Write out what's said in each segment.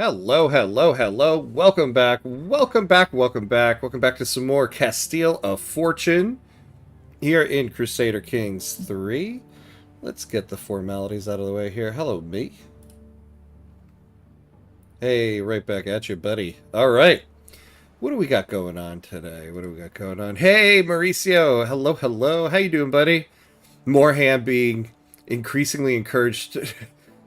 Hello, hello, hello. Welcome back. Welcome back. Welcome back. Welcome back to some more Castile of Fortune here in Crusader Kings III. Let's get the formalities out of the way here. Hello, me. Hey, right back at you, buddy. All right. What do we got going on today? What do we got going on? Hey, Mauricio. Hello, hello. How you doing, buddy? Moreham being increasingly encouraged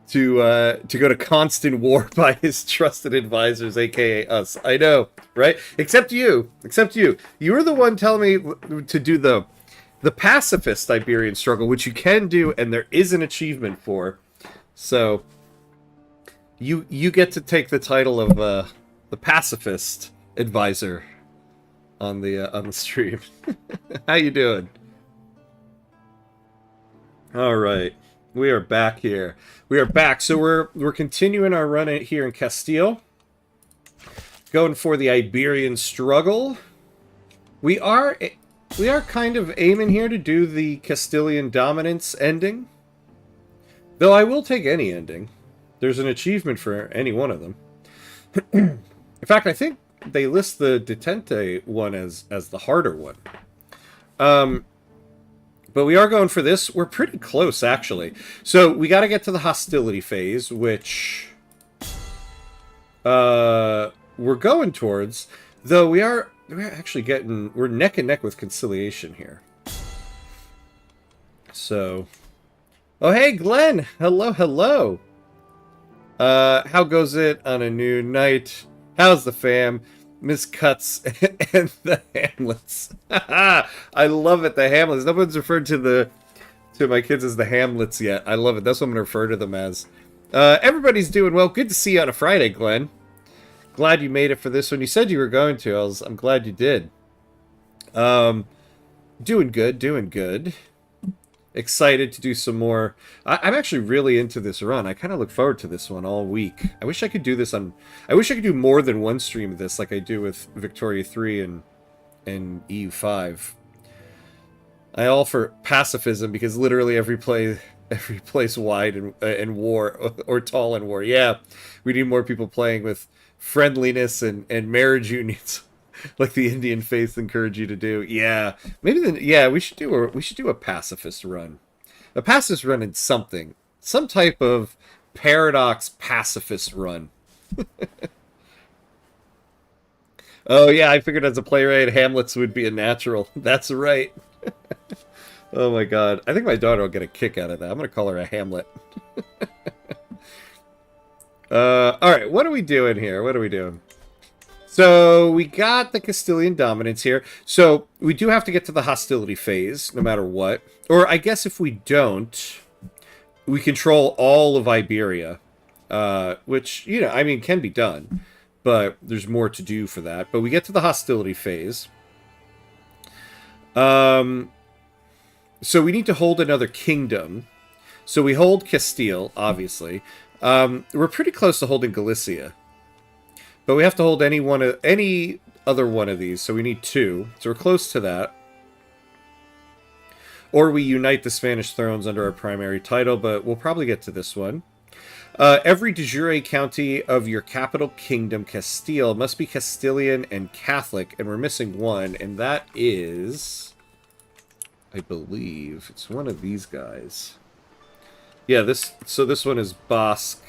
to go to constant war by his trusted advisors, aka us. I know, right? Except you. Except you. You were the one telling me to do the pacifist Iberian struggle, which you can do, and there is an achievement for. So you get to take the title of the pacifist advisor on the stream. How you doing? All right, we are back here. We are back. So we're continuing our run here in Castile, going for the Iberian Struggle. We are kind of aiming here to do the Castilian dominance ending, though I will take any ending. There's an achievement for any one of them. In fact, I think they list the Detente one as the harder one. But we are going for this. We're pretty close, actually. So we got to get to the hostility phase, which we're going towards. Though we're actually we're neck and neck with conciliation here. So, oh hey, Glenn. Hello, hello. How goes it on a new night? How's the fam? Miss Cuts and the Hamlets. I love it, the Hamlets. No one's referred to my kids as the Hamlets yet. I love it. That's what I'm going to refer to them as. Everybody's doing well. Good to see you on a Friday, Glenn. Glad you made it for this one. You said you were going to. I'm glad you did. Doing good, doing good. Excited to do some more. I'm actually really into this run. I kind of look forward to this one all week. I wish I could do this on... I wish I could do more than one stream of this like I do with Victoria 3 and EU 5. I all for pacifism because literally every place wide and war or tall in war. Yeah, we need more people playing with friendliness and marriage unions. Like the Indian faith encourage you to do. Yeah, maybe then. Yeah, we should do a pacifist run, a pacifist run in some type of paradox pacifist run. Oh yeah, I figured as a playwright, Hamlet's would be a natural. That's right. Oh my god, I think my daughter will get a kick out of that. I'm gonna call her a Hamlet. All right, what are we doing here? What are we doing? So we got the Castilian dominance here. So we do have to get to the hostility phase, no matter what. Or I guess if we don't, we control all of Iberia, which, you know, I mean, can be done. But there's more to do for that. But we get to the hostility phase. So we need to hold another kingdom. So we hold Castile, obviously. We're pretty close to holding Galicia. But we have to hold any other one of these, so we need two. So we're close to that. Or we unite the Spanish thrones under our primary title, but we'll probably get to this one. Every de jure county of your capital kingdom, Castile, must be Castilian and Catholic, and we're missing one, and that is... I believe it's one of these guys. Yeah, this one is Basque.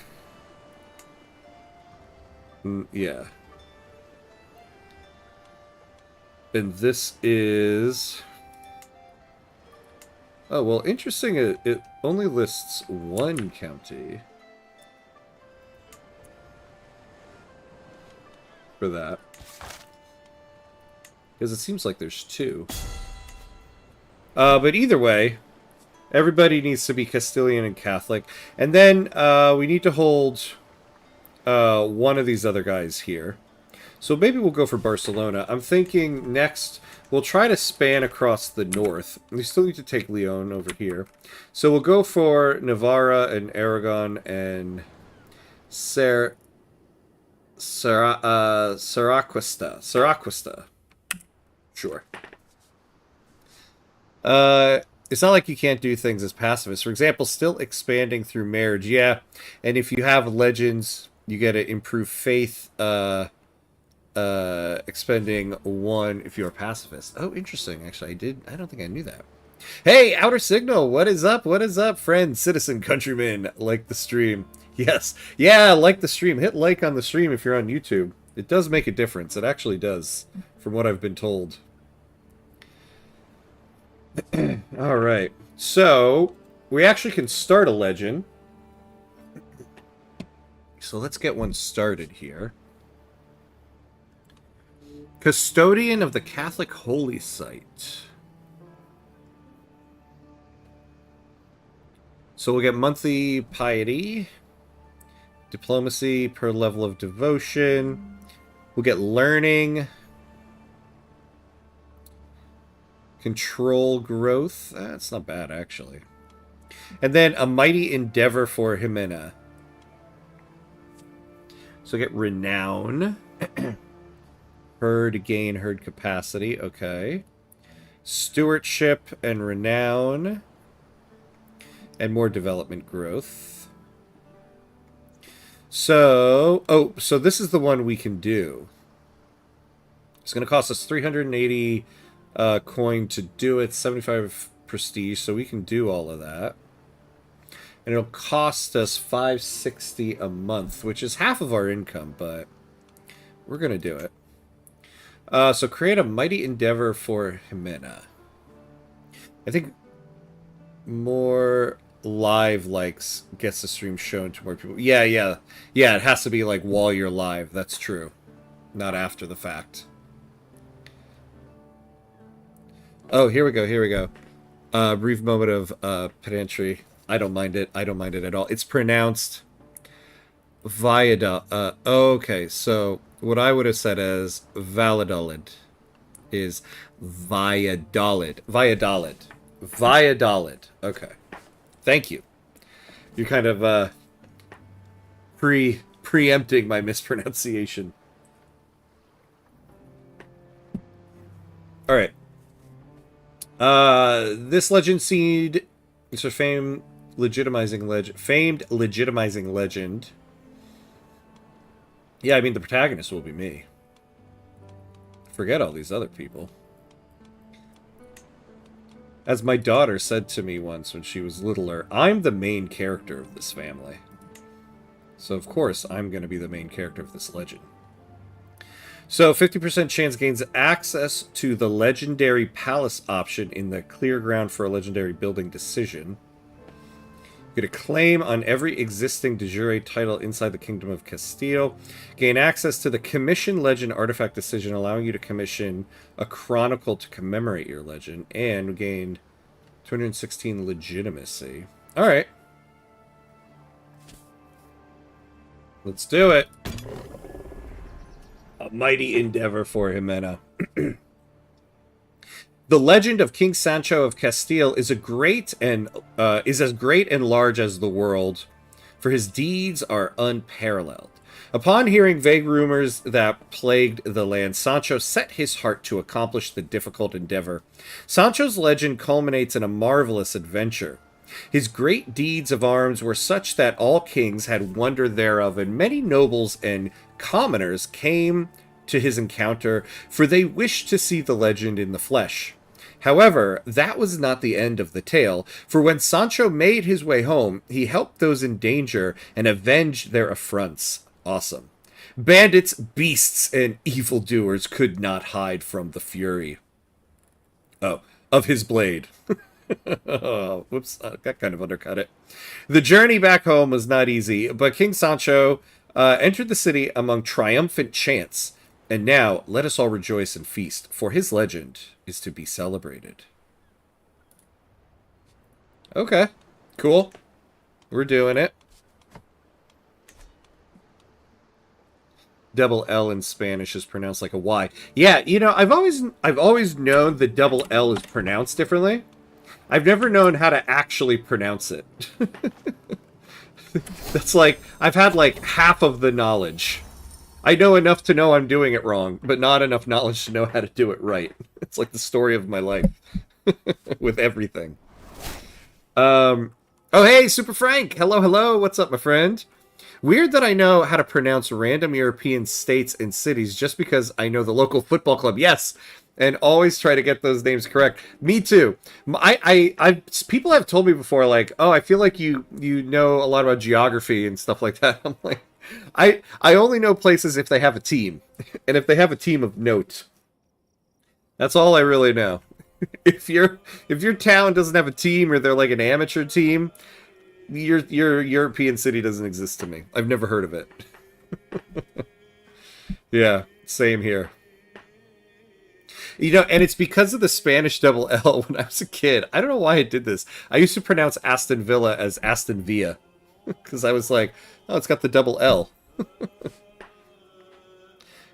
Yeah. And this is... Oh, well, interesting. It only lists one county for that. Because it seems like there's two. But either way, everybody needs to be Castilian and Catholic. And then we need to hold... one of these other guys here. So maybe we'll go for Barcelona. I'm thinking next we'll try to span across the north. We still need to take Leon over here. So we'll go for Navarra and Aragon and Saraquista. Sure. It's not like you can't do things as pacifists. For example, still expanding through marriage. Yeah, and if you have legends You get to improve faith, expending 1 if you're a pacifist. Oh, interesting. Actually, I don't think I knew that. Hey, Outer Signal, what is up? What is up, friend, citizen, countryman? Like the stream. Yes. Yeah, like the stream. Hit like on the stream if you're on YouTube. It does make a difference. It actually does, from what I've been told. All right. So, we actually can start a legend. So let's get one started here. Custodian of the Catholic Holy Site. So we'll get monthly piety, diplomacy per level of devotion. We'll get learning, control growth. That's not bad, actually. And then a mighty endeavor for Jimena. So get renown. Herd gain herd capacity. Okay. Stewardship and renown. And more development growth. So, so this is the one we can do. It's going to cost us 380 coin to do it, 75 prestige, so we can do all of that. And it'll cost us 560 a month, which is half of our income, but we're going to do it. So create a mighty endeavor for Jimena. I think more live likes gets the stream shown to more people. Yeah, it has to be like while you're live. That's true, not after the fact. Oh, here we go. Brief moment of pedantry. I don't mind it at all. It's pronounced Viadolid. Okay, so what I would have said as Valladolid is Viadolid. Okay. Thank you. You're kind of preempting my mispronunciation. All right. This legend seed is a famed legitimizing legend. Yeah, I mean the protagonist will be me. Forget all these other people. As my daughter said to me once when she was littler, I'm the main character of this family. So of course I'm going to be the main character of this legend. So 50% chance gains access to the legendary palace option in the clear ground for a legendary building decision. You get a claim on every existing de jure title inside the Kingdom of Castile. Gain access to the Commission Legend Artifact Decision, allowing you to commission a chronicle to commemorate your legend. And gain 216 legitimacy. Alright. Let's do it. A mighty endeavor for Jimena. The legend of King Sancho of Castile is as great and large as the world, for his deeds are unparalleled. Upon hearing vague rumors that plagued the land, Sancho set his heart to accomplish the difficult endeavor. Sancho's legend culminates in a marvelous adventure. His great deeds of arms were such that all kings had wonder thereof, and many nobles and commoners came to his encounter, for they wished to see the legend in the flesh. However, that was not the end of the tale, for when Sancho made his way home, he helped those in danger and avenged their affronts. Awesome. Bandits, beasts, and evildoers could not hide from the fury. Oh, of his blade. Oh, whoops, that kind of undercut it. The journey back home was not easy, but King Sancho entered the city among triumphant chants. And now, let us all rejoice and feast, for his legend is to be celebrated. Okay, cool. We're doing it. Double L in Spanish is pronounced like a Y. Yeah, you know, I've always known that double L is pronounced differently. I've never known how to actually pronounce it. That's like, I've had like half of the knowledge. I know enough to know I'm doing it wrong, but not enough knowledge to know how to do it right. It's like the story of my life with everything. Oh, hey, Super Frank. Hello, hello. What's up, my friend? Weird that I know how to pronounce random European states and cities just because I know the local football club. Yes, and always try to get those names correct. Me too. People have told me before, like, oh, I feel like you know a lot about geography and stuff like that. I'm like, I only know places if they have a team, and if they have a team of note. That's all I really know. If your town doesn't have a team or they're like an amateur team, your European city doesn't exist to me. I've never heard of it. Yeah, same here. You know, and it's because of the Spanish double L when I was a kid. I don't know why I did this. I used to pronounce Aston Villa as Aston Villa because I was like, oh, it's got the double L.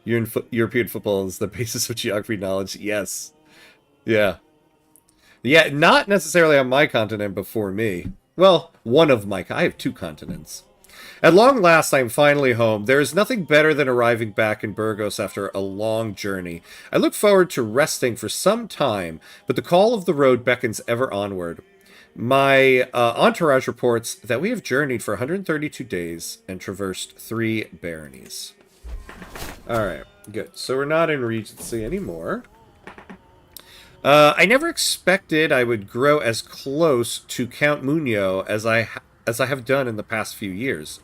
European football is the basis of geography knowledge. Yes. Yeah. Yeah, not necessarily on my continent, but for me. Well, one of my... I have two continents. At long last, I am finally home. There is nothing better than arriving back in Burgos after a long journey. I look forward to resting for some time, but the call of the road beckons ever onward. My entourage reports that we have journeyed for 132 days and traversed 3 baronies. Alright, good. So we're not in Regency anymore. I never expected I would grow as close to Count Muñoz as I have done in the past few years.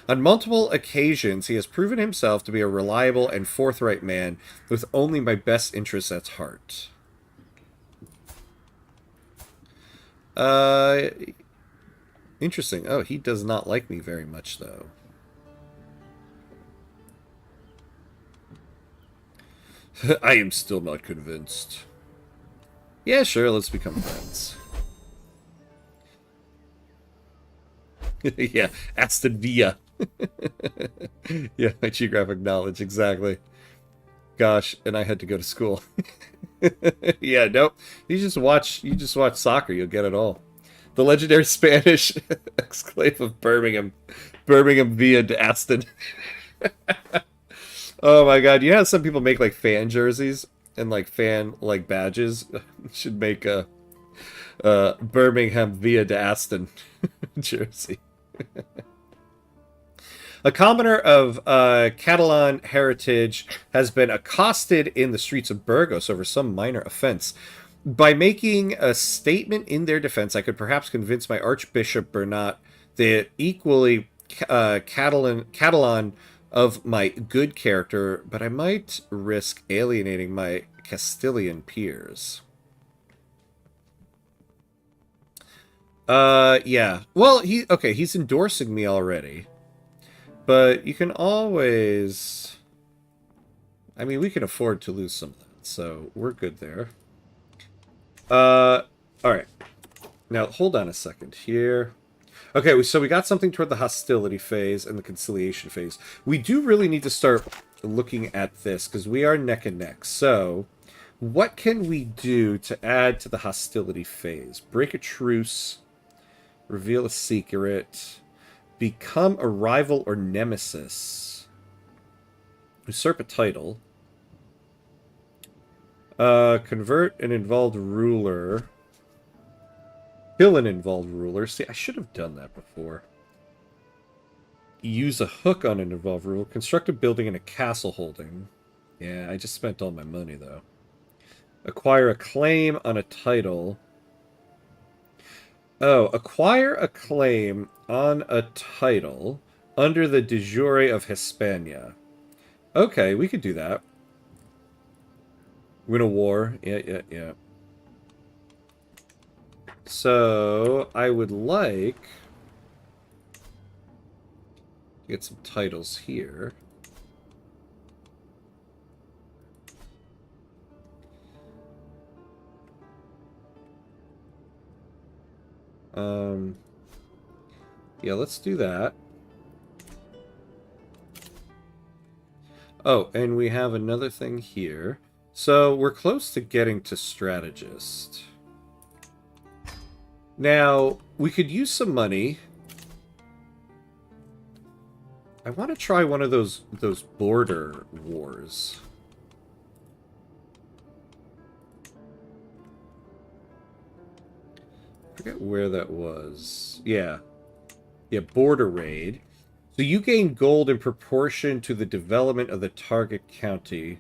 On multiple occasions, he has proven himself to be a reliable and forthright man with only my best interests at heart. Interesting. Oh, he does not like me very much, though. I am still not convinced. Yeah, sure, let's become friends. Yeah, Aston Villa. Yeah, my geographic knowledge, exactly. Gosh, and I had to go to school. Yeah, nope. You just watch soccer, you'll get it all. The legendary Spanish exclave of Birmingham. Birmingham via to Aston. Oh my god, you know how some people make like fan jerseys and like fan like badges? Should make a Birmingham via to Aston jersey. A commoner of Catalan heritage has been accosted in the streets of Burgos over some minor offense. By making a statement in their defense, I could perhaps convince my Archbishop Bernat, the equally Catalan of my good character, but I might risk alienating my Castilian peers. Yeah. Well, he's endorsing me already. But you can always... I mean, we can afford to lose some of that, so we're good there. Alright. Now, hold on a second here. Okay, so we got something toward the hostility phase and the conciliation phase. We do really need to start looking at this, because we are neck and neck. So, what can we do to add to the hostility phase? Break a truce, reveal a secret, become a rival or nemesis, usurp a title, convert an involved ruler, kill an involved ruler. See, I should have done that before. Use a hook on an involved ruler, construct a building in a castle holding. Yeah, I just spent all my money, though. Acquire a claim on a title. Oh, acquire a claim on a title under the de jure of Hispania. Okay, we could do that. Win a war. Yeah. So, I would like to get some titles here. Yeah, let's do that. Oh, and we have another thing here. So, we're close to getting to strategist. Now, we could use some money. I want to try one of those border wars. I forget where that was. Yeah. Yeah, border raid. So you gain gold in proportion to the development of the target county,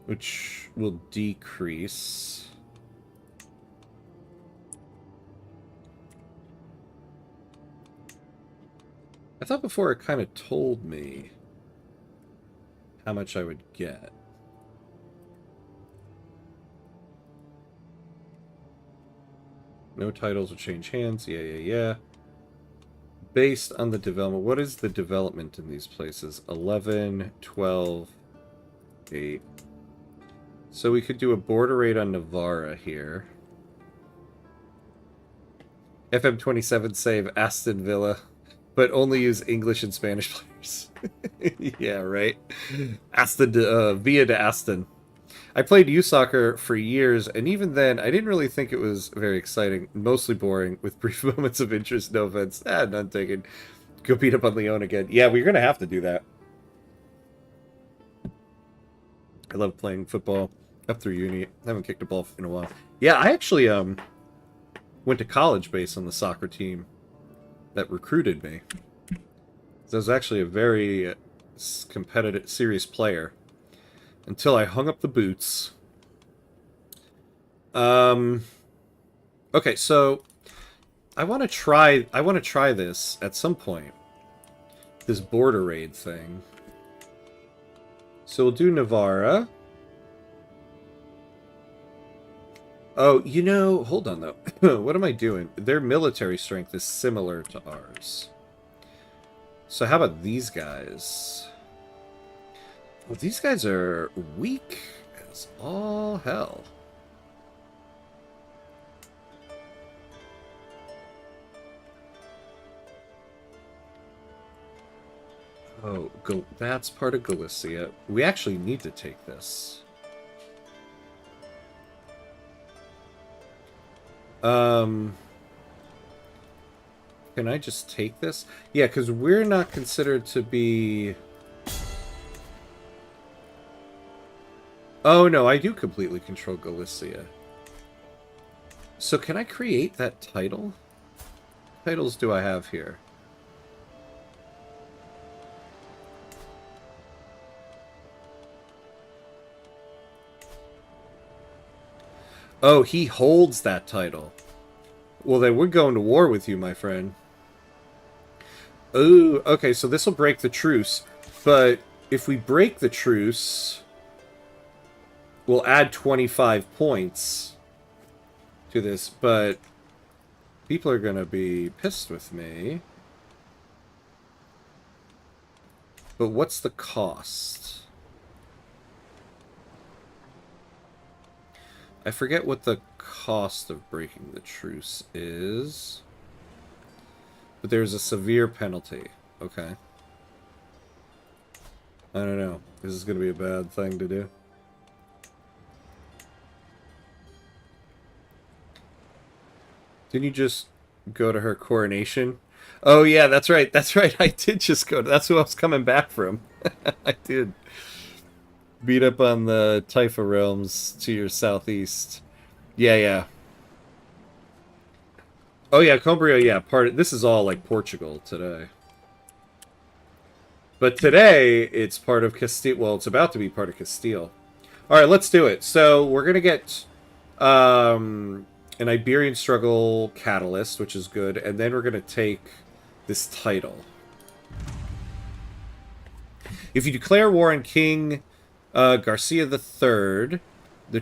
which will decrease. I thought before it kind of told me how much I would get. No titles will change hands. Yeah. Based on the development. What is the development in these places? 11, 12, 8. So we could do a border raid on Navarra here. FM27 save Aston Villa, but only use English and Spanish players. Yeah, right. Aston, Via to Aston. I played youth soccer for years, and even then, I didn't really think it was very exciting. Mostly boring, with brief moments of interest. No offense. None taken. Go beat up on Leon again. Yeah, we're gonna have to do that. I love playing football up through uni. I haven't kicked a ball in a while. Yeah, I actually went to college based on the soccer team that recruited me. So I was actually a very competitive, serious player. Until I hung up the boots. Okay, so I want to try this at some point. This border raid thing. So we'll do Navarra. Oh, you know, hold on though. What am I doing? Their military strength is similar to ours. So how about these guys? Well, these guys are weak as all hell. Oh, that's part of Galicia. We actually need to take this. Can I just take this? Yeah, because we're not considered to be... Oh, no, I do completely control Galicia. So can I create that title? What titles do I have here? Oh, he holds that title. Well, then we're going to war with you, my friend. Oh, okay, so this will break the truce. But if we break the truce... We'll add 25 points to this, but people are going to be pissed with me. But what's the cost? I forget what the cost of breaking the truce is. But there's a severe penalty. Okay. I don't know. This is going to be a bad thing to do. Didn't you just go to her coronation? Oh, yeah, that's right. That's right. I did just go to... That's who I was coming back from. I did. Beat up on the Taifa realms to your southeast. Yeah. Oh, yeah, Cumbria, yeah. This is all, like, Portugal today. But today, it's part of Castile. Well, it's about to be part of Castile. All right, let's do it. So, we're going to get... an Iberian Struggle catalyst, which is good, and then we're going to take this title. If you declare war on King Garcia III, the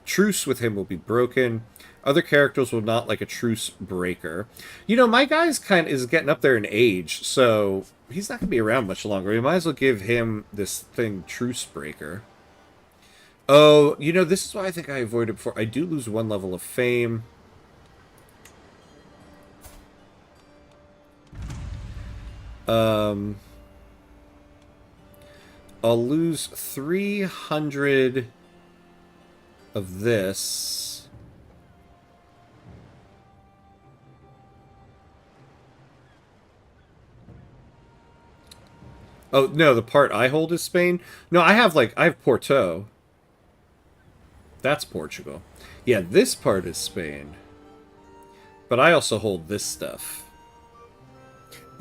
truce with him will be broken. Other characters will not like a truce breaker. You know, my guy's is getting up there in age, so he's not going to be around much longer. We might as well give him this thing, truce breaker. Oh, you know, this is why I think I avoided before. I do lose 1 level of fame. I'll lose 300 of this. Oh, no, the part I hold is Spain? No, I have Porto. That's Portugal. Yeah, this part is Spain. But I also hold this stuff.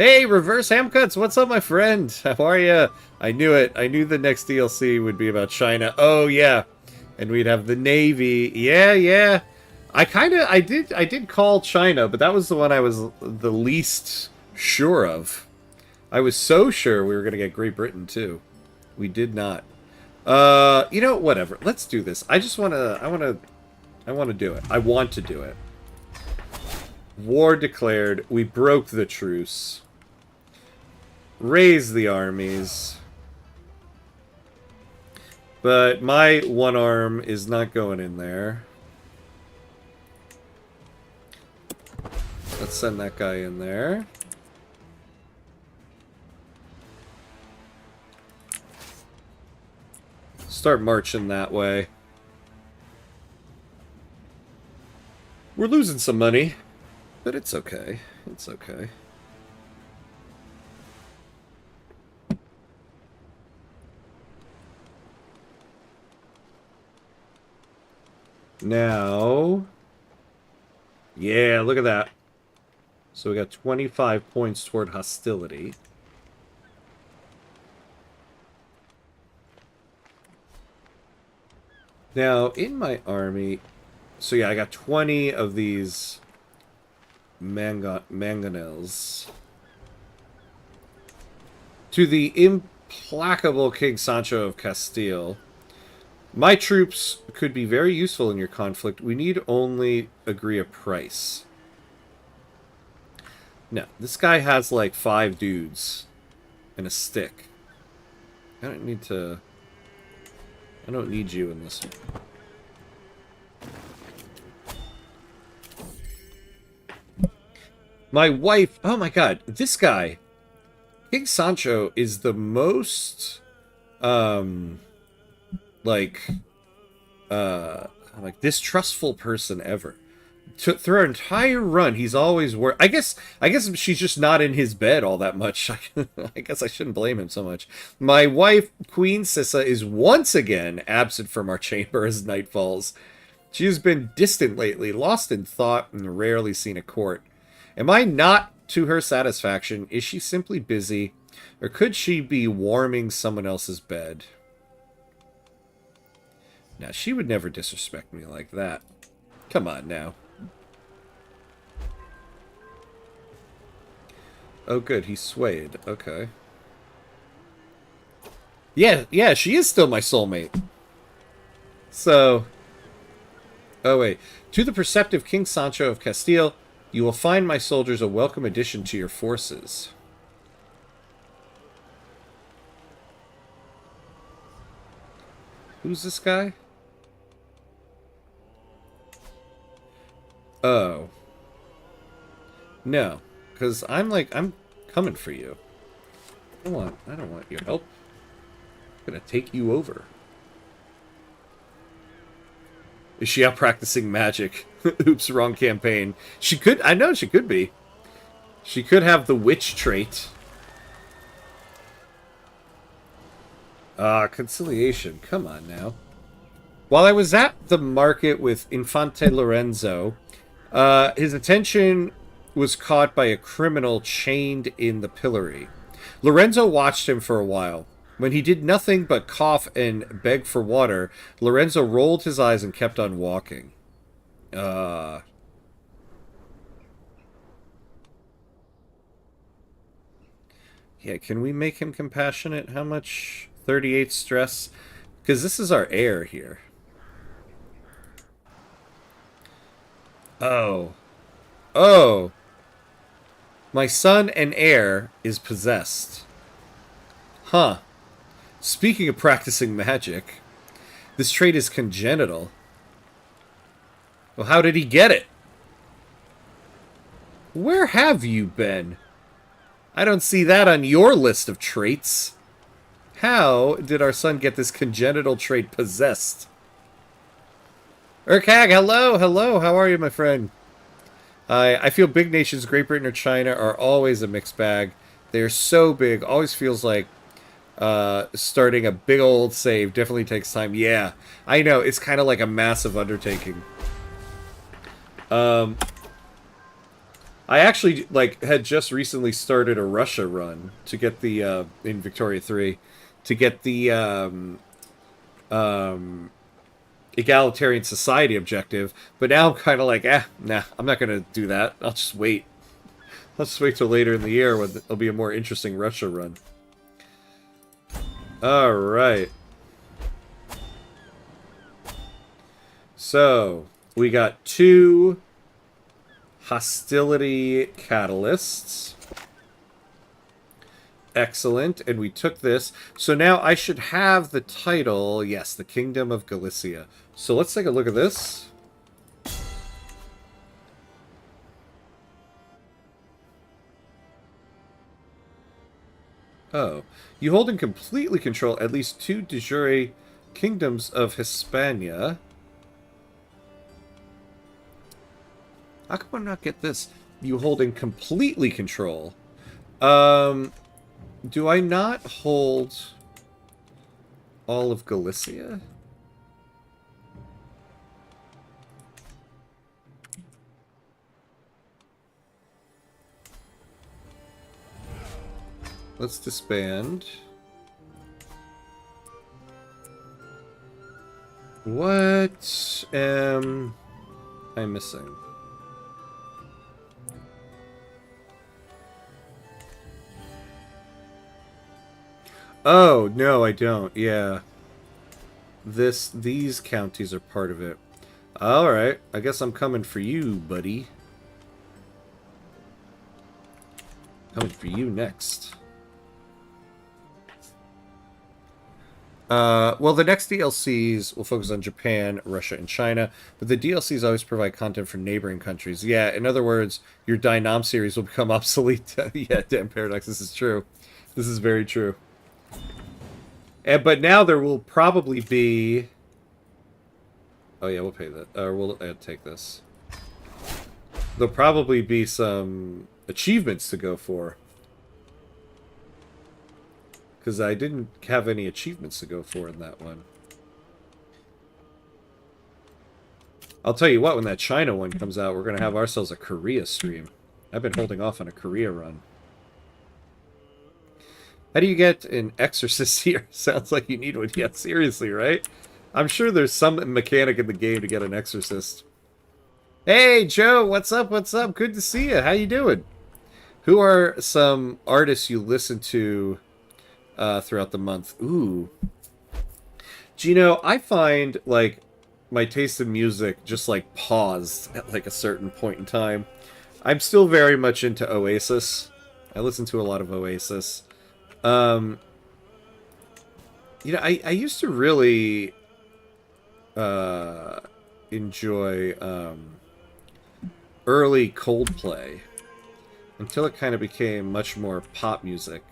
Hey, Reverse Hamcuts, what's up, my friend? How are you? I knew it. I knew the next DLC would be about China. Oh, yeah. And we'd have the Navy. Yeah, yeah. I did call China, but that was the one I was the least sure of. I was so sure we were going to get Great Britain, too. We did not. You know, whatever. Let's do this. I want to do it. I want to do it. War declared. We broke the truce. Raise the armies. But my one arm is not going in there. Let's send that guy in there. Start marching that way. We're losing some money, but it's okay. It's okay. Now, yeah, look at that. So we got 25 points toward hostility. Now, in my army, so yeah, I got 20 of these mangonels. To the implacable King Sancho of Castile. My troops could be very useful in your conflict. We need only agree a price. No, this guy has like 5 dudes and a stick. I don't need you in this one. My wife, oh my god, this guy, King Sancho is the most, distrustful person ever. Through our entire run, he's always worried. I guess she's just not in his bed all that much. I guess I shouldn't blame him so much. My wife, Queen Sissa, is once again absent from our chamber as night falls. She has been distant lately, lost in thought, and rarely seen at court. Am I not to her satisfaction? Is she simply busy? Or could she be warming someone else's bed? Now, she would never disrespect me like that. Come on now. Oh, good. He swayed. Okay. Yeah, she is still my soulmate. So... Oh, wait. To the perceptive King Sancho of Castile, you will find my soldiers a welcome addition to your forces. Who's this guy? Oh. No. Because I'm coming for you. I don't want your help. I'm gonna take you over. Is she out practicing magic? Oops, wrong campaign. She could, I know she could be. She could have the witch trait. Conciliation. Come on now. While I was at the market with Infante Lorenzo, his attention was caught by a criminal chained in the pillory. Lorenzo watched him for a while. When he did nothing but cough and beg for water, Lorenzo rolled his eyes and kept on walking. Yeah, can we make him compassionate? How much? 38 stress? Because this is our heir here. Oh. Oh. My son and heir is possessed. Huh. Speaking of practicing magic, this trait is congenital. Well, how did he get it? Where have you been? I don't see that on your list of traits. How did our son get this congenital trait possessed? Urkag, hello, hello, how are you, my friend? I feel big nations, Great Britain or China, are always a mixed bag. They're so big, always feels like starting a big old save definitely takes time. Yeah, I know, it's kind of like a massive undertaking. I I actually like had just recently started a Russia run to get the in Victoria 3 to get the um, egalitarian society objective, but now I'm kind of like, nah, I'm not gonna do that. I'll just wait. I'll just wait till later in the year when there'll be a more interesting Russia run. All right. So we got 2 hostility catalysts. Excellent, and we took this. So now I should have the title, yes, the Kingdom of Galicia. So let's take a look at this. Oh. You hold and completely control at least 2 de jure kingdoms of Hispania. How come I not get this? You hold and completely control. Do I not hold all of Galicia? Let's disband. What am I missing? Oh, no, I don't. Yeah. These counties are part of it. Alright, I guess I'm coming for you, buddy. Coming for you next. Well, the next DLCs will focus on Japan, Russia, and China, but the DLCs always provide content for neighboring countries. Yeah, in other words, your Dynam series will become obsolete. Yeah, damn Paradox, this is true. This is very true. But now there will probably be... Oh yeah, we'll pay that. Or we'll take this. There'll probably be some achievements to go for. Because I didn't have any achievements to go for in that one. I'll tell you what, when that China one comes out, we're going to have ourselves a Korea stream. I've been holding off on a Korea run. How do you get an exorcist here? Sounds like you need one. Yeah, seriously, right? I'm sure there's some mechanic in the game to get an exorcist. Hey, Joe, what's up? What's up? Good to see you. How you doing? Who are some artists you listen to throughout the month? Ooh. Do you know, I find, like, my taste in music just, like, paused at, like, a certain point in time. I'm still very much into Oasis. I listen to a lot of Oasis. You know, I used to really enjoy early Coldplay until it kind of became much more pop music,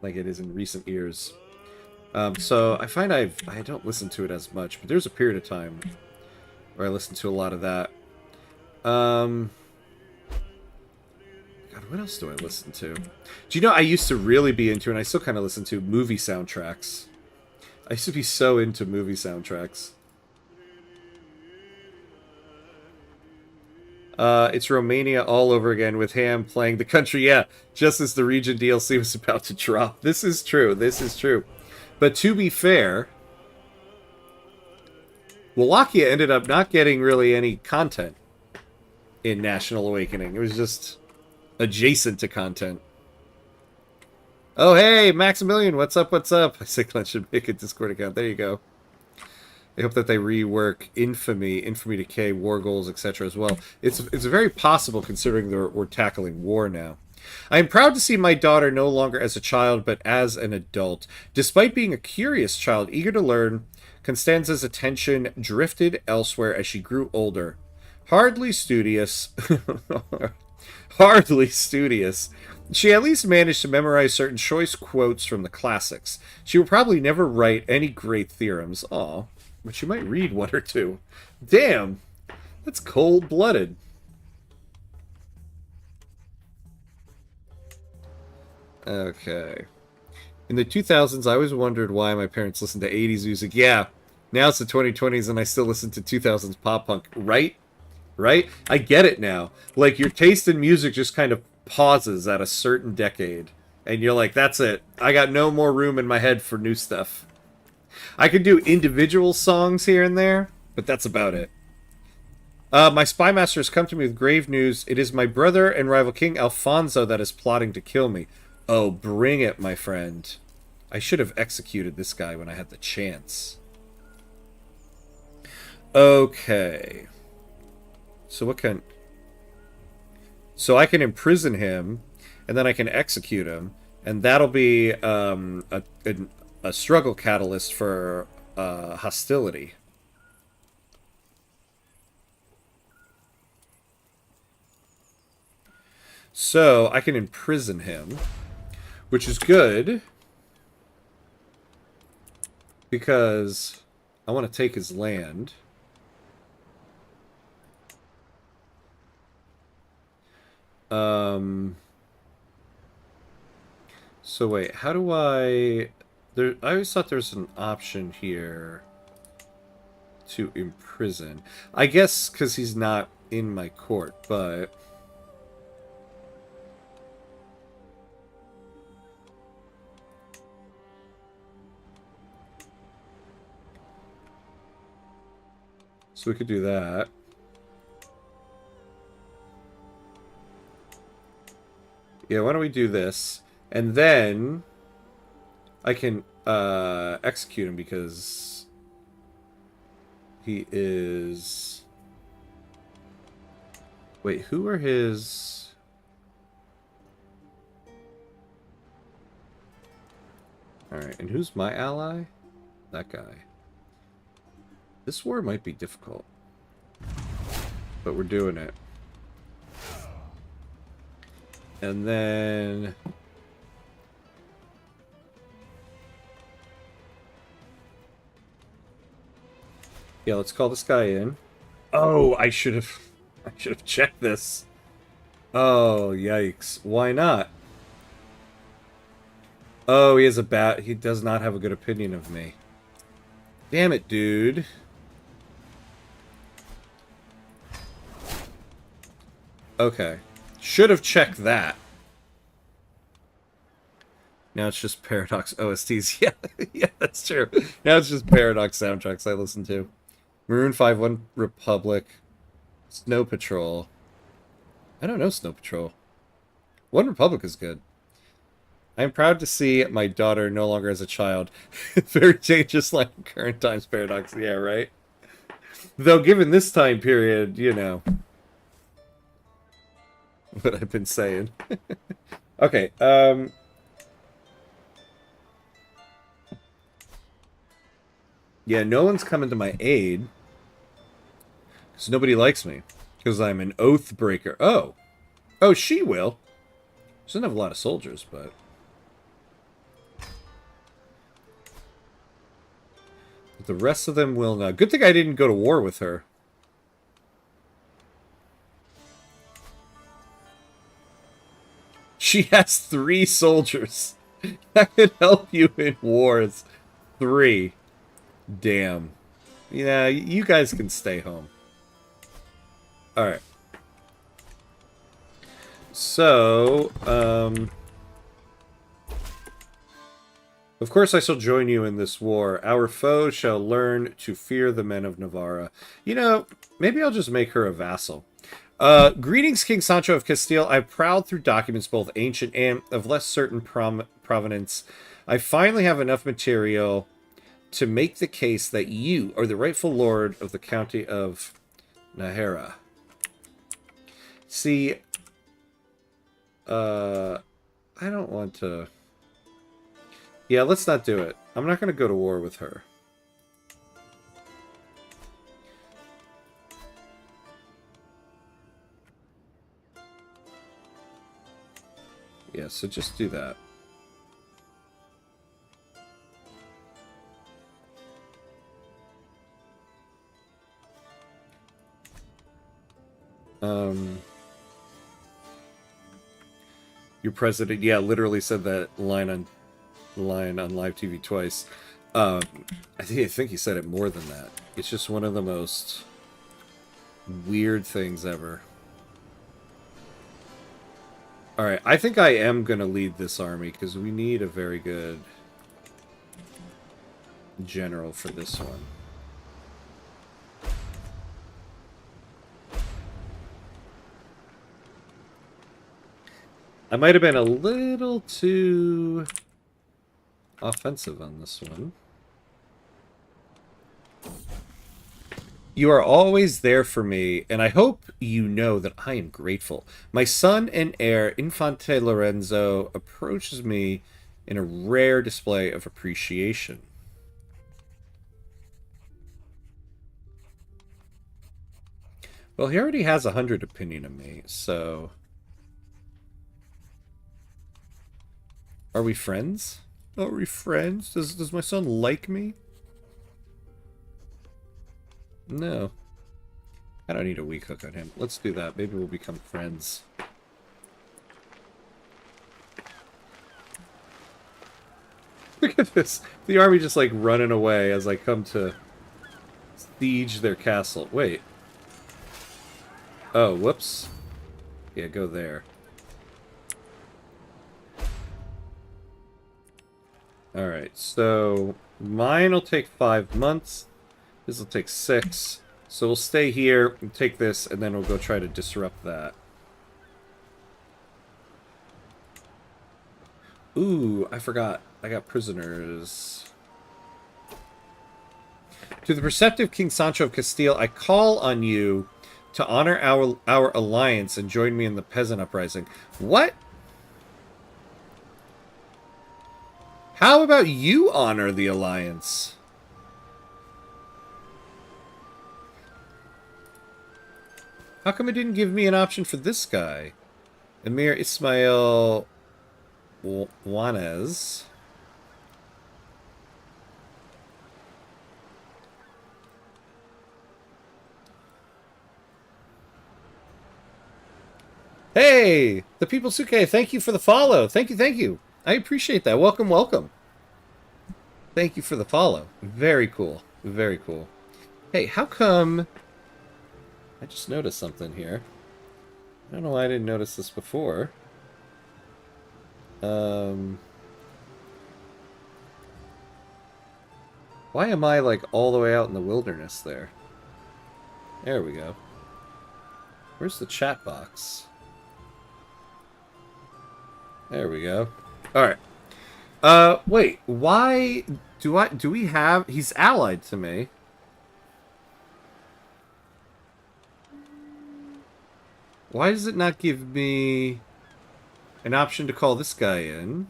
like it is in recent years. So I find I don't listen to it as much, but there's a period of time where I listened to a lot of that. God, what else do I listen to? Do you know, I used to really be into, and I still kind of listen to, movie soundtracks. I used to be so into movie soundtracks. It's Romania all over again with Ham playing the country. Yeah, just as the region DLC was about to drop. This is true. This is true. But to be fair, Wallachia ended up not getting really any content in National Awakening. It was just adjacent to content. Oh, hey, Maximilian, what's up, what's up? I think I should make a Discord account. There you go. I hope that they rework Infamy, Infamy Decay, War Goals, etc. as well. It's very possible considering we're tackling war now. I am proud to see my daughter no longer as a child, but as an adult. Despite being a curious child, eager to learn, Constanza's attention drifted elsewhere as she grew older. Hardly studious. Hardly studious. She at least managed to memorize certain choice quotes from the classics. She will probably never write any great theorems. Aw. But she might read one or two. Damn! That's cold-blooded. Okay. In the 2000s, I always wondered why my parents listened to 80s music. Yeah, now it's the 2020s and I still listen to 2000s pop-punk. Right? right? I get it now. Like, your taste in music just kind of pauses at a certain decade. And you're like, that's it. I got no more room in my head for new stuff. I could do individual songs here and there, but that's about it. My spy master has come to me with grave news. It is my brother and rival King Alfonso that is plotting to kill me. Oh, bring it, my friend. I should have executed this guy when I had the chance. Okay. So what can... So I can imprison him, and then I can execute him, and that'll be a struggle catalyst for hostility. So I can imprison him, which is good, because I want to take his land. So wait, how do I... I always thought there's an option here to imprison. I guess because he's not in my court, but... So we could do that. Yeah, why don't we do this? And then I can execute him because he is... Wait, who are his... Alright, and who's my ally? That guy. This war might be difficult, but we're doing it. And then... Yeah, let's call this guy in. Oh, I should have checked this. Oh, yikes. Why not? Oh, he has a he does not have a good opinion of me. Damn it, dude. Okay. Should have checked that. Now it's just Paradox OSTs. Yeah, yeah, that's true. Now it's just Paradox soundtracks I listen to. Maroon 5, One Republic, Snow Patrol. I don't know Snow Patrol. One Republic is good. I'm proud to see my daughter no longer as a child. Very changes like current times Paradox. Yeah, right? Though given this time period, you know... what I've been saying. Okay, yeah, no one's coming to my aid. Because nobody likes me. Because I'm an oath breaker. Oh. Oh, she will. She doesn't have a lot of soldiers, but... the rest of them will not. Good thing I didn't go to war with her. She has 3 soldiers. That could help you in wars. 3. Damn. Yeah, you guys can stay home. Alright. So, of course I shall join you in this war. Our foe shall learn to fear the men of Navarra. You know, maybe I'll just make her a vassal. Greetings, King Sancho of Castile. I prowled through documents both ancient and of less certain provenance. I finally have enough material to make the case that you are the rightful lord of the county of Nahera. See, I don't want to... Yeah, let's not do it. I'm not going to go to war with her. Yeah, so just do that. Your president, yeah, literally said that line on live TV twice. I think he said it more than that. It's just one of the most weird things ever. Alright, I think I am going to lead this army, because we need a very good general for this one. I might have been a little too offensive on this one. You are always there for me, and I hope you know that I am grateful. My son and heir, Infante Lorenzo, approaches me in a rare display of appreciation. Well, he already has 100 opinion of me, so... Are we friends? Are we friends? Does my son like me? No. I don't need a weak hook on him. Let's do that. Maybe we'll become friends. Look at this. The army just like running away as I come to siege their castle. Wait. Oh, whoops. Yeah, go there. Alright, so mine will take 5 months. This will take 6. So we'll stay here and take this, and then we'll go try to disrupt that. Ooh, I forgot. I got prisoners. To the perceptive King Sancho of Castile, I call on you to honor our alliance and join me in the peasant uprising. What? How about you honor the alliance? How come it didn't give me an option for this guy? Emir Ismail Juanez. Hey! The People Suke, thank you for the follow. Thank you, thank you. I appreciate that. Welcome, welcome. Thank you for the follow. Very cool. Very cool. Hey, how come... I just noticed something here. I don't know why I didn't notice this before. Why am I, like, all the way out in the wilderness there? There we go. Where's the chat box? There we go. Alright. Wait. Why do we have... He's allied to me. Why does it not give me an option to call this guy in?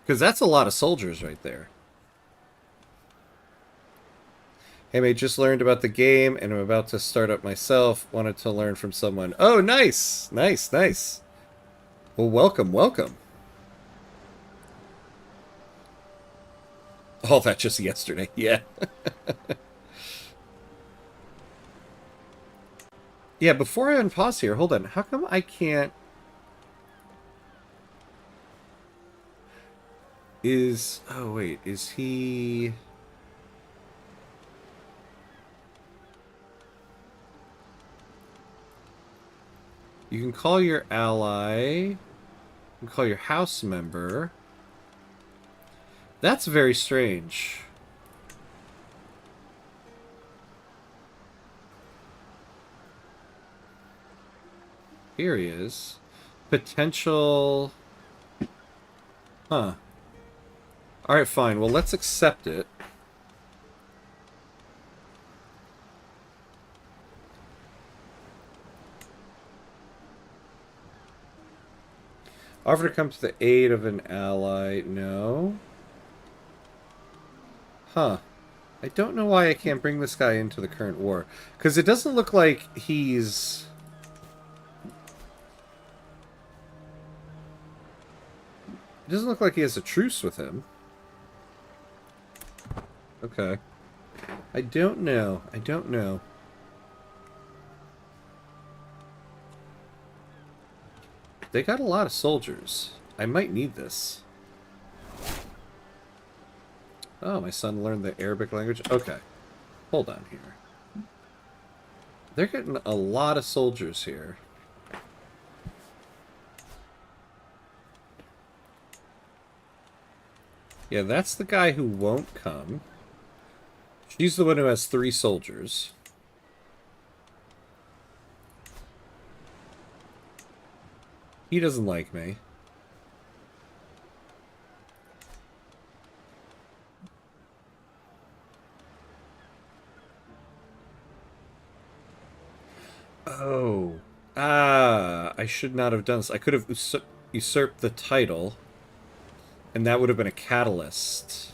Because that's a lot of soldiers right there. Hey, mate, just learned about the game, and I'm about to start up myself. Wanted to learn from someone. Oh, nice! Nice, nice. Well, welcome, welcome. All that just yesterday, yeah. Yeah, before I unpause here, hold on. How come I can't... Oh, wait. Is he... You can call your ally. You can call your house member. That's very strange. Here he is. Potential... Huh. Alright, fine. Well, let's accept it. Offer to come to the aid of an ally. No. Huh. I don't know why I can't bring this guy into the current war. Because it doesn't look like he's... It doesn't look like he has a truce with him. Okay. I don't know. I don't know. They got a lot of soldiers. I might need this. Oh, my son learned the Arabic language? Okay. Hold on here. They're getting a lot of soldiers here. Yeah, that's the guy who won't come. She's the one who has 3 soldiers. He doesn't like me. Oh. Ah, I should not have done this. I could have usurped the title, and that would have been a catalyst.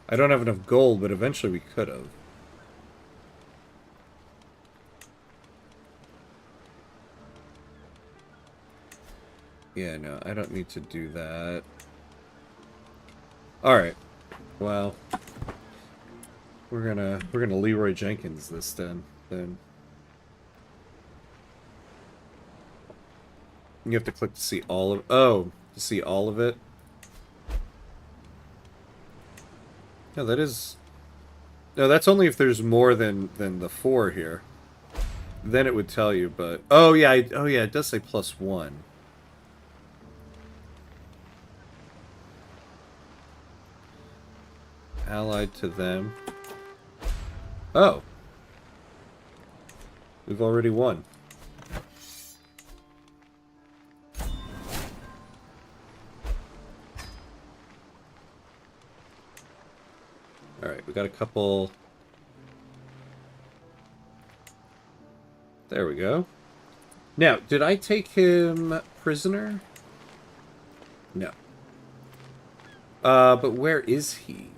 I don't have enough gold, but eventually we could have. Yeah, no, I don't need to do that. Alright. Well, we're gonna Leroy Jenkins this then. You have to click to see all of... Oh, to see all of it? No, that is... No, that's only if there's more than the 4 here. Then it would tell you, but... Oh, yeah, oh, yeah, it does say +1. Allied to them. Oh. We've already won. Alright, we got a couple... There we go. Now, did I take him prisoner? No. But where is he?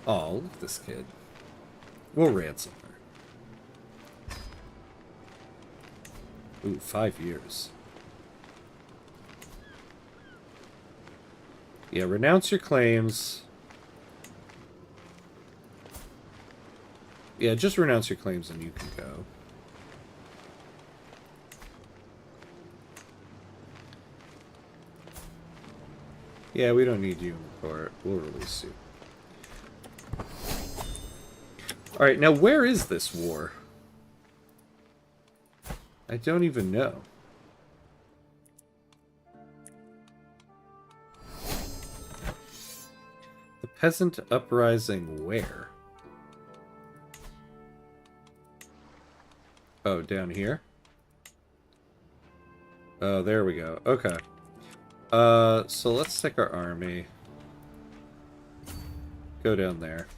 Oh, look at this kid. We'll ransom her. Ooh, 5 years. Yeah, renounce your claims. Yeah, just renounce your claims and you can go. Yeah, we don't need you in the court. We'll release you. Alright, now where is this war? I don't even know. The peasant uprising where? Oh, down here? Oh, there we go. Okay. So let's take our army. Go down there.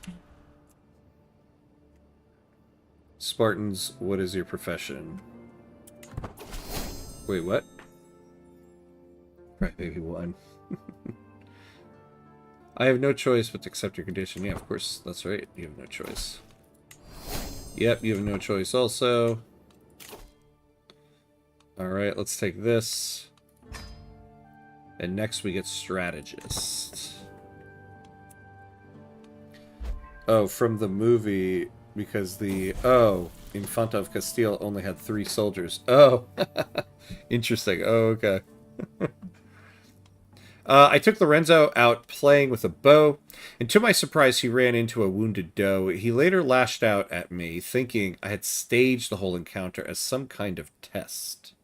Spartans, what is your profession? Wait, what? Right, maybe 1. I have no choice but to accept your condition. Yeah, of course, that's right. You have no choice. Yep, you have no choice also. Alright, let's take this. And next we get strategist. Oh, from the movie, because the... Oh, Infanta of Castile only had 3 soldiers. Oh, interesting. Oh, okay. I took Lorenzo out playing with a bow, and to my surprise he ran into a wounded doe. He later lashed out at me, thinking I had staged the whole encounter as some kind of test.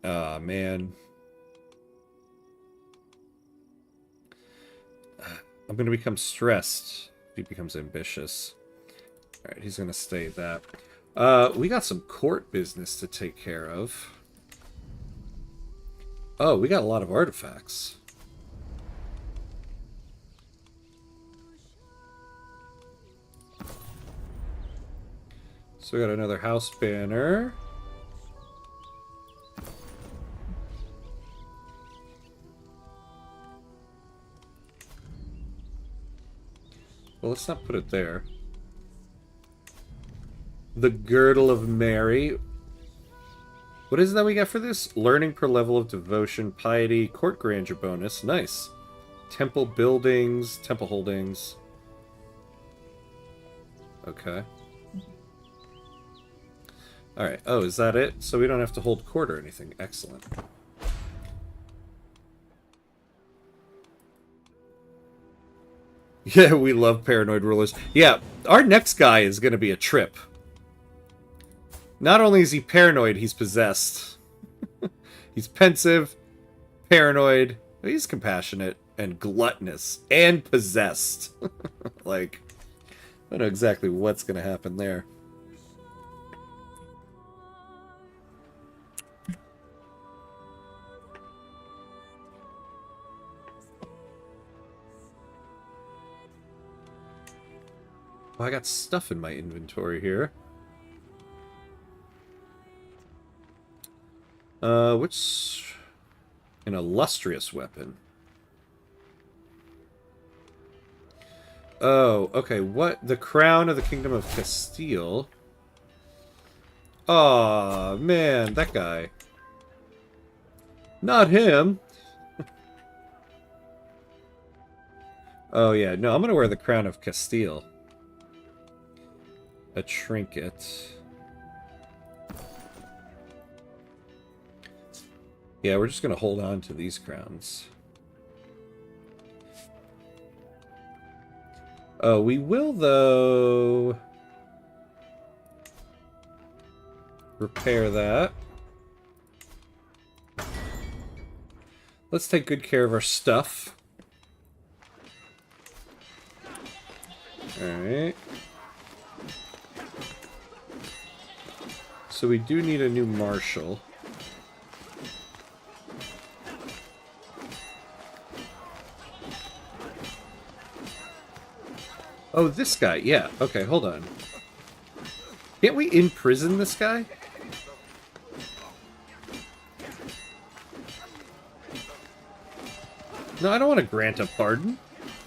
Ah, man. I'm going to become stressed if he becomes ambitious. Alright, he's going to stay that. We got some court business to take care of. Oh, we got a lot of artifacts. So we got another house banner. Well, let's not put it there. The Girdle of Mary. What is it that we get for this? Learning per level of devotion, piety, court grandeur bonus. Nice. Temple buildings, temple holdings. Okay. Alright. Oh, is that it? So we don't have to hold court or anything. Excellent. Yeah, we love paranoid rulers. Yeah, our next guy is going to be a trip. Not only is he paranoid, he's possessed. He's pensive, paranoid, he's compassionate, and gluttonous, and possessed. Like, I don't know exactly what's going to happen there. Oh, I got stuff in my inventory here. Which... An illustrious weapon. Oh, okay. What? The crown of the Kingdom of Castile. Aw, man, that guy. Not him. Oh, yeah. No, I'm gonna wear the crown of Castile. A trinket. Yeah, we're just gonna hold on to these crowns. Oh, we will, though... repair that. Let's take good care of our stuff. Alright. So we do need a new marshal. Oh, this guy. Yeah. Okay, hold on. Can't we imprison this guy? No, I don't want to grant a pardon.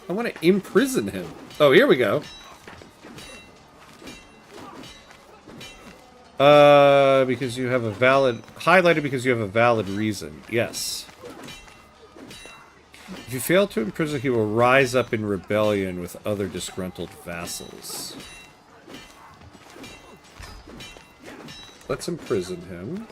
I want to imprison him. Oh, here we go. Because you have a valid... Highlighted because you have a valid reason. Yes. If you fail to imprison, he will rise up in rebellion with other disgruntled vassals. Let's imprison him.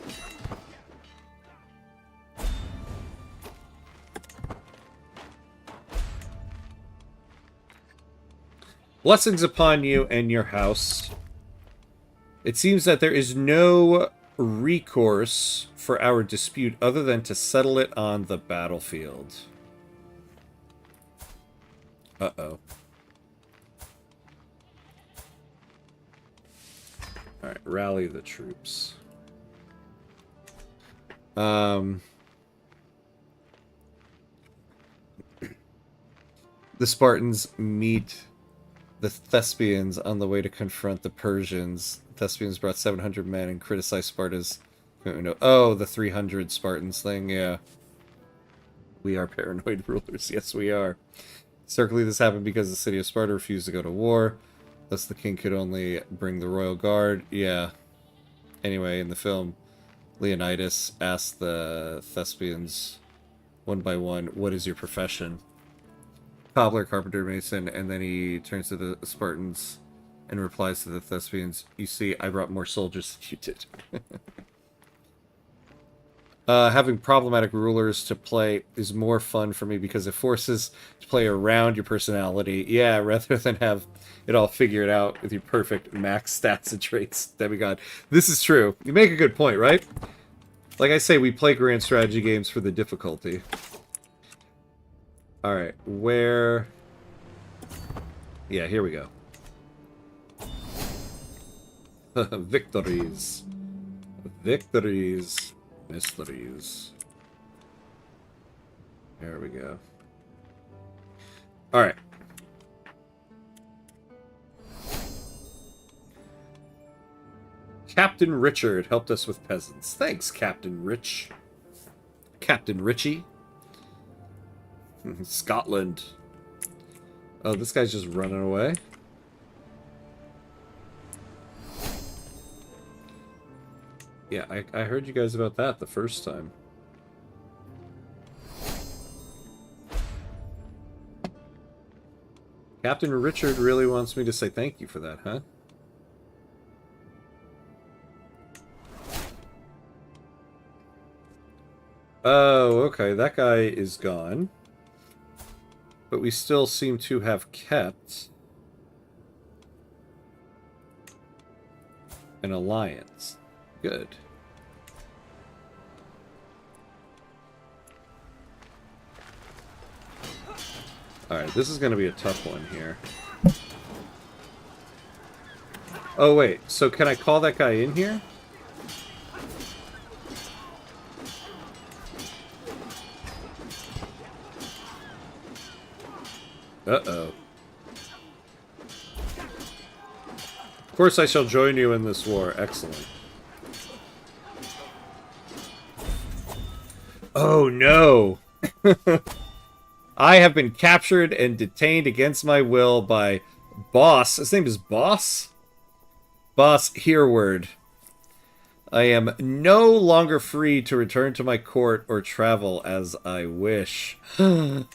Blessings upon you and your house. It seems that there is no recourse for our dispute other than to settle it on the battlefield. Uh-oh. Alright, rally the troops. The Spartans meet the Thespians on the way to confront the Persians. Thespians brought 700 men and criticized Sparta's... Oh, the 300 Spartans thing, yeah. We are paranoid rulers, yes we are. Certainly this happened because the city of Sparta refused to go to war. Thus the king could only bring the royal guard. Yeah. Anyway, in the film, Leonidas asked the Thespians, one by one, what is your profession? Cobbler, carpenter, mason, and then he turns to the Spartans and replies to the Thespians, you see, I brought more soldiers than you did. Having problematic rulers to play is more fun for me because it forces to play around your personality. Yeah, rather than have it all figured out with your perfect max stats and traits. Demigod. This is true. You make a good point, right? Like I say, we play grand strategy games for the difficulty. Alright, where... Yeah, here we go. Victories. Victories. Mysteries. There we go. Alright. Captain Richard helped us with peasants. Thanks, Captain Rich. Captain Richie. Scotland. Oh, this guy's just running away. Yeah, I heard you guys about that the first time. Captain Richard really wants me to say thank you for that, huh? Oh, okay, that guy is gone. But we still seem to have kept an alliance. Good. Alright, this is going to be a tough one here. Oh, wait. So can I call that guy in here? Uh-oh. Of course I shall join you in this war. Excellent. Oh, no! I have been captured and detained against my will by Boss. His name is Boss? Boss Hereward. I am no longer free to return to my court or travel as I wish. No.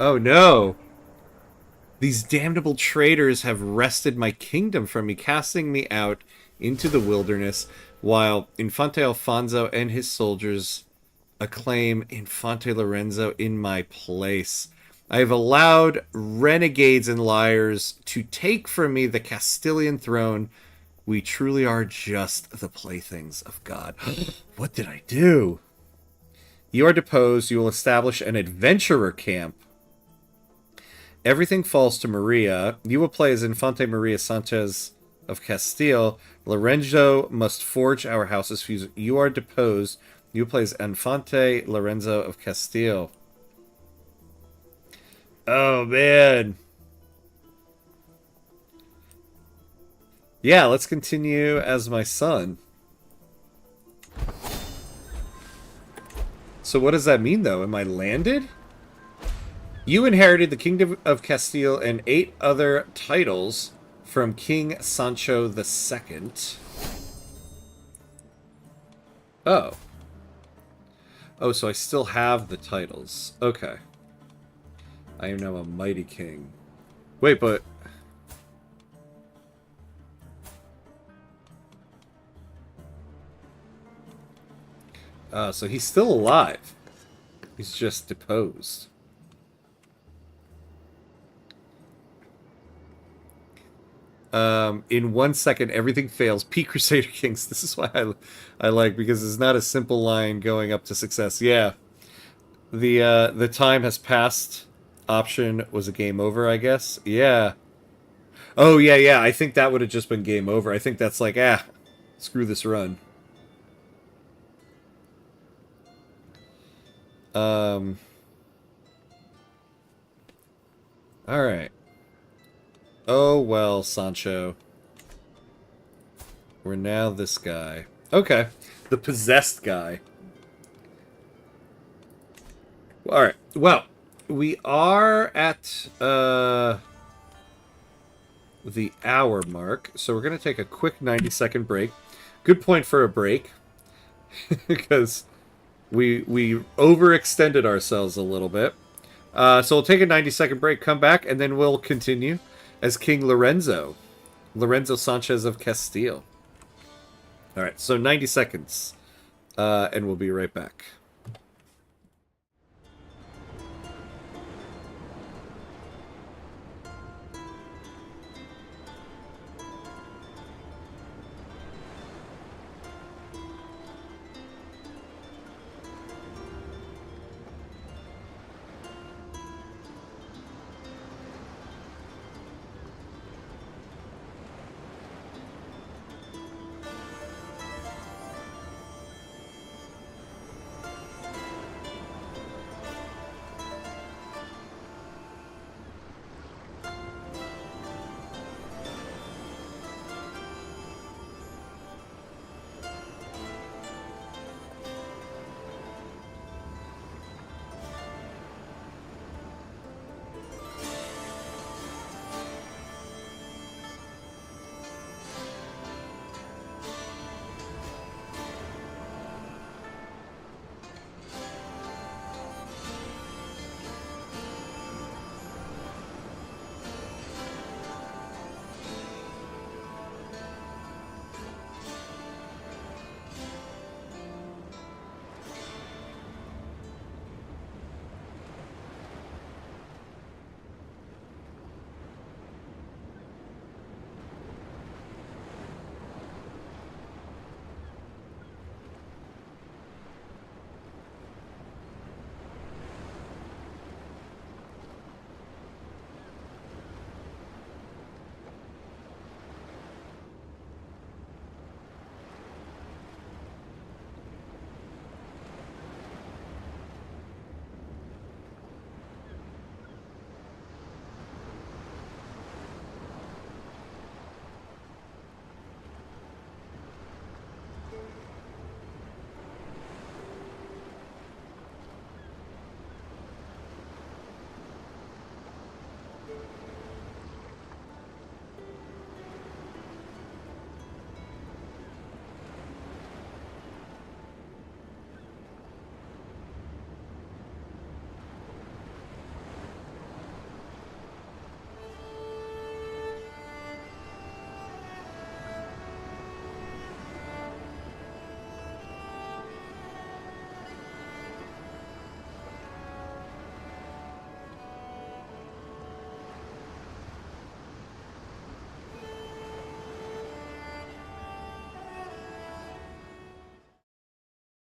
Oh no. These damnable traitors have wrested my kingdom from me, casting me out into the wilderness, while Infante Alfonso and his soldiers acclaim Infante Lorenzo in my place. I have allowed renegades and liars to take from me the Castilian throne. We truly are just the playthings of God. What did I do? You are deposed. You will establish an adventurer camp. Everything falls to Maria. You will play as Infante Maria Sanchez of Castile. Lorenzo must forge our house's fuse. You are deposed. You play as Infante Lorenzo of Castile. Oh, man. Yeah, let's continue as my son. So what does that mean, though? Am I landed? You inherited the Kingdom of Castile and 8 other titles from King Sancho II. Oh. Oh, so I still have the titles. Okay. I am now a mighty king. Wait, but... so he's still alive. He's just deposed. In 1 second, everything fails. Peak Crusader Kings. This is why I like, because it's not a simple line going up to success. Yeah. The time has passed. Option was a game over, I guess. Yeah. Oh, yeah, yeah. I think that would have just been game over. I think that's like, screw this run. Alright. Oh, well, Sancho. We're now this guy. Okay. The possessed guy. Alright. Well, we are at the hour mark, so we're going to take a quick 90-second break. Good point for a break. Because we overextended ourselves a little bit. So we'll take a 90-second break, come back, and then we'll continue as King Lorenzo. Lorenzo Sanchez of Castile. Alright, so 90 seconds. And we'll be right back.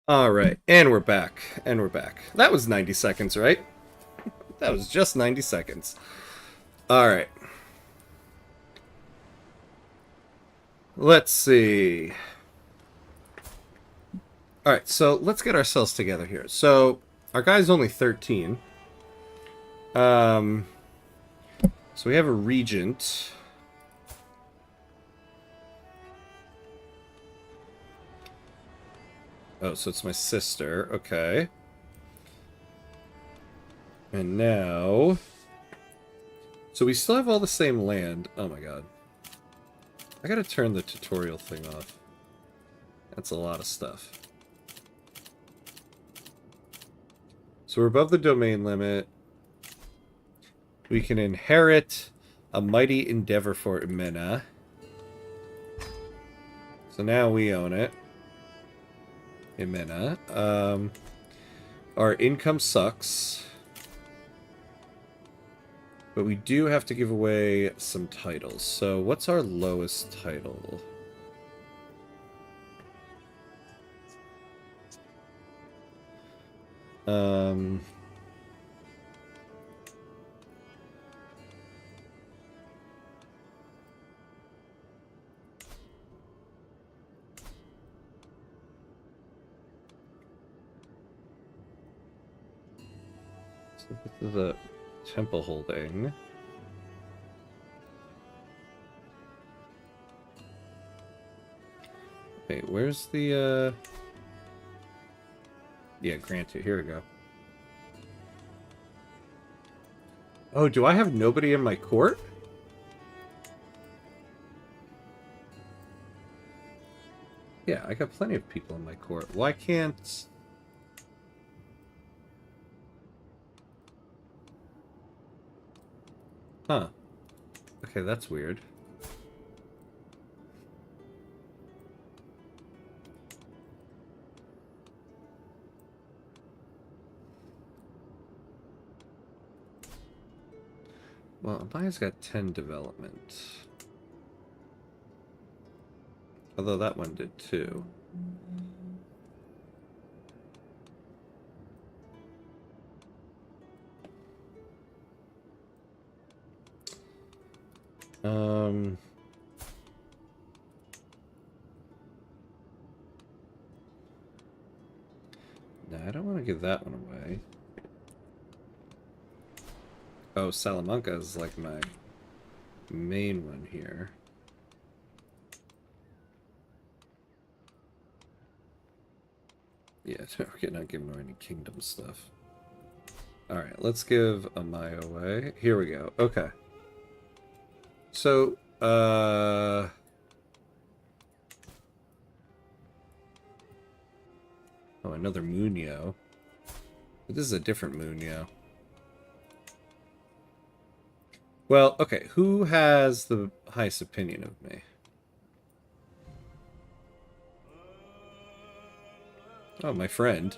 All right, and we're back. And we're back. That was 90 seconds, right? That was just 90 seconds. All right. Let's see. All right, so let's get ourselves together here. So our guy's only 13. Um, so we have a regent. Oh, so it's my sister. Okay. And now... So we still have all the same land. Oh my god. I gotta turn the tutorial thing off. That's a lot of stuff. So we're above the domain limit. We can inherit a mighty endeavor for Imena. So now we own it. Imena. Our income sucks. But we do have to give away some titles. So what's our lowest title? So this is a temple holding. Wait, where's the, Yeah, granted. Here we go. Oh, do I have nobody in my court? Yeah, I got plenty of people in my court. Why can't... Huh. Okay, that's weird. Well, Amaya's got 10 development. Although that one did too. No, I don't want to give that one away. Oh, Salamanca is like my main one here. Yeah, we're not giving away any kingdom stuff. Alright, let's give Amaya away. Here we go. Okay. So, oh, another Munio. This is a different Munio. Well, okay, who has the highest opinion of me? Oh, my friend.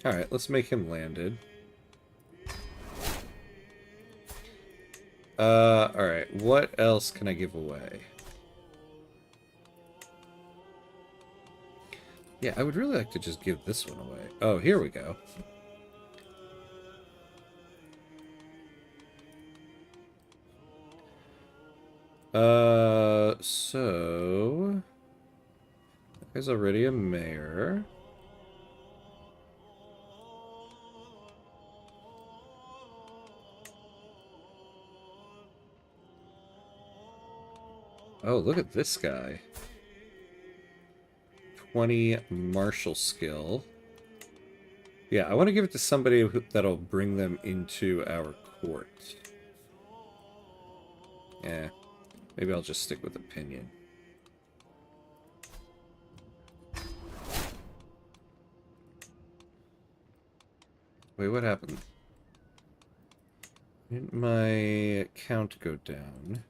Alright, let's make him landed. Alright, what else can I give away? Yeah, I would really like to just give this one away. Oh, here we go. So... There's already a mayor. Oh, look at this guy. 20 martial skill. Yeah, I want to give it to somebody that'll bring them into our court. Yeah, maybe I'll just stick with opinion. Wait, what happened? Didn't my count go down?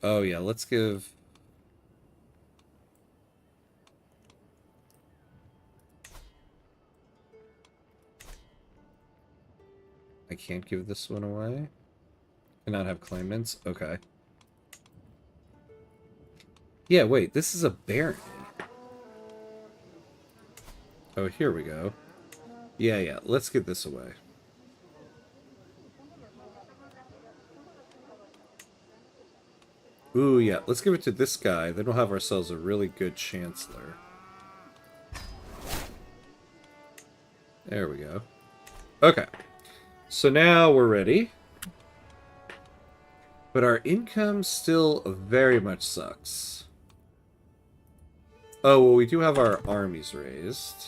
Oh yeah, let's give... I can't give this one away? Cannot have claimants? Okay. Yeah, wait, this is a barony. Oh, here we go. Yeah, yeah, let's get this away. Ooh, yeah, let's give it to this guy. Then we'll have ourselves a really good chancellor. There we go. Okay. So now we're ready. But our income still very much sucks. Oh, well, we do have our armies raised.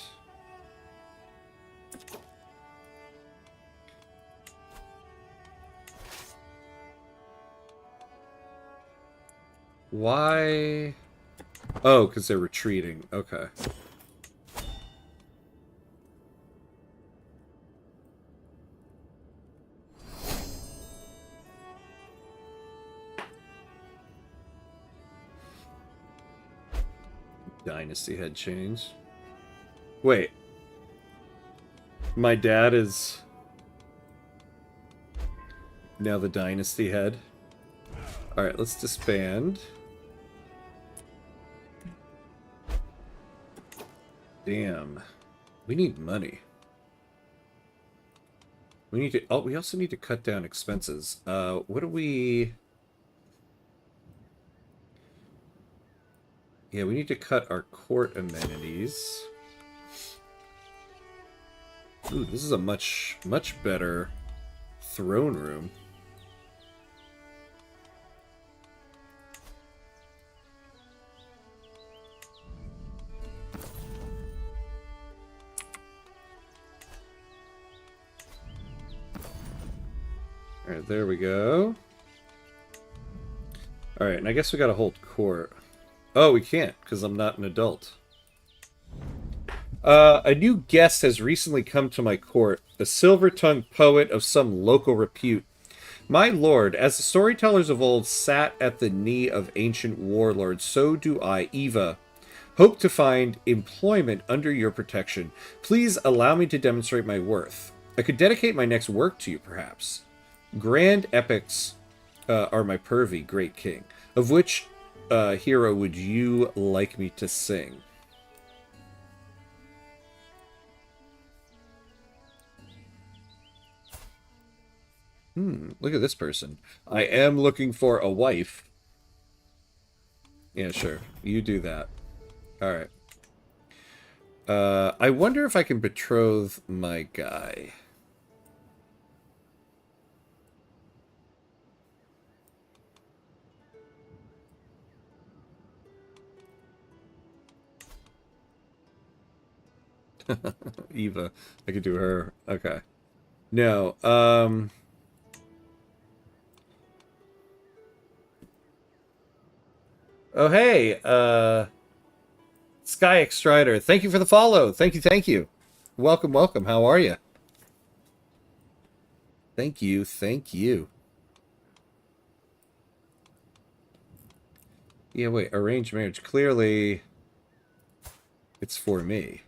Why? Oh, because they're retreating. Okay. Dynasty head change. Wait. My dad is now the dynasty head. Alright, let's disband. Damn. We need money. We need to... Oh, we also need to cut down expenses. What do we... Yeah, we need to cut our court amenities. Ooh, this is a much better throne room. Alright, there we go. Alright, and I guess we gotta hold court. Oh, we can't, because I'm not an adult. A new guest has recently come to my court, a silver-tongued poet of some local repute. My lord, as the storytellers of old sat at the knee of ancient warlords, so do I, Eva. Hope to find employment under your protection. Please allow me to demonstrate my worth. I could dedicate my next work to you, perhaps. Grand epics are my purvey, great king. Of which hero would you like me to sing? Look at this person. I am looking for a wife. Yeah, sure. You do that. Alright. I wonder if I can betroth my guy. Eva. I could do her. Okay. No, Oh, hey, Sky Extrider. Thank you for the follow. Thank you, thank you. Welcome, welcome. How are you? Thank you, thank you. Yeah, wait, arranged marriage. Clearly, it's for me.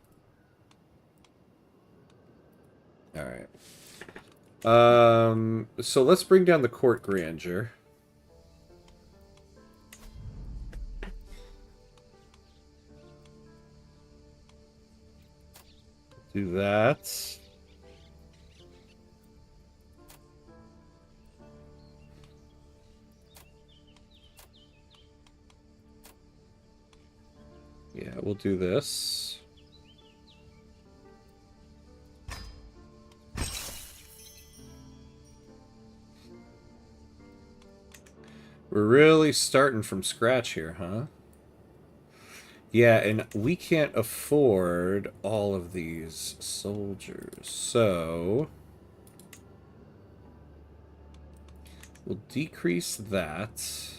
Alright. So let's bring down the court grandeur. Do that. Yeah, we'll do this. We're really starting from scratch here, huh? Yeah, and we can't afford all of these soldiers, so we'll decrease that.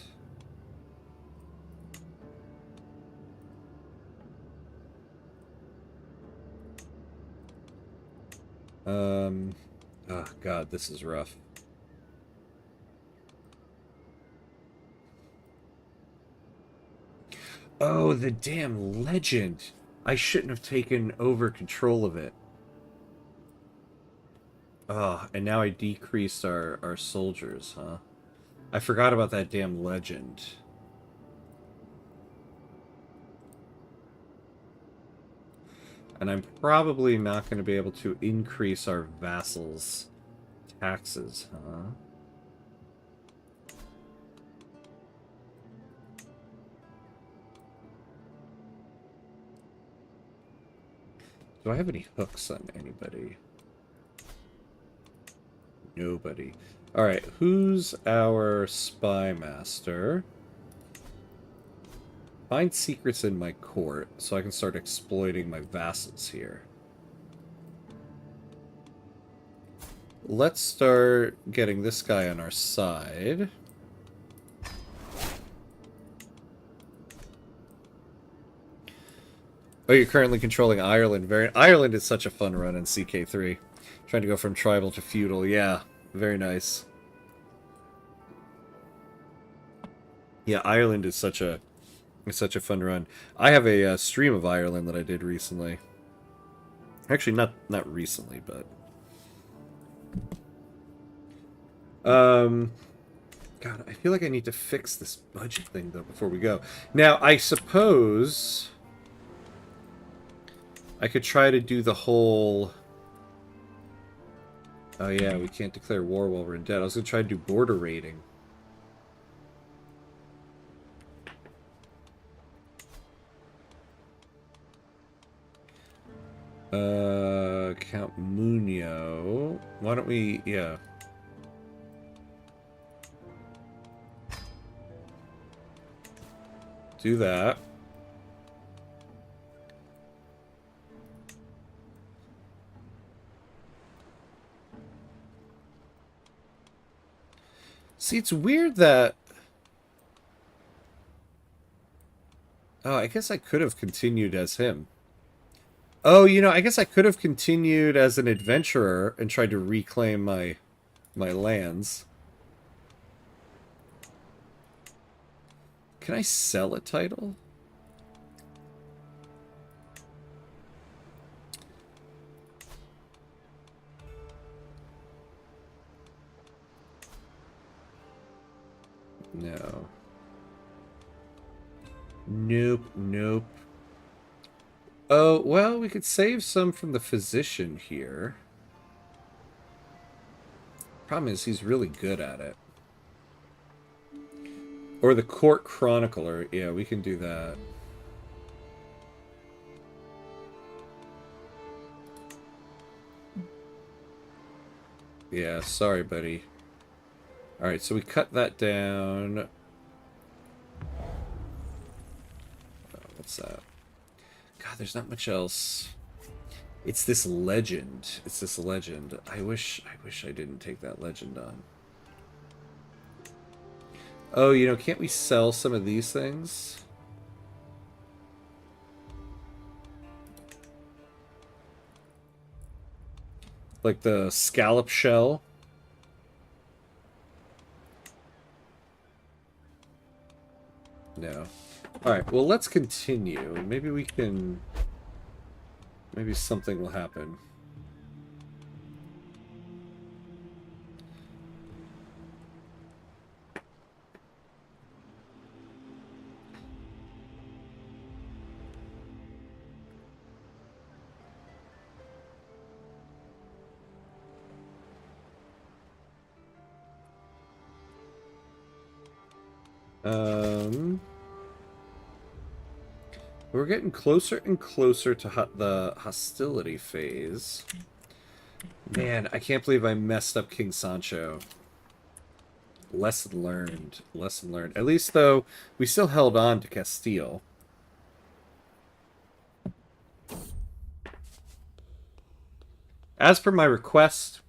Oh god, this is rough. Oh, the damn legend! I shouldn't have taken over control of it. Oh, and now I decreased our soldiers, huh? I forgot about that damn legend. And I'm probably not going to be able to increase our vassals' taxes, huh? Do I have any hooks on anybody? Nobody. Alright, who's our spy master? Find secrets in my court so I can start exploiting my vassals here. Let's start getting this guy on our side. Oh, you're currently controlling Ireland. Ireland is such a fun run in CK3. Trying to go from tribal to feudal. Yeah, very nice. Yeah, Ireland is such a fun run. I have a stream of Ireland that I did recently. Actually, not recently, but God, I feel like I need to fix this budget thing though before we go. Now, I suppose I could try to do the whole. Oh yeah, we can't declare war while we're in debt. I was gonna try to do border raiding. Count Munio. Why don't we, yeah. Do that. See, it's weird that... Oh, I guess I could have continued as him. Oh, you know, I guess I could have continued as an adventurer and tried to reclaim my lands. Can I sell a title? No. Nope, nope. Oh, well, we could save some from the physician here. Problem is, he's really good at it. Or the court chronicler. Yeah, we can do that. Yeah, sorry, buddy. Alright, so we cut that down. Oh, what's that? God, there's not much else. It's this legend. It's this legend. I wish I didn't take that legend on. Oh, you know, can't we sell some of these things? Like the scallop shell. No. Alright, well, let's continue. Maybe we can... Maybe something will happen. We're getting closer and closer to the hostility phase. Man, I can't believe I messed up King Sancho. Lesson learned. Lesson learned. At least, though, we still held on to Castile. As per my request,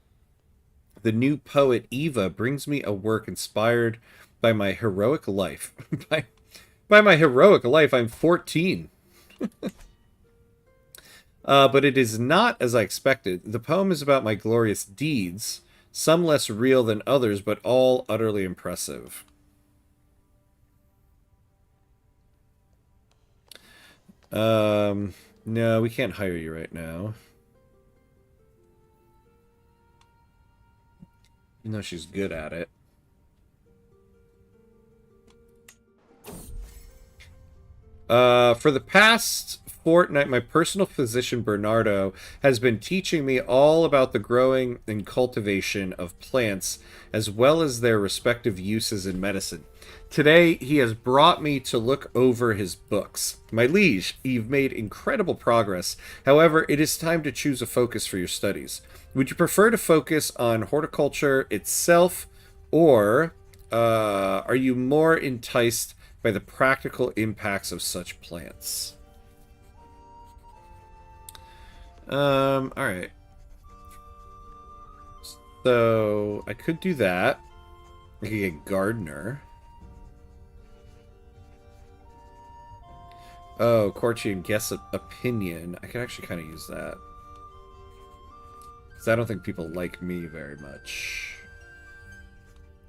the new poet Eva brings me a work inspired by my heroic life. By my heroic life, I'm 14. But it is not as I expected. The poem is about my glorious deeds, some less real than others, but all utterly impressive. No, we can't hire you right now. Even though she's good at it. For the past fortnight, my personal physician Bernardo has been teaching me all about the growing and cultivation of plants, as well as their respective uses in medicine. Today, he has brought me to look over his books. My liege, you've made incredible progress. However, it is time to choose a focus for your studies. Would you prefer to focus on horticulture itself, or are you more enticed by the practical impacts of such plants? Alright. So, I could do that. I could get gardener. Oh, courtier and guess opinion. I could actually kind of use that. Because I don't think people like me very much.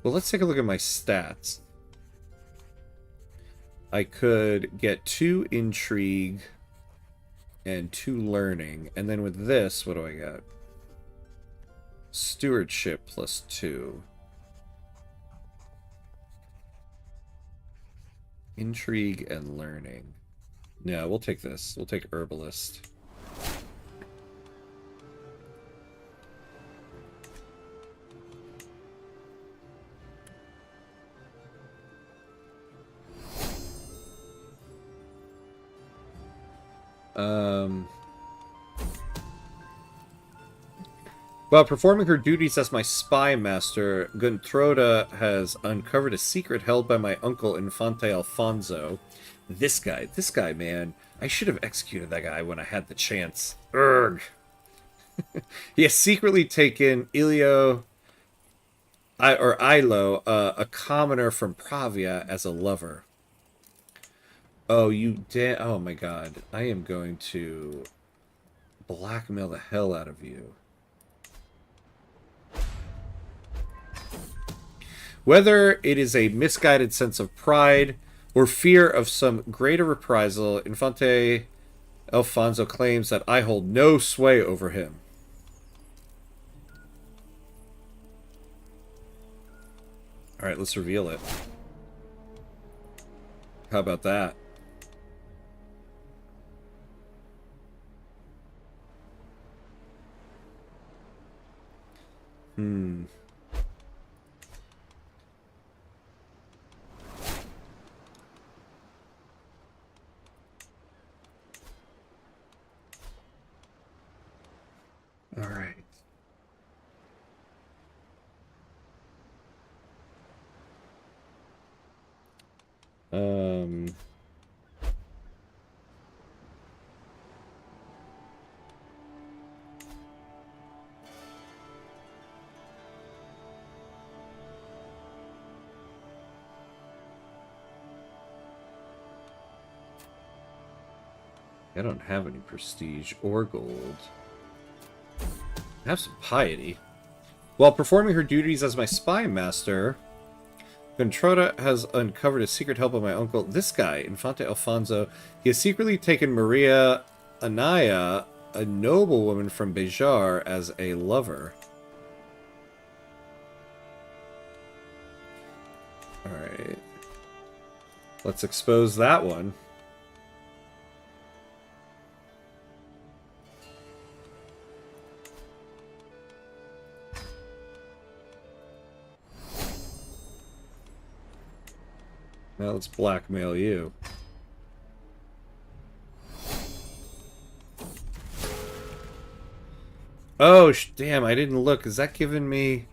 Well, let's take a look at my stats. I could get 2 intrigue and 2 learning. And then with this, what do I got? Stewardship plus 2. Intrigue and learning. No, we'll take this. We'll take herbalist. While performing her duties as my spy master, Guntroda has uncovered a secret held by my uncle Infante Alfonso. This guy, man. I should have executed that guy when I had the chance. Urgh. He has secretly taken Ilo, a commoner from Pravia, as a lover. Oh, oh my god. I am going to blackmail the hell out of you. Whether it is a misguided sense of pride or fear of some greater reprisal, Infante Alfonso claims that I hold no sway over him. Alright, let's reveal it. How about that? All right. I don't have any prestige or gold. I have some piety. While performing her duties as my spy master, Guntroda has uncovered a secret help of my uncle. This guy, Infante Alfonso, he has secretly taken Maria Anaya, a noblewoman from Bejar, as a lover. Alright. Let's expose that one. Now let's blackmail you. Oh, damn, I didn't look. Is that giving me...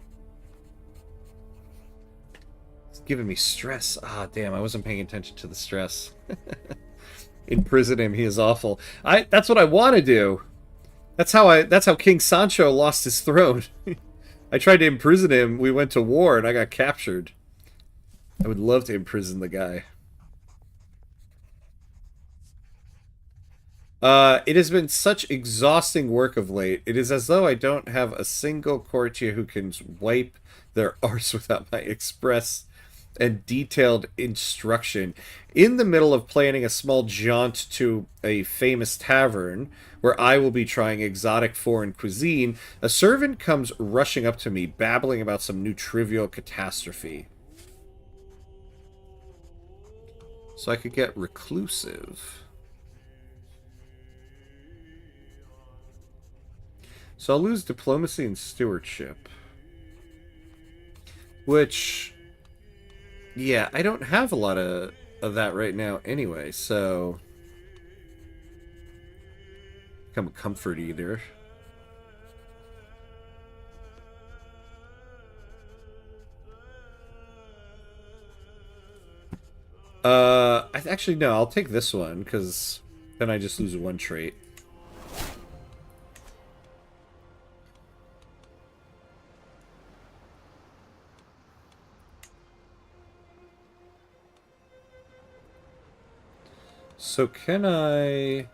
It's giving me stress. Ah, damn, I wasn't paying attention to the stress. Imprison him, he is awful. That's what I want to do. That's how King Sancho lost his throne. I tried to imprison him, we went to war, and I got captured. I would love to imprison the guy. It has been such exhausting work of late. It is as though I don't have a single courtier who can wipe their arse without my express and detailed instruction. In the middle of planning a small jaunt to a famous tavern, where I will be trying exotic foreign cuisine, a servant comes rushing up to me, babbling about some new trivial catastrophe. So I could get reclusive. So I'll lose diplomacy and stewardship. Which, yeah, I don't have a lot of that right now anyway, so... Become a comfort eater. Actually, no, I'll take this one, because then I just lose one trait. So can I...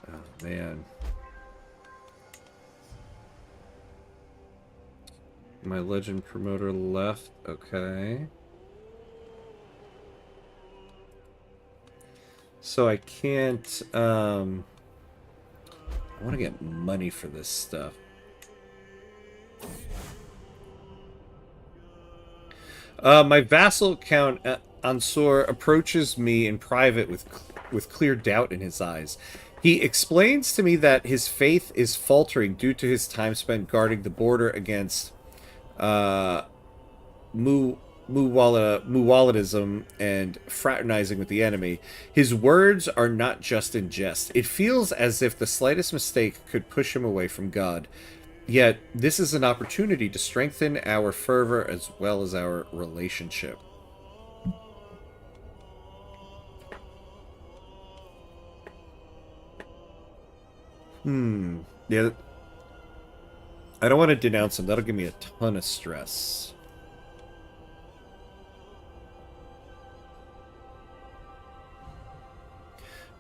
Oh, man. My legend promoter left. Okay. So I can't, I want to get money for this stuff. My vassal Count Ansor approaches me in private with clear doubt in his eyes. He explains to me that his faith is faltering due to his time spent guarding the border against Muwalidism and fraternizing with the enemy. His words are not just in jest. It feels as if the slightest mistake could push him away from God. Yet, this is an opportunity to strengthen our fervor as well as our relationship. Yeah. I don't want to denounce him. That'll give me a ton of stress.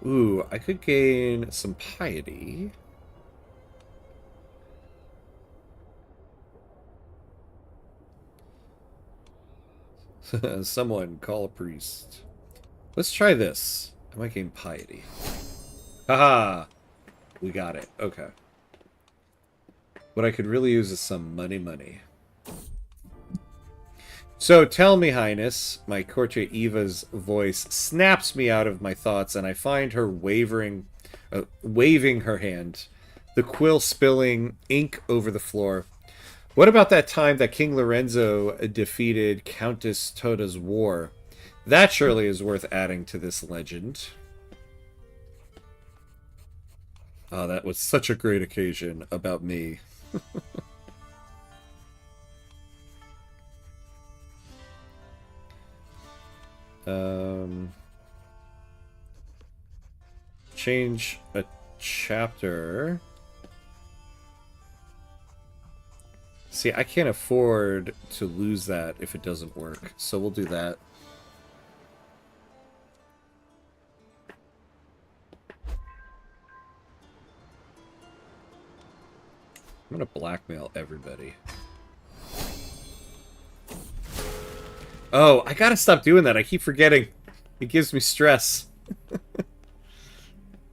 Ooh, I could gain some piety. Someone call a priest. Let's try this. I might gain piety. Haha! We got it. Okay. What I could really use is some money. So tell me, Highness, my courtier Eva's voice snaps me out of my thoughts, and I find her waving her hand, the quill spilling ink over the floor. What about that time that King Lorenzo defeated Countess Toda's war? That surely is worth adding to this legend. Oh, that was such a great occasion about me. Change a chapter. See, I can't afford to lose that if it doesn't work, so we'll do that. I'm gonna blackmail everybody. Oh, I gotta stop doing that. I keep forgetting. It gives me stress.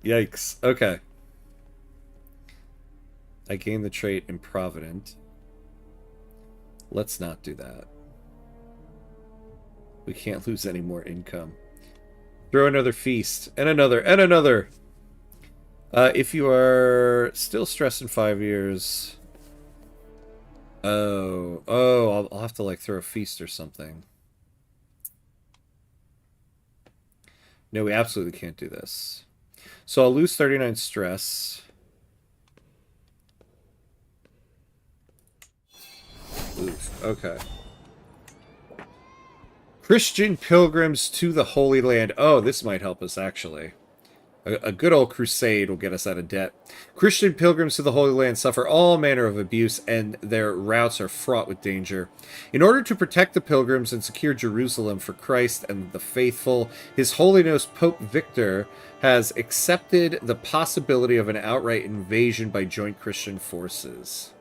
Yikes. Okay. I gained the trait Improvident. Let's not do that. We can't lose any more income. Throw another feast. And another. And another! If you are still stressed in 5 years... Oh, I'll have to, like, throw a feast or something. No, we absolutely can't do this. So I'll lose 39 stress. Oof, okay. Christian pilgrims to the Holy Land. Oh, this might help us, actually. A good old crusade will get us out of debt. Christian pilgrims to the Holy Land suffer all manner of abuse, and their routes are fraught with danger. In order to protect the pilgrims and secure Jerusalem for Christ and the faithful, His Holiness Pope Victor has accepted the possibility of an outright invasion by joint Christian forces.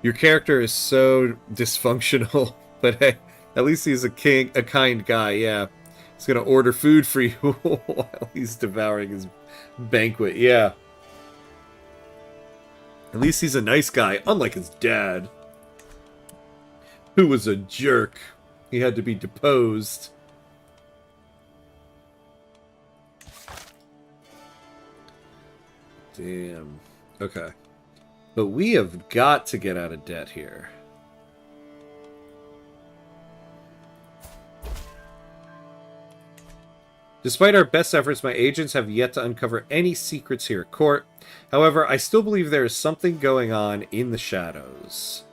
Your character is so dysfunctional, but hey, at least he's a kind guy, yeah. He's gonna order food for you while he's devouring his banquet. Yeah. At least he's a nice guy, unlike his dad, who was a jerk. He had to be deposed. Damn. Okay. But we have got to get out of debt here. Despite our best efforts, my agents have yet to uncover any secrets here at court. However, I still believe there is something going on in the shadows.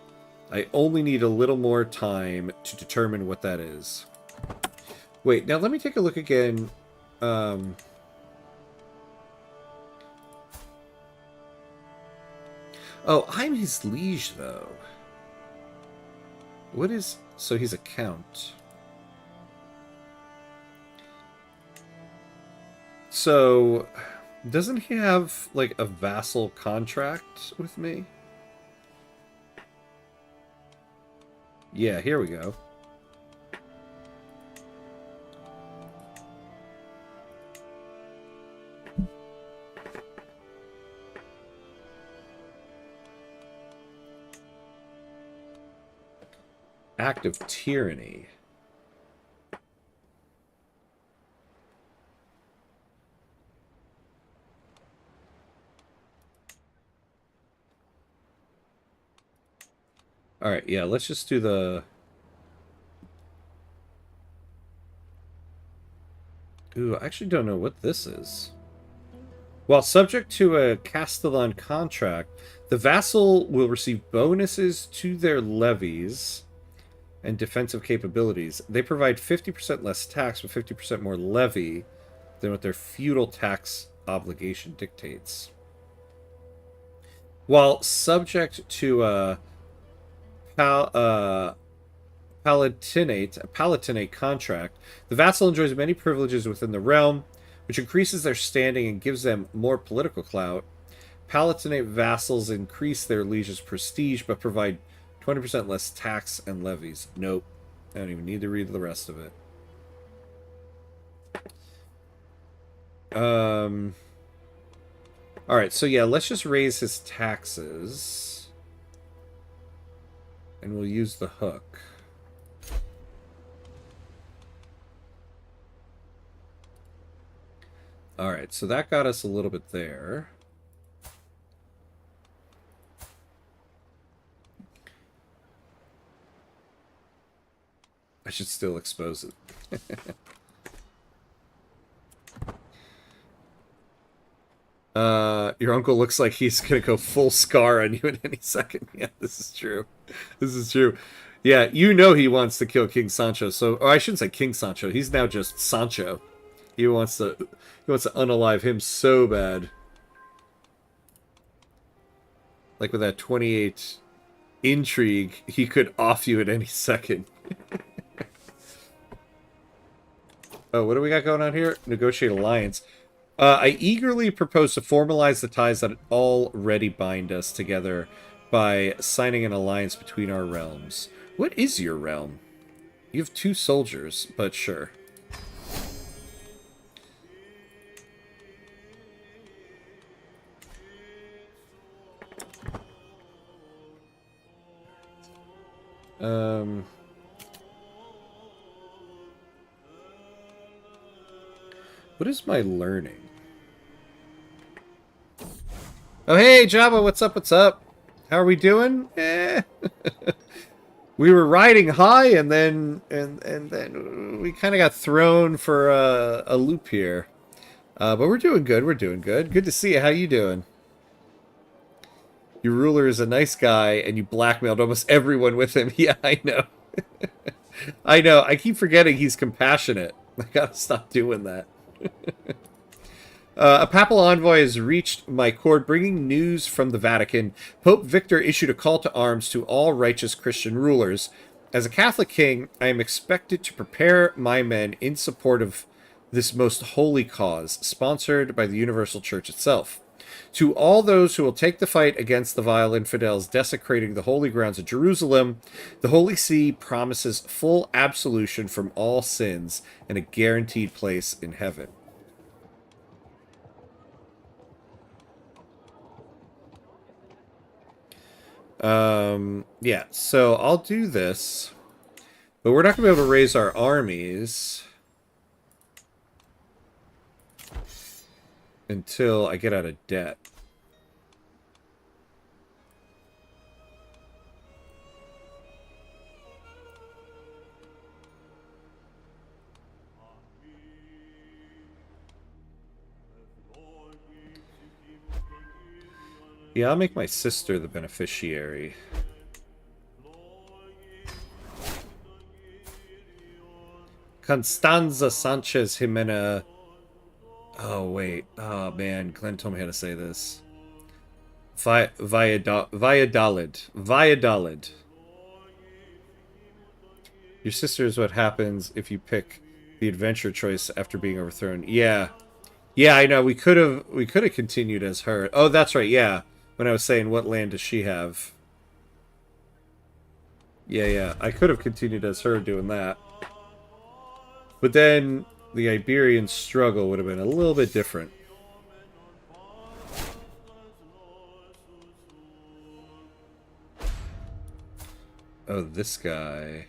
I only need a little more time to determine what that is. Wait, now let me take a look again. Oh, I'm his liege, though. What is... So he's a count. So, doesn't he have, like, a vassal contract with me? Yeah, here we go. Act of tyranny. Alright, yeah, let's just do the... Ooh, I actually don't know what this is. While subject to a Castellan contract, the vassal will receive bonuses to their levies and defensive capabilities. They provide 50% less tax with 50% more levy than what their feudal tax obligation dictates. While subject to a Palatinate contract, the vassal enjoys many privileges within the realm, which increases their standing and gives them more political clout. Palatinate vassals increase their liege's prestige, but provide 20% less tax and levies. Nope. I don't even need to read the rest of it. Alright, so yeah, let's just raise his taxes. And we'll use the hook. Alright, so that got us a little bit there. I should still expose it. Your uncle looks like he's gonna go full Scar on you in any second. Yeah, this is true. This is true. Yeah, you know he wants to kill King Sancho, so... Or I shouldn't say King Sancho, he's now just Sancho. He wants to unalive him so bad. Like with that 28 intrigue, he could off you at any second. Oh, what do we got going on here? Negotiate alliance. I eagerly propose to formalize the ties that already bind us together by signing an alliance between our realms. What is your realm? You have 2 soldiers, but sure. What is my learning? Oh, hey, Jabba, what's up, what's up? How are we doing? We were riding high, and then we kind of got thrown for a loop here. But we're doing good, we're doing good. Good to see you. How you doing? Your ruler is a nice guy, and you blackmailed almost everyone with him. Yeah, I know. I know. I keep forgetting he's compassionate. I gotta stop doing that. A papal envoy has reached my court bringing news from the Vatican. Pope Victor issued a call to arms to all righteous Christian rulers. As a Catholic king, I am expected to prepare my men in support of this most holy cause, sponsored by the Universal Church itself. To all those who will take the fight against the vile infidels desecrating the holy grounds of Jerusalem, the Holy See promises full absolution from all sins and a guaranteed place in heaven. Yeah, so I'll do this, but we're not going to be able to raise our armies until I get out of debt. Yeah, I'll make my sister the beneficiary. Constanza Sanchez Jimena. Oh, wait. Oh, man. Glenn told me how to say this. Valladolid. Valladolid. Your sister is what happens if you pick the adventure choice after being overthrown. Yeah. Yeah, I know. We could have continued as her. Oh, that's right. Yeah. When I was saying what land does she have? Yeah. I could have continued as her doing that. But then the Iberian struggle would have been a little bit different. Oh, this guy.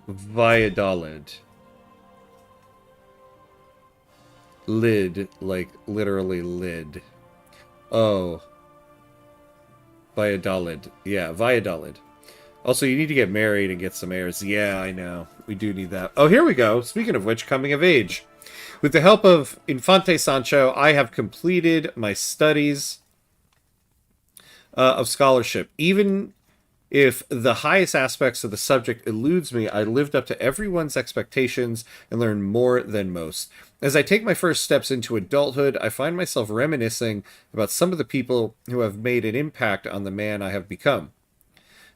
Valladolid. Lid, like literally lid. Oh. Valladolid. Yeah, Valladolid. Also, you need to get married and get some heirs. Yeah, I know. We do need that. Oh, here we go. Speaking of which, coming of age. With the help of Infante Sancho, I have completed my studies of scholarship. Even if the highest aspects of the subject eludes me, I lived up to everyone's expectations and learned more than most. As I take my first steps into adulthood, I find myself reminiscing about some of the people who have made an impact on the man I have become.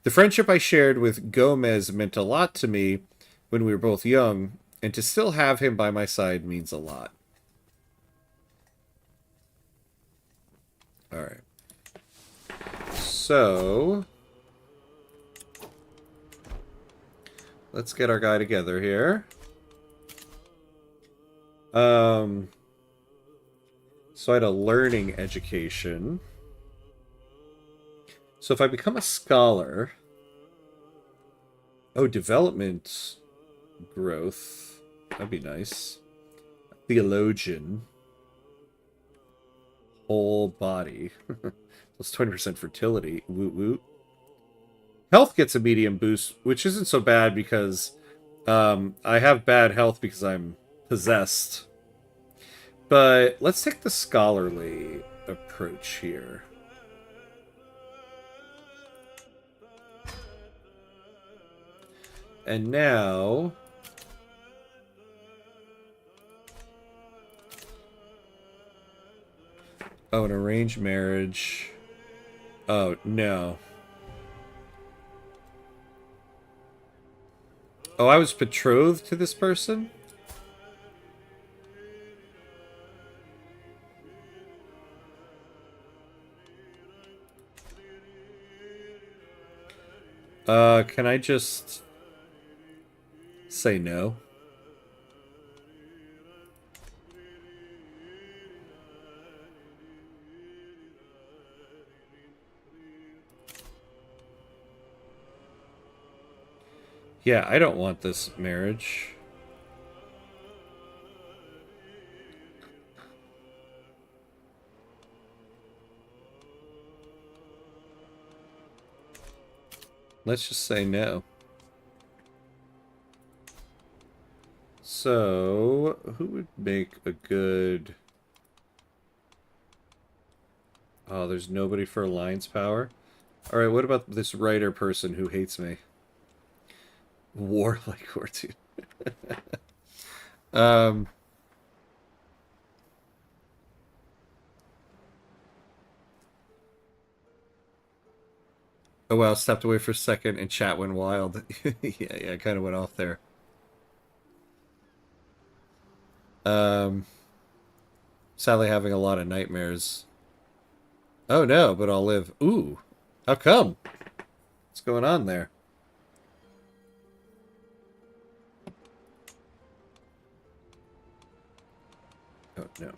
The friendship I shared with Gomez meant a lot to me when we were both young, and to still have him by my side means a lot. Alright. So let's get our guy together here. So I had a learning education. So if I become a scholar... Oh, development growth. That'd be nice. Theologian. Whole body. Plus 20% fertility. Woot woot. Health gets a medium boost, which isn't so bad because I have bad health because I'm possessed. But let's take the scholarly approach here. And now... Oh, an arranged marriage. Oh, no. Oh, I was betrothed to this person? Can I just say no? Yeah, I don't want this marriage. Let's just say no. So, who would make a good... Oh, there's nobody for alliance power? Alright, what about this writer person who hates me? Warlike Fortune. Oh wow, stepped away for a second and chat went wild. Yeah, kind of went off there. Um, sadly having a lot of nightmares. Oh no, but I'll live. Ooh. How come? What's going on there? Oh no.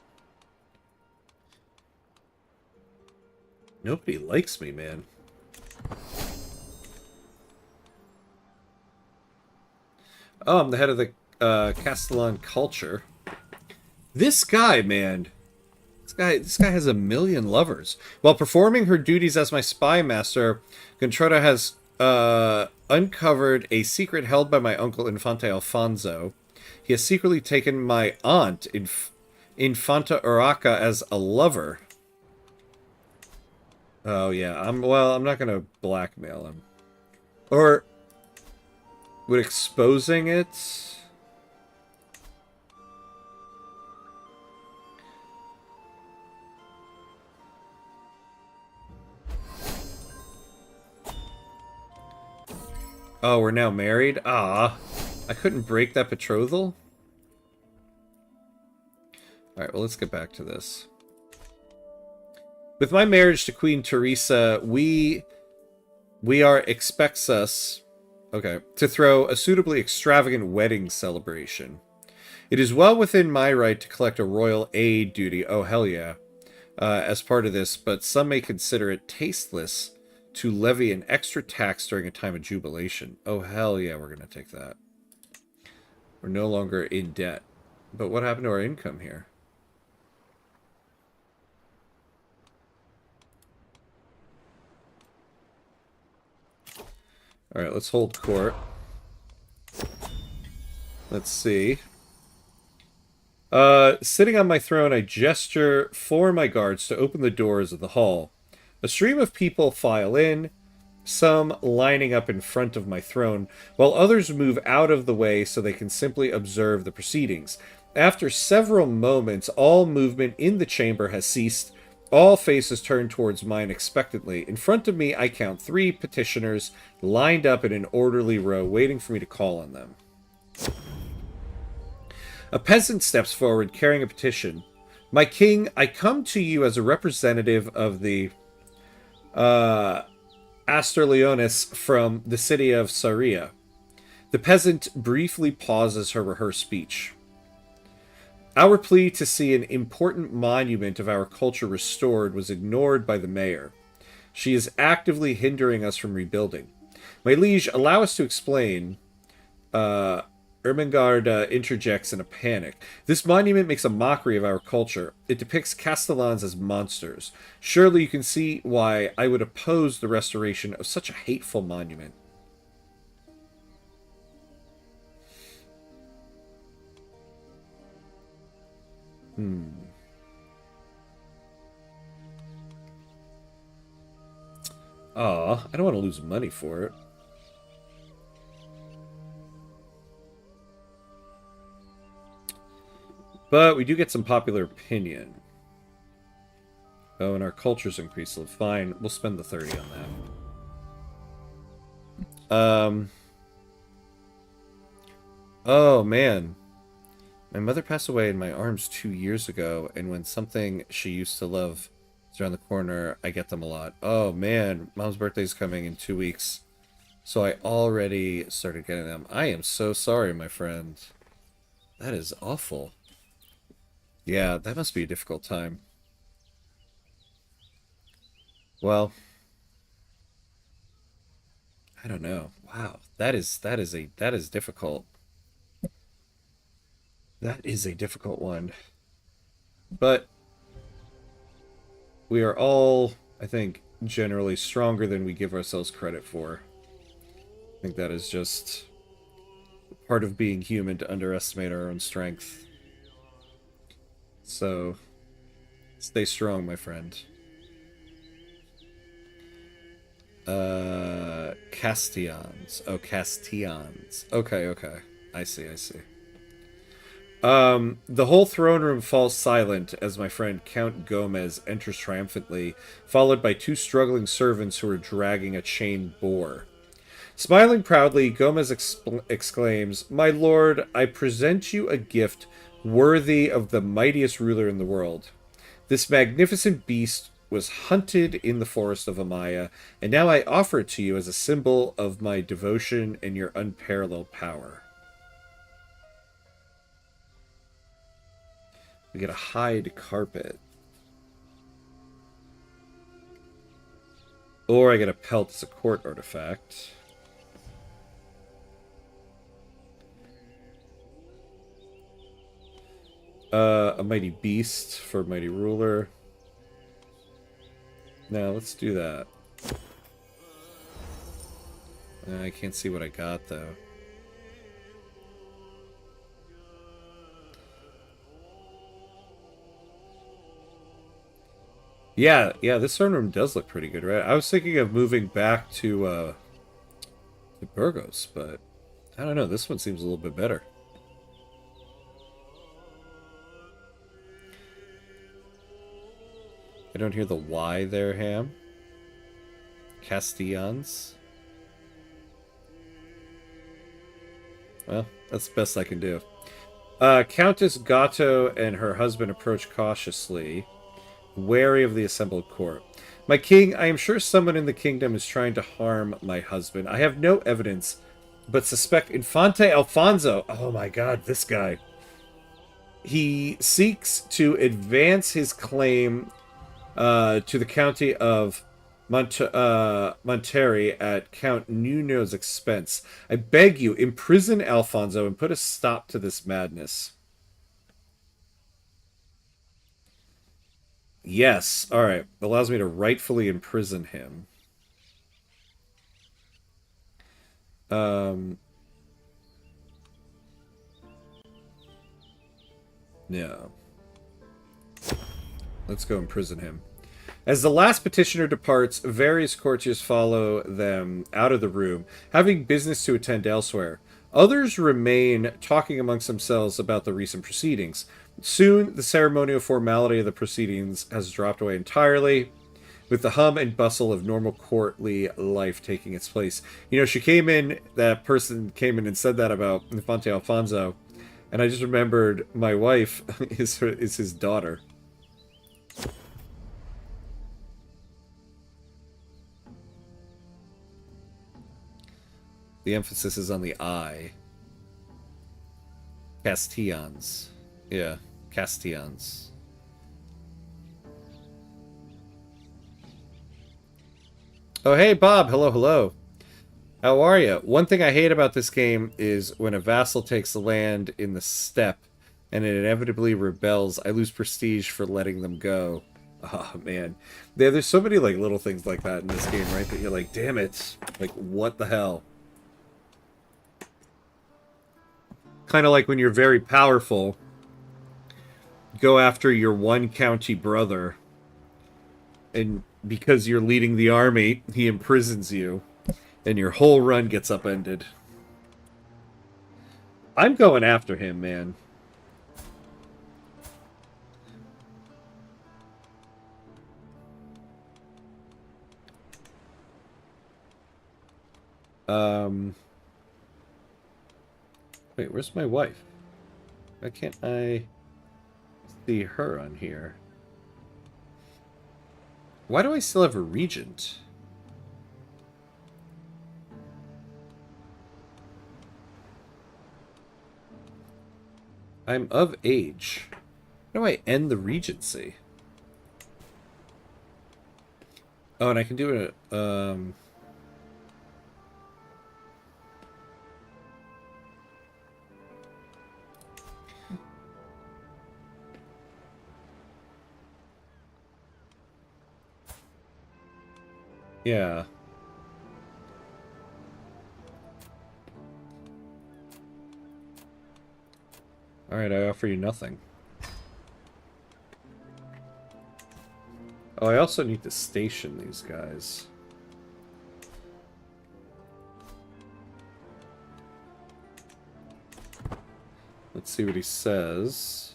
Nobody likes me, man. Oh, I'm the head of the Castellan culture. This guy, man. This guy has a million lovers. While performing her duties as my spy master, Gontrota has uncovered a secret held by my uncle Infante Alfonso. He has secretly taken my aunt, Infanta Urraca, as a lover. Oh yeah, I'm not gonna blackmail him. Or would exposing it? Oh, we're now married? Ah, I couldn't break that betrothal? Alright, well, let's get back to this. With my marriage to Queen Teresa, we are expects us, okay, to throw a suitably extravagant wedding celebration. It is well within my right to collect a royal aid duty, oh hell yeah, as part of this, but some may consider it tasteless to levy an extra tax during a time of jubilation. Oh hell yeah, we're going to take that. We're no longer in debt. But what happened to our income here? Alright, let's hold court. Let's see. Sitting on my throne, I gesture for my guards to open the doors of the hall. A stream of people file in, some lining up in front of my throne, while others move out of the way so they can simply observe the proceedings. After several moments, all movement in the chamber has ceased. All faces turn towards mine expectantly. In front of me, I count 3 petitioners lined up in an orderly row, waiting for me to call on them. A peasant steps forward, carrying a petition. My king, I come to you as a representative of the Asturleones from the city of Sarria. The peasant briefly pauses her speech. Our plea to see an important monument of our culture restored was ignored by the mayor. She is actively hindering us from rebuilding. My liege, allow us to explain. Ermengarde interjects in a panic. This monument makes a mockery of our culture. It depicts Castellans as monsters. Surely you can see why I would oppose the restoration of such a hateful monument. Aw, I don't want to lose money for it. But we do get some popular opinion. Oh, and our culture's increased. So fine, we'll spend the 30 on that. Oh, man. My mother passed away in my arms 2 years ago, and when something she used to love is around the corner, I get them a lot. Oh, man. Mom's birthday's coming in 2 weeks. So I already started getting them. I am so sorry, my friend. That is awful. Yeah, that must be a difficult time. Well, I don't know. Wow, that is difficult. That is a difficult one. But we are all, I think, generally stronger than we give ourselves credit for. I think that is just part of being human to underestimate our own strength. So, stay strong, my friend. Castellans. Oh, Castellans. Okay, okay. I see, I see. The whole throne room falls silent as my friend Count Gomez enters triumphantly, followed by 2 struggling servants who are dragging a chained boar. Smiling proudly, Gomez exclaims, "My lord, I present you a gift worthy of the mightiest ruler in the world. This magnificent beast was hunted in the forest of Amaya, and now I offer it to you as a symbol of my devotion and your unparalleled power. We get a hide carpet. Or I get a pelt as a court artifact. A mighty beast for mighty ruler. No, let's do that. I can't see what I got, though. Yeah, this throne room does look pretty good, right? I was thinking of moving back to Burgos, but I don't know. This one seems a little bit better. I don't hear the Y there, Ham. Castellans. Well, that's the best I can do. Countess Gatto and her husband approach cautiously, wary of the assembled court. My king, I am sure someone in the kingdom is trying to harm my husband. I have no evidence, but suspect Infante Alfonso. Oh my god, this guy. He seeks to advance his claim to the county of Monterrey at Count Nuno's expense. I beg you, imprison Alfonso and put a stop to this madness. Yes, alright. Allows me to rightfully imprison him. Yeah. Let's go imprison him. As the last petitioner departs, various courtiers follow them out of the room, having business to attend elsewhere. Others remain talking amongst themselves about the recent proceedings. Soon, the ceremonial formality of the proceedings has dropped away entirely, with the hum and bustle of normal courtly life taking its place. You know, that person came in and said that about Infante Alfonso, and I just remembered my wife is his daughter. The emphasis is on the I. Castellans. Yeah, Castellans. Oh, hey, Bob. Hello, hello. How are you? One thing I hate about this game is when a vassal takes the land in the steppe and it inevitably rebels, I lose prestige for letting them go. Oh, man. There's so many like little things like that in this game, right? That you're like, damn it. Like, what the hell? Kind of like when you're very powerful, go after your one county brother, and because you're leading the army, he imprisons you, and your whole run gets upended. I'm going after him, man. Wait, where's my wife? Why can't I see her on here? Why do I still have a regent? I'm of age. How do I end the regency? Oh, and I can do it. Yeah. Alright, I offer you nothing. Oh, I also need to station these guys. Let's see what he says.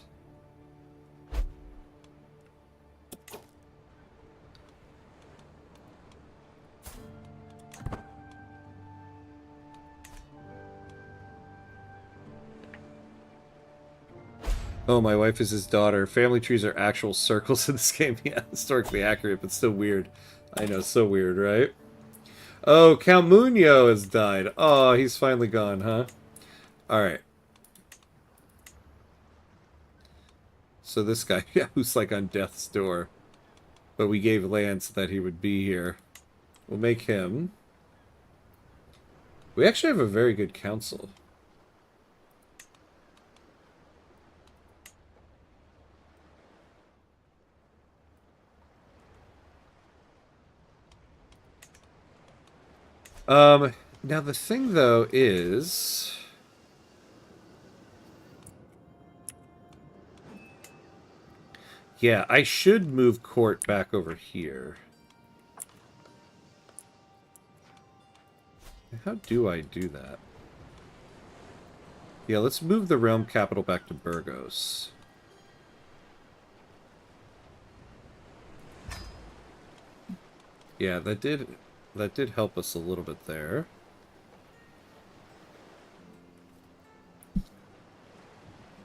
Oh, my wife is his daughter. Family trees are actual circles in this game. Yeah, historically accurate, but still weird. I know, so weird, right? Oh, Count Munio has died. Oh, he's finally gone, huh? Alright. So this guy, yeah, who's like on death's door. But we gave land so that he would be here. We'll make him. We actually have a very good council. Now the thing though is... Yeah, I should move court back over here. How do I do that? Yeah, let's move the realm capital back to Burgos. Yeah, that did help us a little bit there.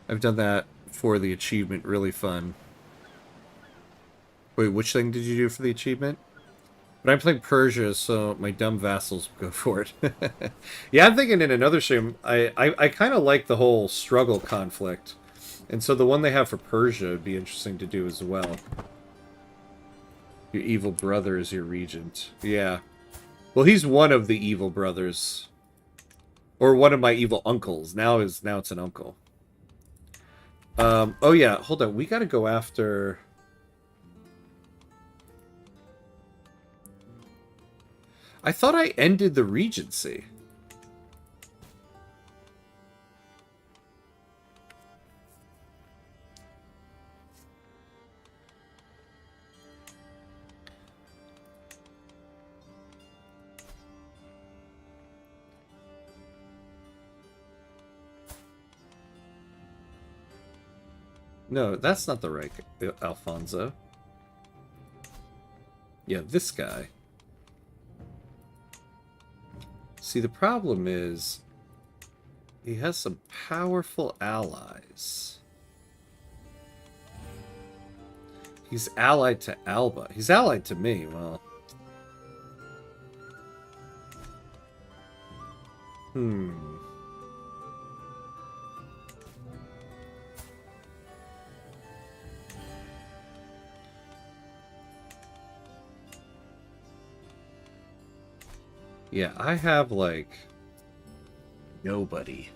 I've done that for the achievement. Really fun. Wait, which thing did you do for the achievement? But I'm playing Persia, so my dumb vassals go for it. Yeah, I'm thinking in another stream, I kind of like the whole struggle conflict. And so the one they have for Persia would be interesting to do as well. Your evil brother is your regent. Yeah. Well, he's one of the evil brothers. Or one of my evil uncles. Now it's an uncle. Oh yeah, hold on. We gotta go after... I thought I ended the regency. No, that's not the right Alfonso. Yeah, this guy. See, the problem is he has some powerful allies. He's allied to Alba. He's allied to me. Well, yeah, I have, like, nobody.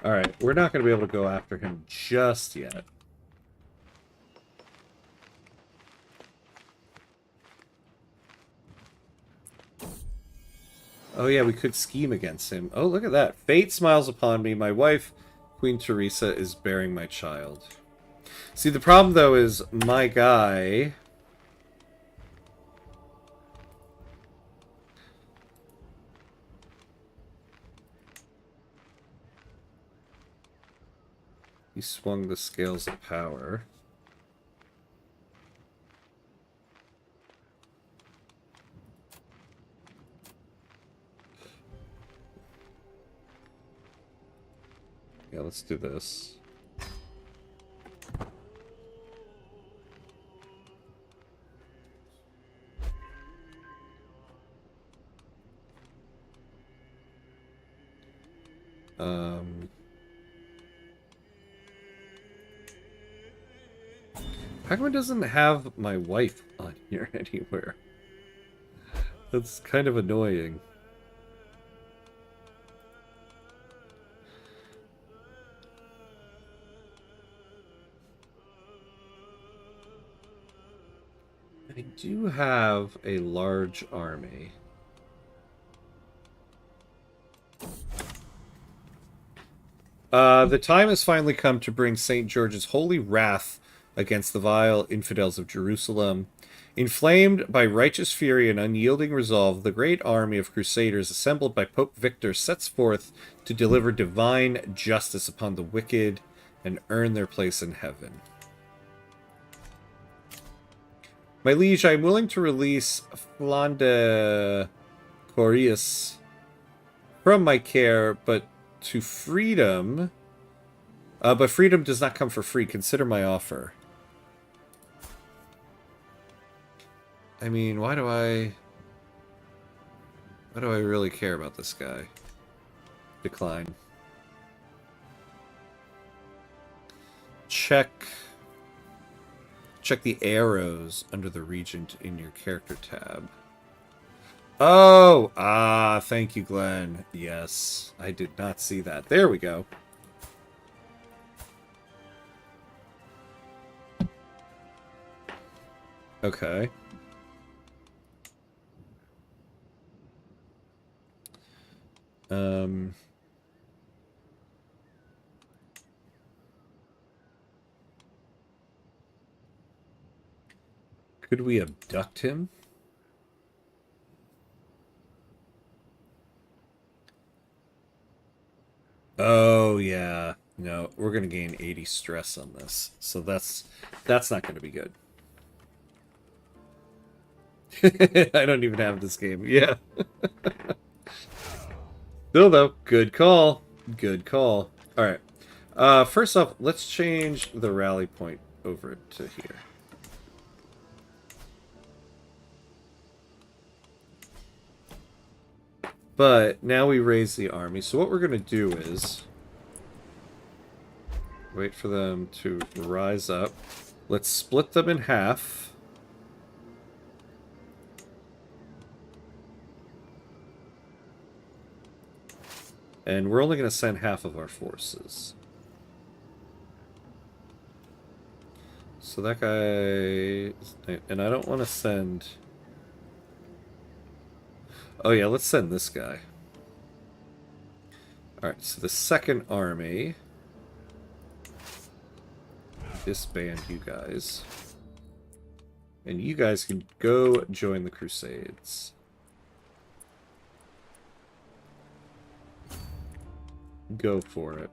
Alright, we're not going to be able to go after him just yet. Oh yeah, we could scheme against him. Oh, look at that. Fate smiles upon me. My wife, Queen Teresa, is bearing my child. See, the problem, though, is my guy... He swung the scales of power. Yeah, let's do this. How come it doesn't have my wife on here anywhere? That's kind of annoying. I do have a large army. The time has finally come to bring St. George's holy wrath against the vile infidels of Jerusalem. Inflamed by righteous fury and unyielding resolve, the great army of crusaders assembled by Pope Victor sets forth to deliver divine justice upon the wicked and earn their place in heaven. My liege, I am willing to release Flandre Corius from my care, but to freedom. But freedom does not come for free. Consider my offer. I mean, why do I really care about this guy? Decline. Check the arrows under the regent in your character tab. Oh! Ah, thank you, Glenn. Yes, I did not see that. There we go. Okay. Could we abduct him? Oh, yeah. No, we're going to gain 80 stress on this. So that's not going to be good. I don't even have this game. Yeah. Still, though, good call. Good call. All right. First off, let's change the rally point over to here. But now we raise the army. So what we're going to do is wait for them to rise up. Let's split them in half. And we're only going to send half of our forces. So that guy... And I don't want to send... Oh yeah, let's send this guy. Alright, so the second army. Disband you guys. And you guys can go join the Crusades. Go for it.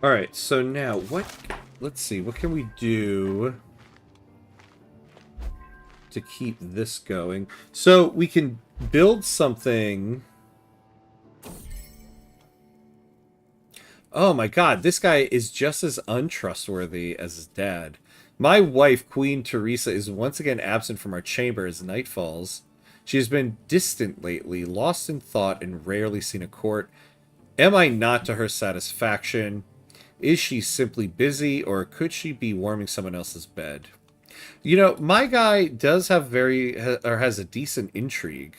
Alright, so now what... Let's see, what can we do to keep this going? So we can build something... Oh my god, this guy is just as untrustworthy as his dad. My wife, Queen Teresa, is once again absent from our chamber as night falls. She has been distant lately, lost in thought, and rarely seen at court. Am I not to her satisfaction? Is she simply busy, or could she be warming someone else's bed? You know, my guy does have has a decent intrigue.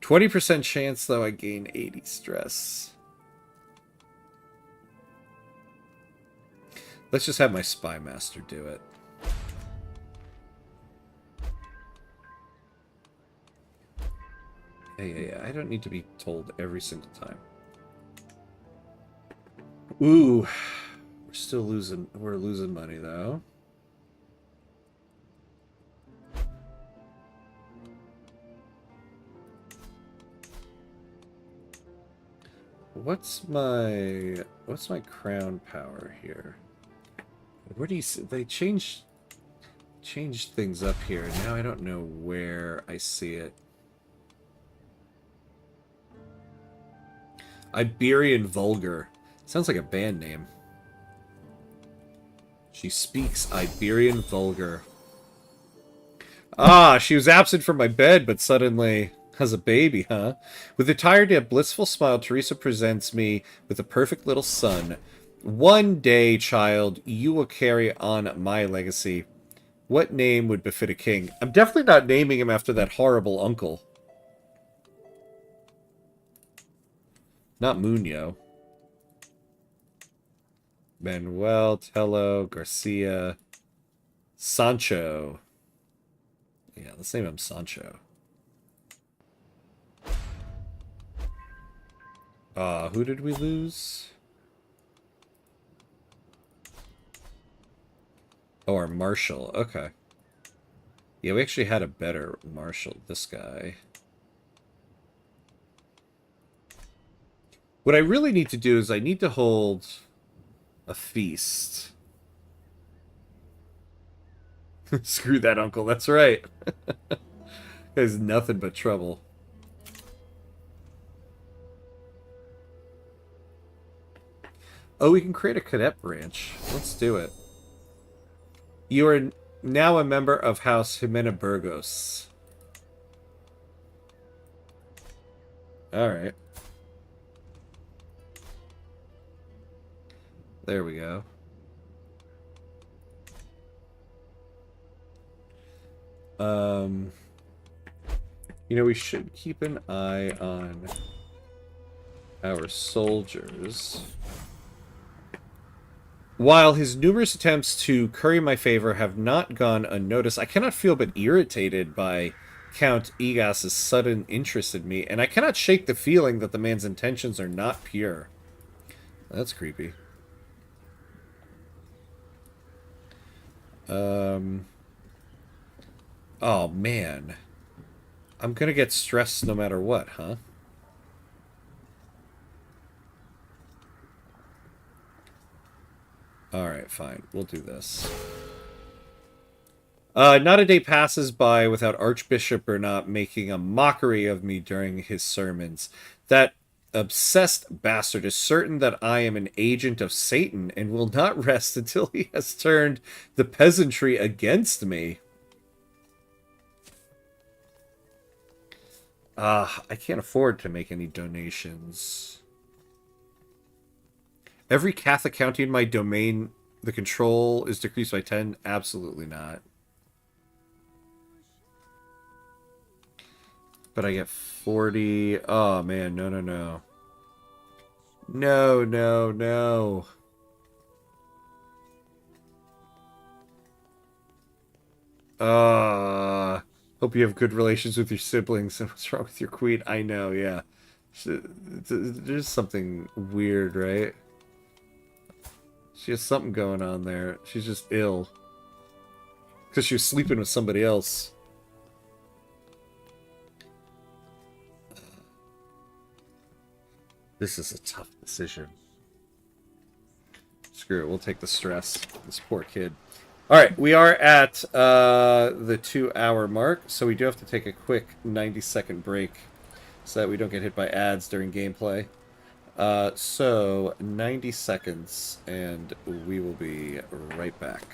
20% chance, though, I gain 80 stress. Let's just have my spy master do it. Yeah. I don't need to be told every single time. Ooh. We're still losing. We're losing money, though. What's my crown power here? Where do you see? They changed things up here. Now I don't know where I see it. Iberian Vulgar. Sounds like a band name. She speaks Iberian Vulgar. Ah, she was absent from my bed, but suddenly has a baby, huh? With a tired yet blissful smile, Teresa presents me with a perfect little son. One day, child, you will carry on my legacy. What name would befit a king? I'm definitely not naming him after that horrible uncle. Not Muñoz. Manuel, Tello, Garcia, Sancho. Yeah, let's name him Sancho. Who did we lose? Oh, our Marshal. Okay. Yeah, we actually had a better marshal, this guy. What I really need to do is I need to hold a feast. Screw that, uncle. That's right. There's nothing but trouble. Oh, we can create a cadet branch. Let's do it. You are now a member of House Jimena Burgos. Alright. There we go. You know, we should keep an eye on our soldiers. While his numerous attempts to curry my favor have not gone unnoticed, I cannot feel but irritated by Count Igas's sudden interest in me, and I cannot shake the feeling that the man's intentions are not pure. That's creepy. Oh, man. I'm gonna get stressed no matter what, huh? Alright, fine. We'll do this. Not a day passes by without Archbishop Bernat making a mockery of me during his sermons. That obsessed bastard is certain that I am an agent of Satan and will not rest until he has turned the peasantry against me. I can't afford to make any donations. Every Catholic county in my domain, the control is decreased by 10? Absolutely not. But I get 40. Oh, man. No, no, no. No, no, no. Hope you have good relations with your siblings. And what's wrong with your queen? I know, yeah. There's something weird, right? She has something going on there. She's just ill. Because she was sleeping with somebody else. This is a tough decision. Screw it, we'll take the stress. This poor kid. Alright, we are at the 2-hour mark, so we do have to take a quick 90-second break so that we don't get hit by ads during gameplay. So, 90 seconds, and we will be right back.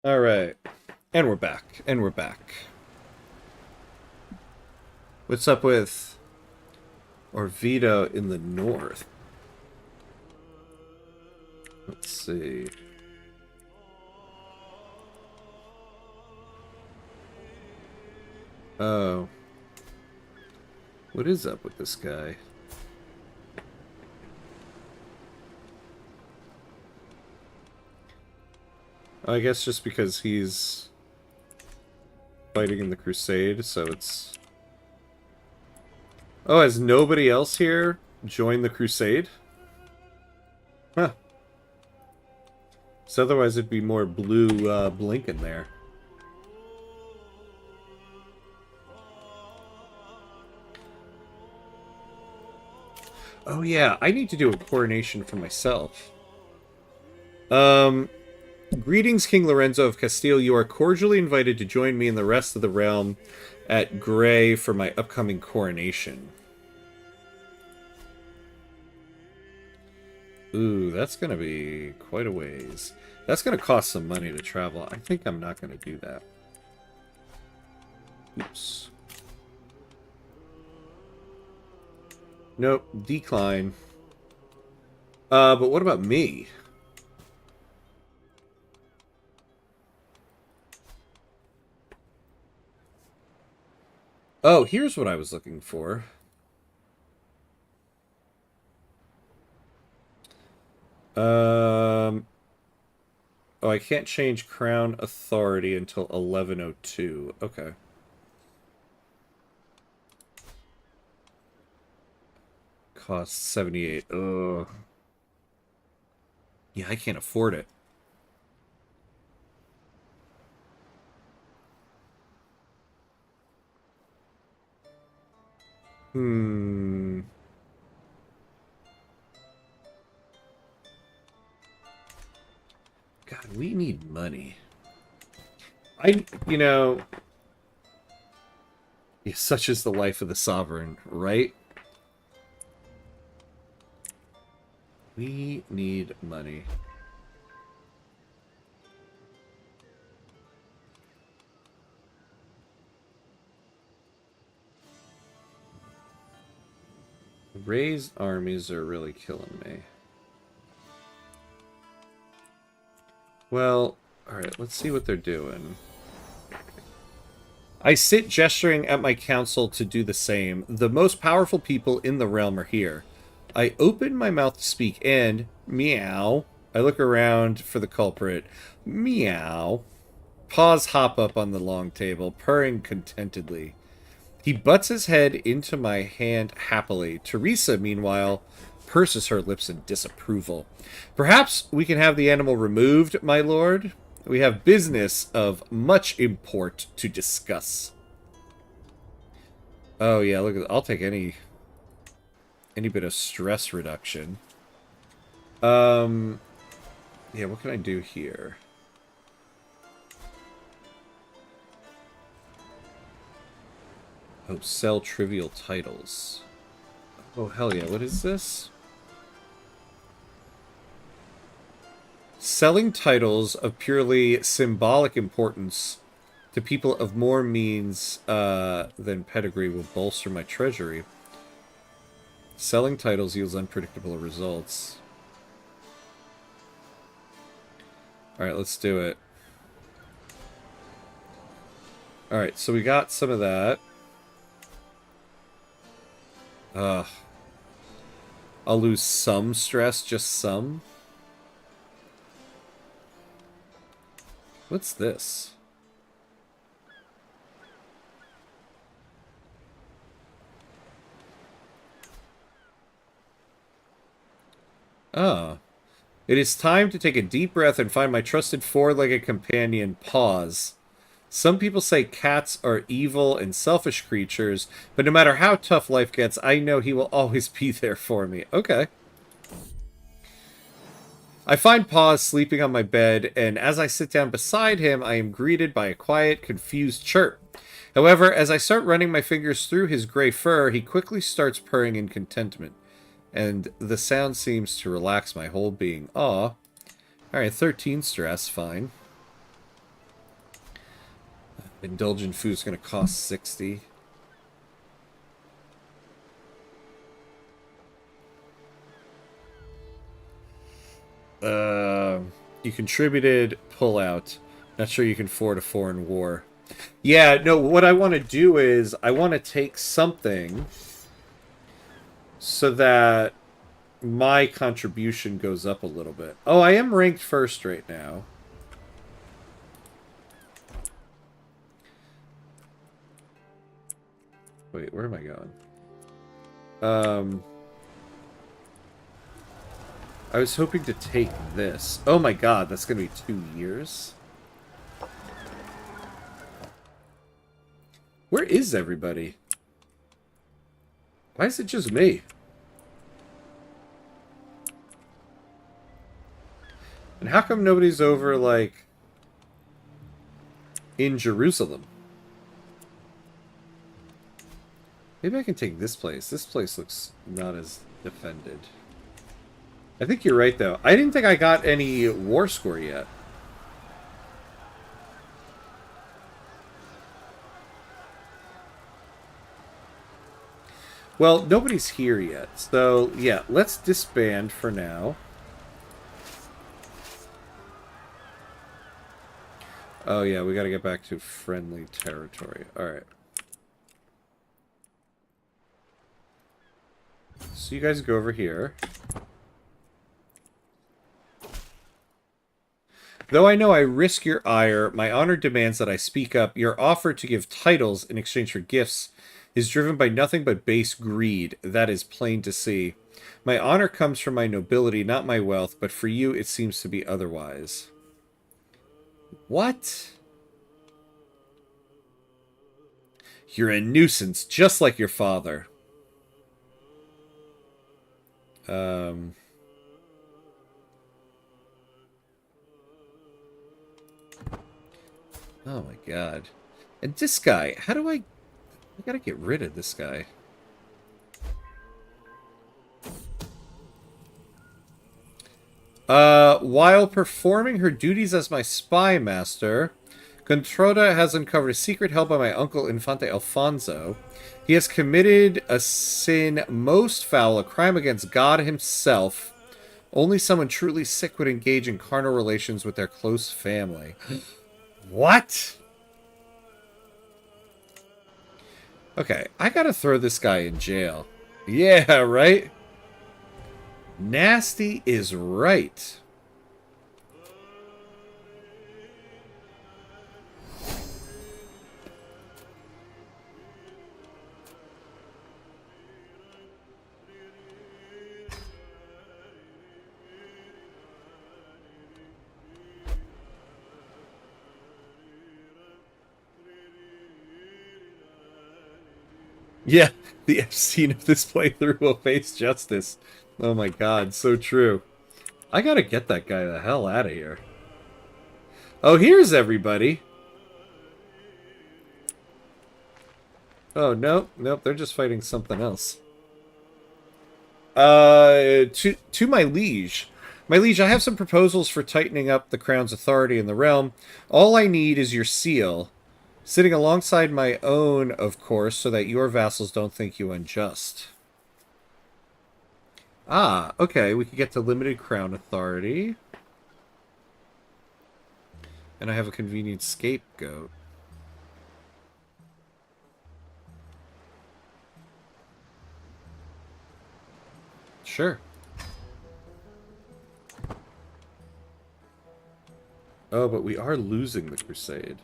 Alright. And we're back. And we're back. What's up with Orvieto in the north? Let's see. Oh. What is up with this guy? I guess just because he's fighting in the Crusade, so it's... Oh, has nobody else here joined the Crusade? Huh. So otherwise it'd be more blue blink in there. Oh yeah, I need to do a coronation for myself. Greetings, King Lorenzo of Castile. You are cordially invited to join me and the rest of the realm at Grey for my upcoming coronation. Ooh, that's gonna be quite a ways. That's gonna cost some money to travel. I think I'm not gonna do that. Oops. Nope, decline. But what about me? Oh, here's what I was looking for. Oh, I can't change crown authority until 1102. Okay. Cost 78. Ugh. Yeah, I can't afford it. Hmm. God, we need money. You know... Yeah, such is the life of the sovereign, right? We need money. Raised armies are really killing me. Well, alright, let's see what they're doing. I sit gesturing at my council to do the same. The most powerful people in the realm are here. I open my mouth to speak and, meow, I look around for the culprit. Meow. Paws hop up on the long table, purring contentedly. He butts his head into my hand happily. Teresa, meanwhile, purses her lips in disapproval. Perhaps we can have the animal removed, my lord? We have business of much import to discuss. Oh yeah, look at, I'll take any bit of stress reduction. Yeah, what can I do here? Oh, sell trivial titles. Oh, hell yeah, what is this? Selling titles of purely symbolic importance to people of more means than pedigree will bolster my treasury. Selling titles yields unpredictable results. Alright, let's do it. Alright, so we got some of that. Ugh. I'll lose some stress, just some. What's this? Ah. It is time to take a deep breath and find my trusted four-legged companion, Paws. Some people say cats are evil and selfish creatures, but no matter how tough life gets, I know he will always be there for me. Okay. I find Paws sleeping on my bed, and as I sit down beside him, I am greeted by a quiet, confused chirp. However, as I start running my fingers through his gray fur, he quickly starts purring in contentment, and the sound seems to relax my whole being. Aw. Alright, 13 stress, fine. Indulgent food's gonna cost 60. You contributed, pull out. Not sure you can afford a foreign war. Yeah, no, what I want to do is I want to take something so that my contribution goes up a little bit. Oh, I am ranked first right now. Wait, where am I going? I was hoping to take this. Oh my god, that's going to be 2 years. Where is everybody? Why is it just me? And how come nobody's over, like, in Jerusalem? Maybe I can take this place. This place looks not as defended. I think you're right, though. I didn't think I got any war score yet. Well, nobody's here yet. So, yeah, let's disband for now. Oh, yeah, we gotta get back to friendly territory. Alright. So you guys go over here. Though I know I risk your ire, my honor demands that I speak up. Your offer to give titles in exchange for gifts is driven by nothing but base greed. That is plain to see. My honor comes from my nobility, not my wealth, but for you it seems to be otherwise. What? You're a nuisance, just like your father. Oh my god. And this guy, how do I gotta get rid of this guy. While performing her duties as my spy master, Controda has uncovered a secret held by my uncle Infante Alfonso. He has committed a sin most foul, a crime against God himself. Only someone truly sick would engage in carnal relations with their close family. What? Okay, I gotta throw this guy in jail. Yeah, right? Nasty is right. Yeah, the Epstein of this playthrough will face justice. Oh my god, so true. I gotta get that guy the hell out of here. Oh, here's everybody. Oh, nope, nope, they're just fighting something else. To my liege. My liege, I have some proposals for tightening up the crown's authority in the realm. All I need is your seal. Sitting alongside my own, of course, so that your vassals don't think you unjust. Ah, okay, we can get to limited crown authority. And I have a convenient scapegoat. Sure. Oh, but we are losing the crusade.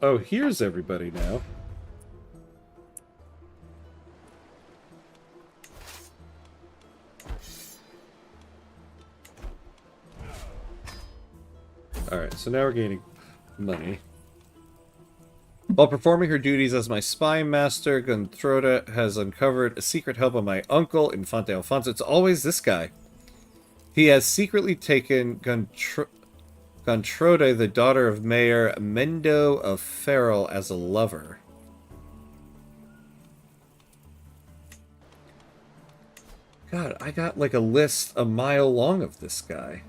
Oh, here's everybody now. Alright, so now we're gaining money. While performing her duties as my spy master, Gontroda has uncovered a secret held by my uncle, Infante Alfonso. It's always this guy. He has secretly taken Gontroda, the daughter of Mayor Mendo of Ferrol, as a lover. God, I got like a list a mile long of this guy.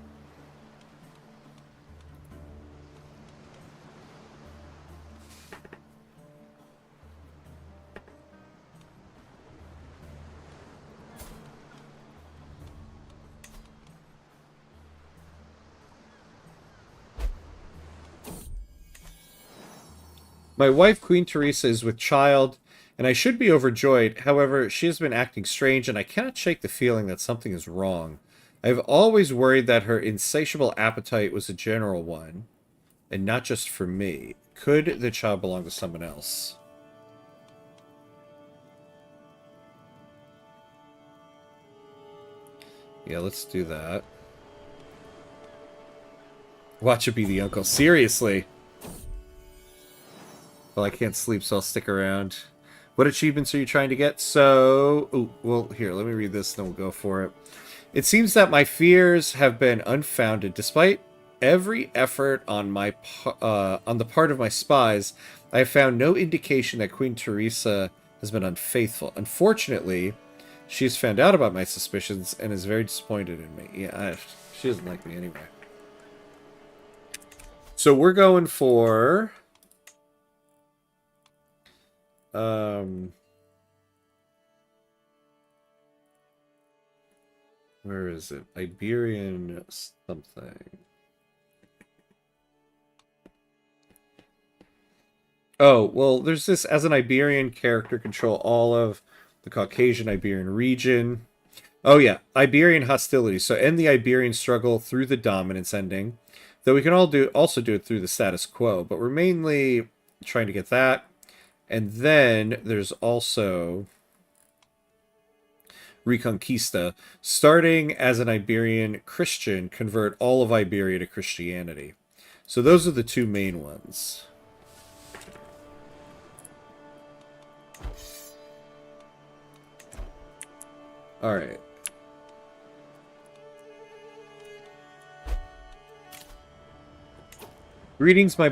My wife, Queen Teresa, is with child, and I should be overjoyed. However, she has been acting strange, and I cannot shake the feeling that something is wrong. I have always worried that her insatiable appetite was a general one, and not just for me. Could the child belong to someone else? Yeah, let's do that. Watch it be the uncle. Seriously. Well, I can't sleep, so I'll stick around. What achievements are you trying to get? So... Ooh, well, here, let me read this, then we'll go for it. It seems that my fears have been unfounded. Despite every effort on the part of my spies, I have found no indication that Queen Teresa has been unfaithful. Unfortunately, she has found out about my suspicions and is very disappointed in me. Yeah, she doesn't like me anyway. So we're going for... where is it? Iberian something. Oh, well, there's this as an Iberian character control all of the Caucasian Iberian region. Oh yeah, Iberian hostilities. So end the Iberian struggle through the dominance ending. Though we can also do it through the status quo, but we're mainly trying to get that. And then there's also Reconquista. Starting as an Iberian Christian, convert all of Iberia to Christianity. So those are the two main ones. Alright. Greetings, my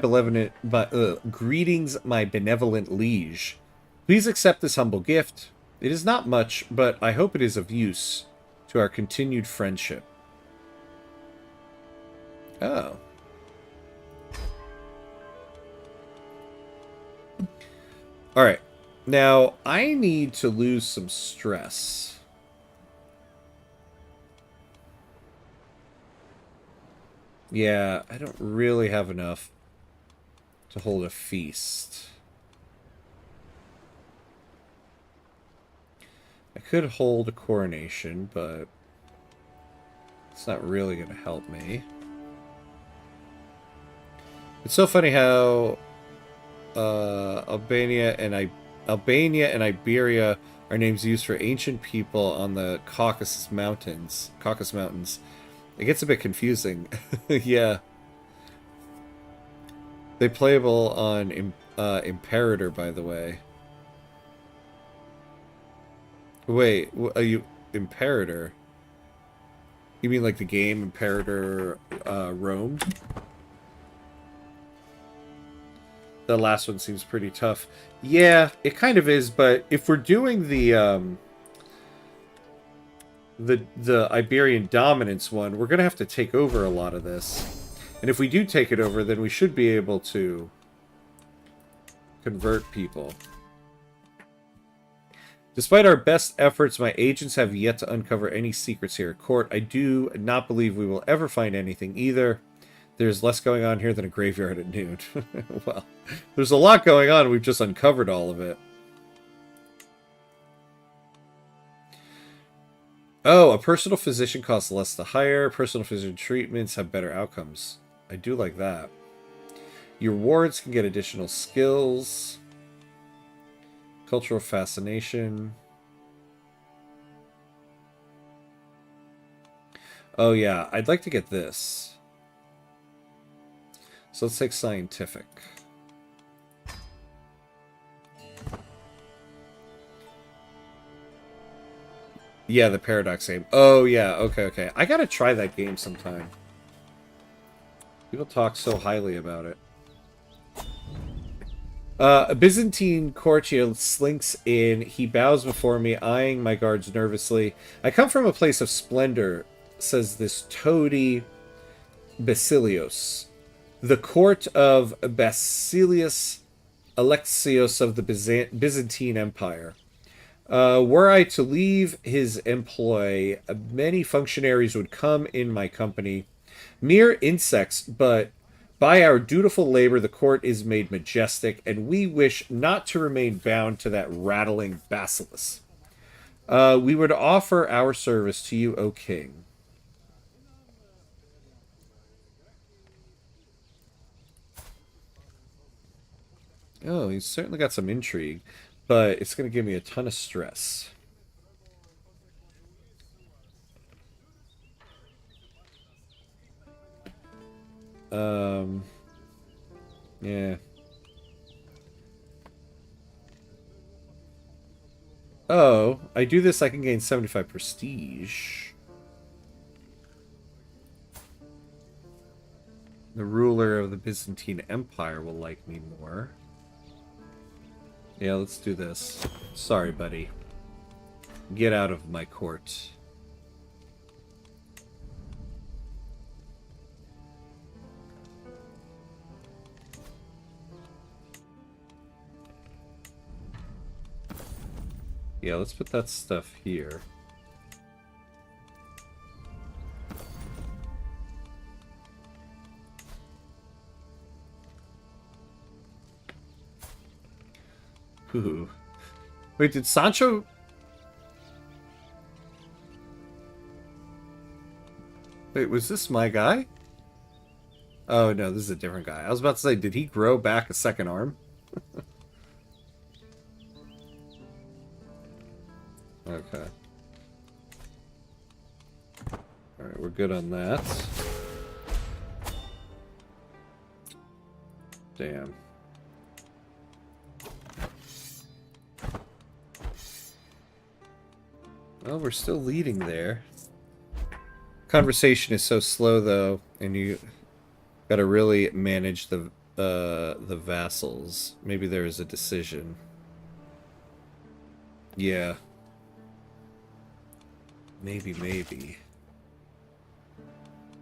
benevolent liege. Please accept this humble gift. It is not much, but I hope it is of use to our continued friendship. Oh. Alright. Now, I need to lose some stress. Yeah, I don't really have enough to hold a feast. I could hold a coronation, but it's not really going to help me. It's so funny how Albania and Iberia are names used for ancient people on the Caucasus Mountains. It gets a bit confusing. Yeah. They playable on Imperator, by the way. Wait, are you Imperator? You mean like the game Imperator Rome? The last one seems pretty tough. Yeah, it kind of is, but if we're doing the Iberian dominance one, we're going to have to take over a lot of this. And if we do take it over, then we should be able to convert people. Despite our best efforts, my agents have yet to uncover any secrets here at court. I do not believe we will ever find anything either. There's less going on here than a graveyard at noon. Well, there's a lot going on. We've just uncovered all of it. Oh, a personal physician costs less to hire. Personal physician treatments have better outcomes. I do like that. Your wards can get additional skills. Cultural fascination. Oh yeah, I'd like to get this. So let's take scientific. Yeah, the Paradox game. Oh yeah, okay. I gotta try that game sometime. People talk so highly about it. A Byzantine courtier slinks in. He bows before me, eyeing my guards nervously. I come from a place of splendor, says this toady Basilios. The court of Basilius Alexios of the Byzantine Empire. Were I to leave his employ, many functionaries would come in my company. Mere insects, but By our dutiful labor, the court is made majestic, and we wish not to remain bound to that rattling bacillus. We would offer our service to you, O king. Oh, he's certainly got some intrigue, but it's going to give me a ton of stress. Yeah. Oh, I do this, I can gain 75 prestige. The ruler of the Byzantine Empire will like me more. Yeah, let's do this. Sorry, buddy. Get out of my court. Yeah, let's put that stuff here. Ooh. Wait, did Sancho... Wait, was this my guy? Oh, no, this is a different guy. I was about to say, did he grow back a second arm? Okay. Alright, we're good on that. Damn. Well, we're still leading there. Conversation is so slow, though, and you gotta really manage the vassals. Maybe there is a decision. Yeah. Maybe.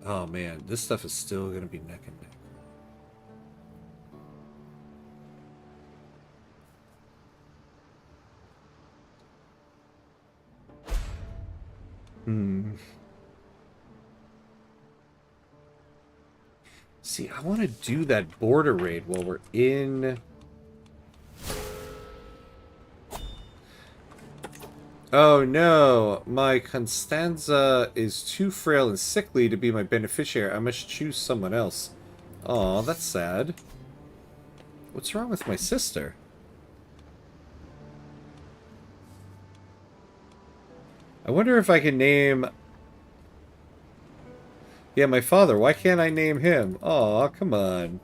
Oh, man. This stuff is still gonna be neck and neck. See, I want to do that border raid while we're in... Oh no, my Constanza is too frail and sickly to be my beneficiary. I must choose someone else. Aw, that's sad. What's wrong with my sister? I wonder if I can name... Yeah, my father. Why can't I name him? Aw, come on.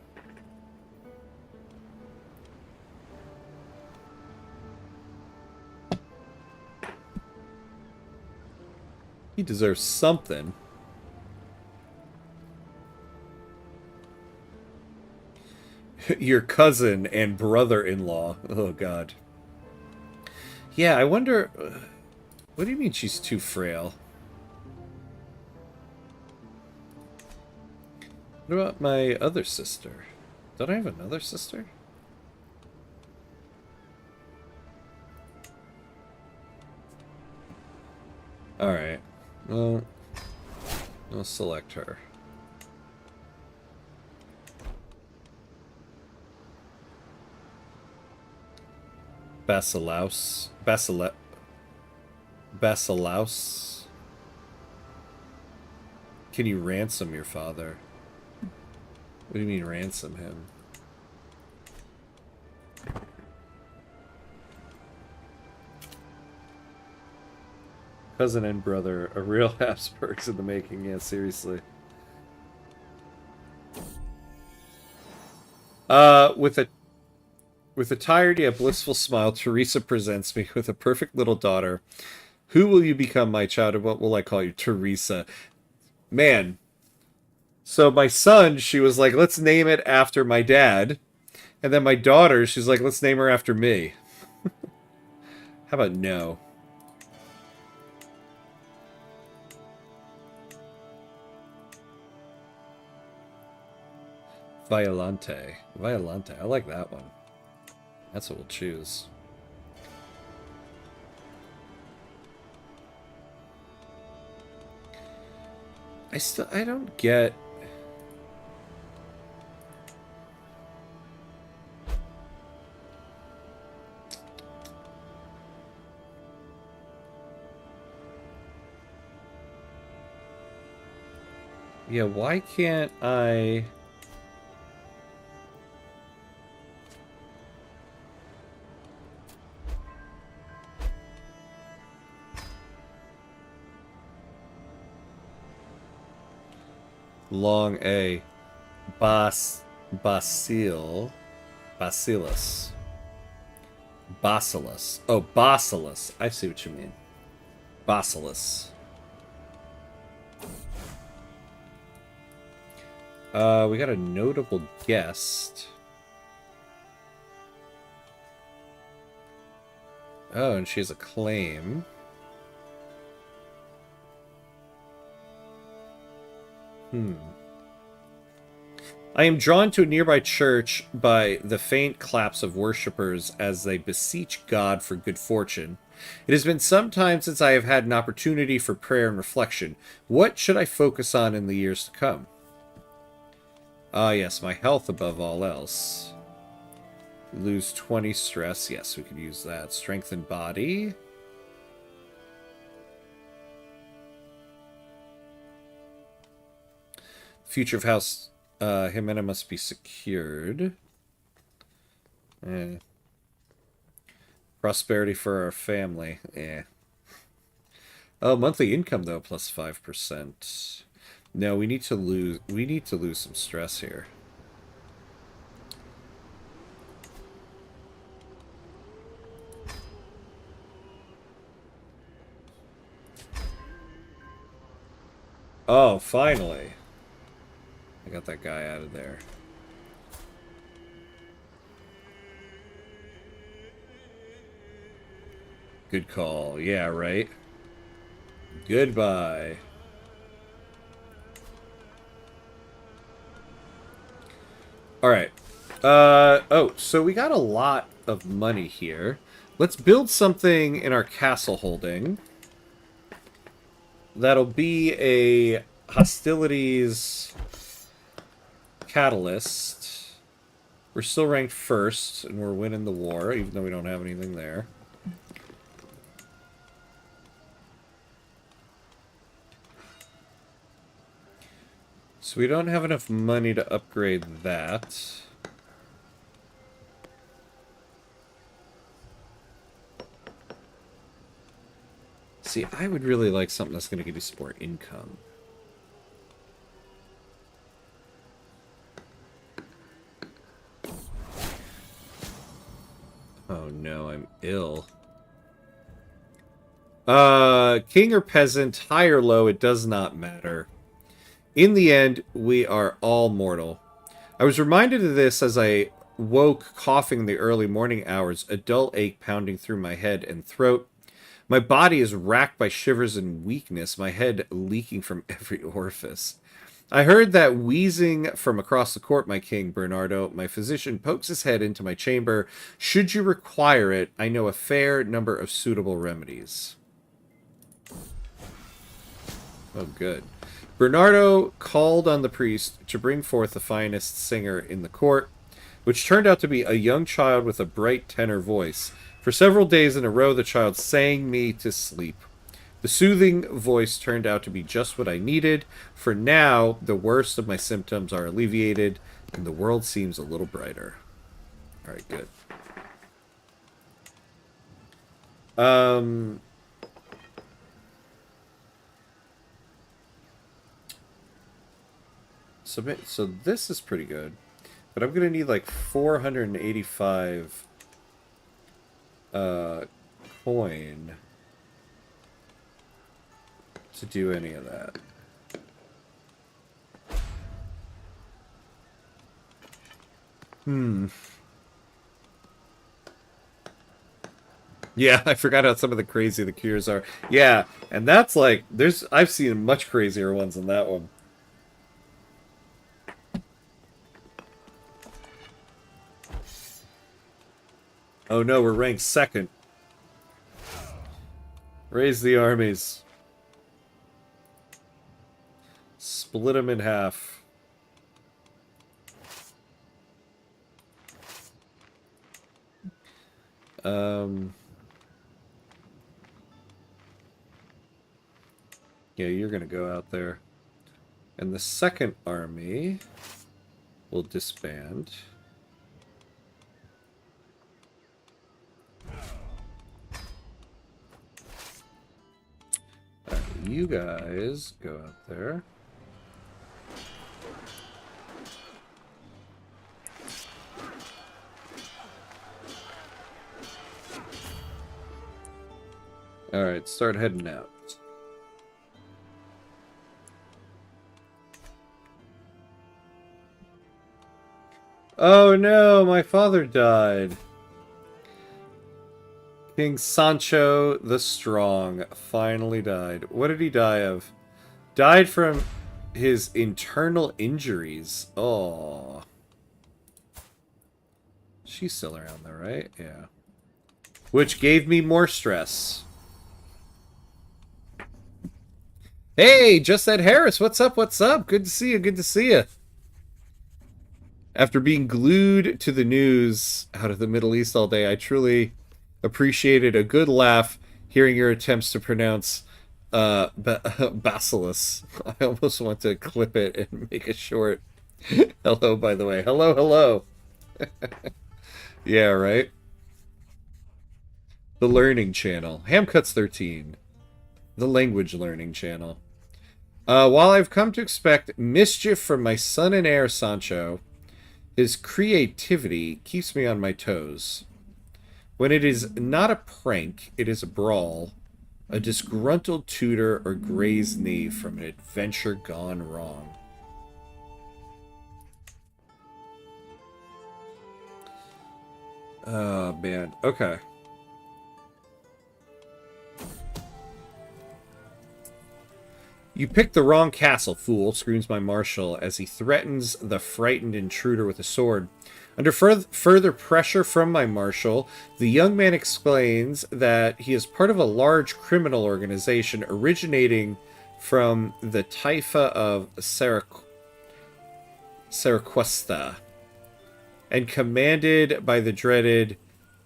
He deserves something. Your cousin and brother-in-law. Oh, God. Yeah, I wonder... What do you mean she's too frail? What about my other sister? Don't I have another sister? Alright. Well, I'll select her. Basilaus. Basilaus. Can you ransom your father? What do you mean ransom him? Cousin and brother, a real Habsburgs in the making. Yeah, seriously. With a tired yet blissful smile, Teresa presents me with a perfect little daughter. Who will you become, my child, and what will I call you? Teresa. Man. So my son, she was like, let's name it after my dad. And then my daughter, she's like, let's name her after me. How about no? Violante. Violante. I like that one. That's what we'll choose. I don't get... Yeah, why can't I... Long A. Basil. Bacillus. Bacillus. Oh, Bacillus. I see what you mean. Bacillus. We got a notable guest. Oh, and she has a claim. I am drawn to a nearby church by the faint claps of worshippers as they beseech God for good fortune. It has been some time since I have had an opportunity for prayer and reflection. What should I focus on in the years to come? Ah, yes, my health above all else. Lose 20 stress. Yes, we could use that. Strengthen body. Future of House Jimena must be secured. Prosperity for our family. Oh, monthly income though, plus 5%. No, we need to lose some stress here. Oh, finally. I got that guy out of there. Good call. Yeah, right. Goodbye. Alright. Oh, so we got a lot of money here. Let's build something in our castle holding. That'll be a hostilities catalyst. We're still ranked first, and we're winning the war, even though we don't have anything there. So we don't have enough money to upgrade that. See, I would really like something that's going to give you some more income. Oh no, I'm ill. King or peasant, high or low, it does not matter. In the end, we are all mortal. I was reminded of this as I woke coughing in the early morning hours, a dull ache pounding through my head and throat. My body is racked by shivers and weakness, my head leaking from every orifice. I heard that wheezing from across the court, my king, Bernardo. My physician pokes his head into my chamber. Should you require it, I know a fair number of suitable remedies. Oh, good. Bernardo called on the priest to bring forth the finest singer in the court, which turned out to be a young child with a bright tenor voice. For several days in a row, the child sang me to sleep. The soothing voice turned out to be just what I needed. For now, the worst of my symptoms are alleviated, and the world seems a little brighter. Alright, good. So this is pretty good. But I'm going to need like 485 coin to do any of that. Yeah, I forgot how some of the crazy the cures are. Yeah, and that's like, I've seen much crazier ones than that one. Oh no, we're ranked second. Raise the armies. Split them in half. Yeah, you're gonna go out there. And the second army will disband. Alright, you guys go out there. Alright, start heading out. Oh no, my father died. King Sancho the Strong finally died. What did he die of? Died from his internal injuries. Oh. She's still around though, right? Yeah. Which gave me more stress. Hey, Just Ed Harris, what's up? What's up? Good to see you. Good to see you. After being glued to the news out of the Middle East all day, I truly appreciated a good laugh hearing your attempts to pronounce Basilis. I almost want to clip it and make a short. Hello, by the way. Hello, hello. Yeah, right? The Learning Channel. Hamcuts 13. The Language Learning Channel. While I've come to expect mischief from my son and heir, Sancho, his creativity keeps me on my toes. When it is not a prank, it is a brawl, a disgruntled tutor or grazed knee from an adventure gone wrong. Oh, man. Okay. You picked the wrong castle, fool, screams my marshal as he threatens the frightened intruder with a sword. Under further pressure from my marshal, the young man explains that he is part of a large criminal organization originating from the Taifa of Reconquista and commanded by the dreaded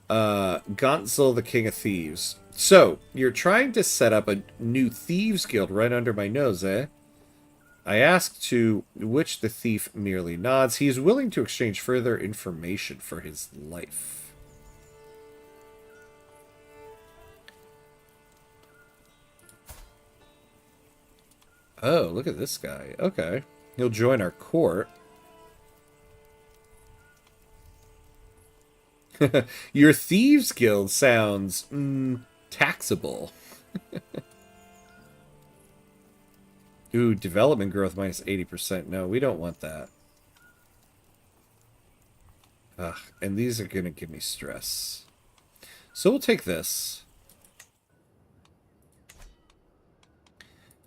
Gonzal, the King of Thieves. So, you're trying to set up a new thieves guild right under my nose, eh? I ask to which the thief merely nods. He is willing to exchange further information for his life. Oh, look at this guy. Okay. He'll join our court. Your thieves guild sounds taxable. Ooh, development growth minus 80%. No, we don't want that. Ugh, and these are going to give me stress. So we'll take this.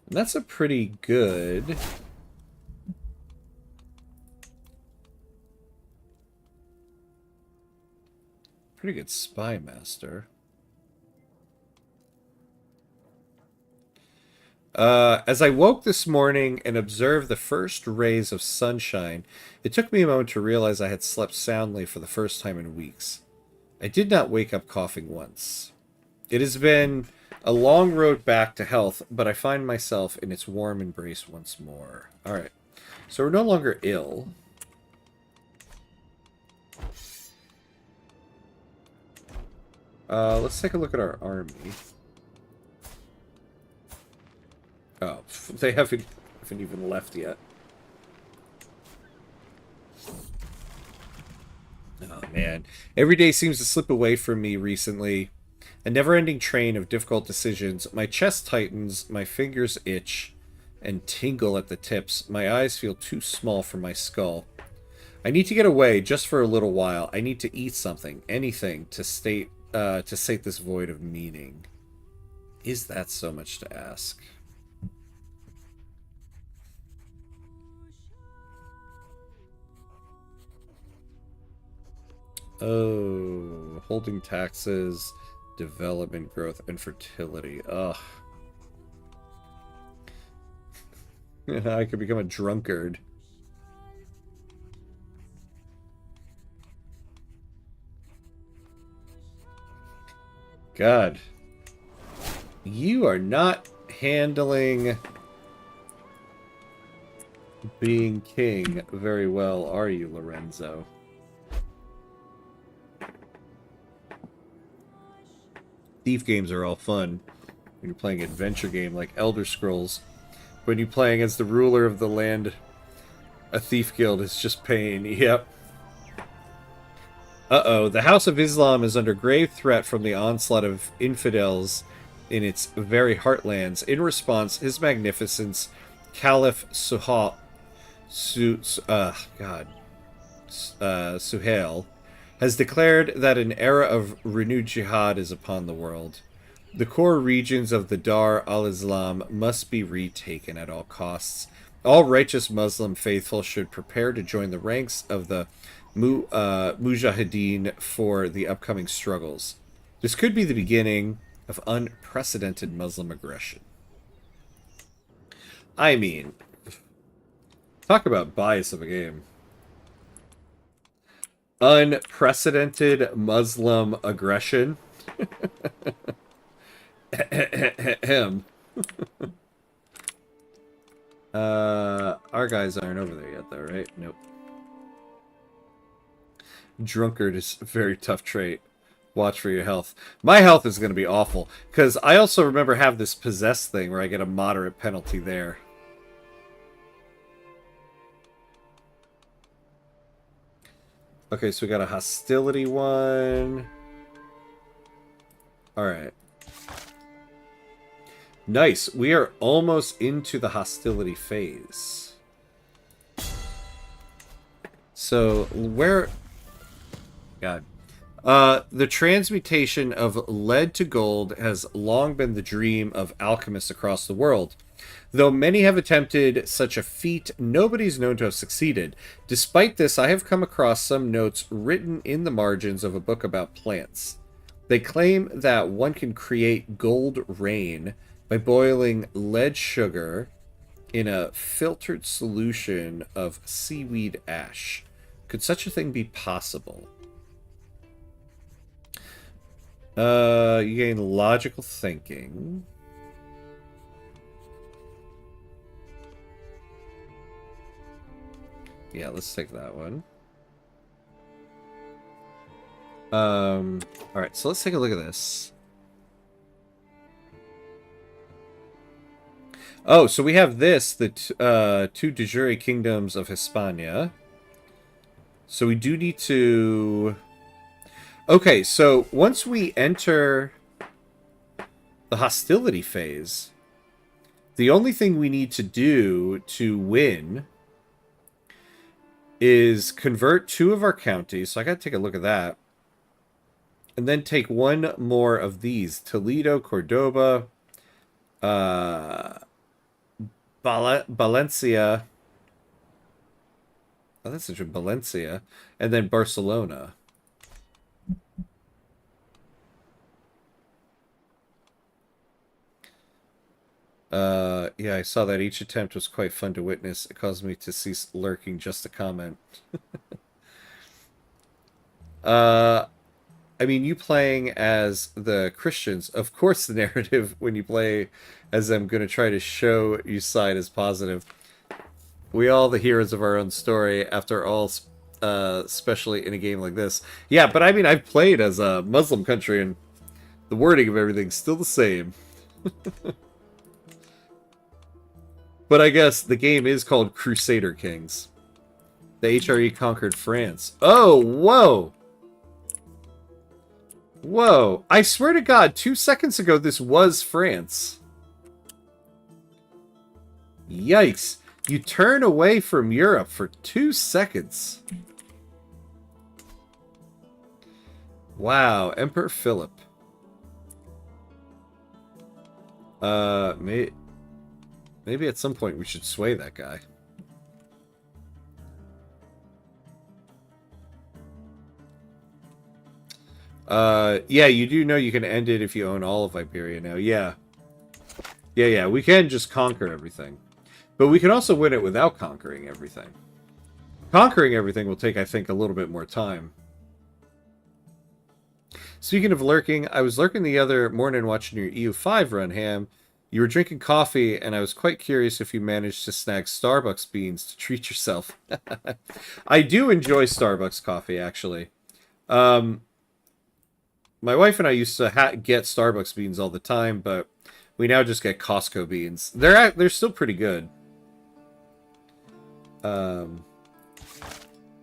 And that's a pretty good... Pretty good spy master. As I woke this morning and observed the first rays of sunshine, it took me a moment to realize I had slept soundly for the first time in weeks. I did not wake up coughing once. It has been a long road back to health, but I find myself in its warm embrace once more. Alright, so we're no longer ill. Let's take a look at our army. Oh, they haven't even left yet. Oh, man. Every day seems to slip away from me recently. A never-ending train of difficult decisions. My chest tightens, my fingers itch and tingle at the tips. My eyes feel too small for my skull. I need to get away just for a little while. I need to eat something, anything, to sate this void of meaning. Is that so much to ask? Oh, holding taxes, development growth, and fertility. Ugh. I could become a drunkard. God. You are not handling being king very well, are you, Lorenzo? Thief games are all fun when you're playing an adventure game like Elder Scrolls. When you're playing as the ruler of the land, a thief guild is just pain. Yep. Uh-oh, the House of Islam is under grave threat from the onslaught of infidels in its very heartlands. In response, His Magnificence, Caliph Suhail, has declared that an era of renewed jihad is upon the world. The core regions of the Dar al-Islam must be retaken at all costs. All righteous Muslim faithful should prepare to join the ranks of the Mujahideen for the upcoming struggles. This could be the beginning of unprecedented Muslim aggression. I mean, talk about bias of a game. Unprecedented Muslim aggression. Him. Our guys aren't over there yet, though, right? Nope. Drunkard is a very tough trait. Watch for your health. My health is going to be awful, because I also remember have this possessed thing where I get a moderate penalty there. Okay, so we got a hostility one. Alright. Nice. We are almost into the hostility phase. So, where... God. The transmutation of lead to gold has long been the dream of alchemists across the world. Though many have attempted such a feat, nobody's known to have succeeded. Despite this, I have come across some notes written in the margins of a book about plants. They claim that one can create gold rain by boiling lead sugar in a filtered solution of seaweed ash. Could such a thing be possible? You gain logical thinking. Yeah, let's take that one. Alright, so let's take a look at this. Oh, so we have this, the two de jure kingdoms of Hispania. So we do need to... Okay, so once we enter the hostility phase, the only thing we need to do to win is convert 2 of our counties. So I gotta take a look at that. And then take one more of these. Toledo, Cordoba, Valencia. Oh, that's such a Valencia. And then Barcelona. Yeah, I saw that each attempt was quite fun to witness. It caused me to cease lurking just to comment. I mean, you playing as the Christians, of course the narrative when you play as them going to try to show you side is positive. We all the heroes of our own story, after all, especially in a game like this. Yeah, but I mean, I've played as a Muslim country, and the wording of everything's still the same. But I guess the game is called Crusader Kings. The HRE conquered France. Oh, whoa! Whoa. I swear to God, 2 seconds ago this was France. Yikes. You turn away from Europe for 2 seconds. Wow, Emperor Philip. Maybe at some point we should sway that guy. Yeah, you do know you can end it if you own all of Iberia now. Yeah. Yeah, we can just conquer everything. But we can also win it without conquering everything. Conquering everything will take, I think, a little bit more time. Speaking of lurking, I was lurking the other morning watching your EU5 run, Ham. You were drinking coffee, and I was quite curious if you managed to snag Starbucks beans to treat yourself. I do enjoy Starbucks coffee, actually. Um, my wife and I used to get Starbucks beans all the time, but we now just get Costco beans. They're still pretty good. Um,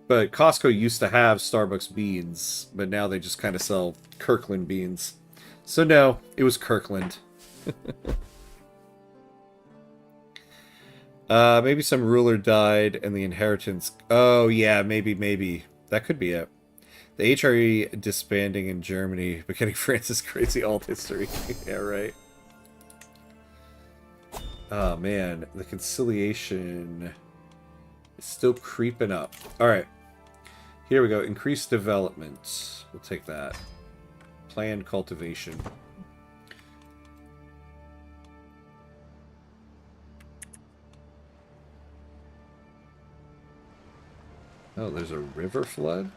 but Costco used to have Starbucks beans, but now they just kind of sell Kirkland beans. So no, it was Kirkland. Maybe some ruler died and the inheritance. Oh yeah, maybe that could be it. The HRE disbanding in Germany, but getting France's crazy alt history. Yeah, right. Oh man, the conciliation is still creeping up. All right, here we go. Increased development. We'll take that. Planned cultivation. Oh, there's a river flood?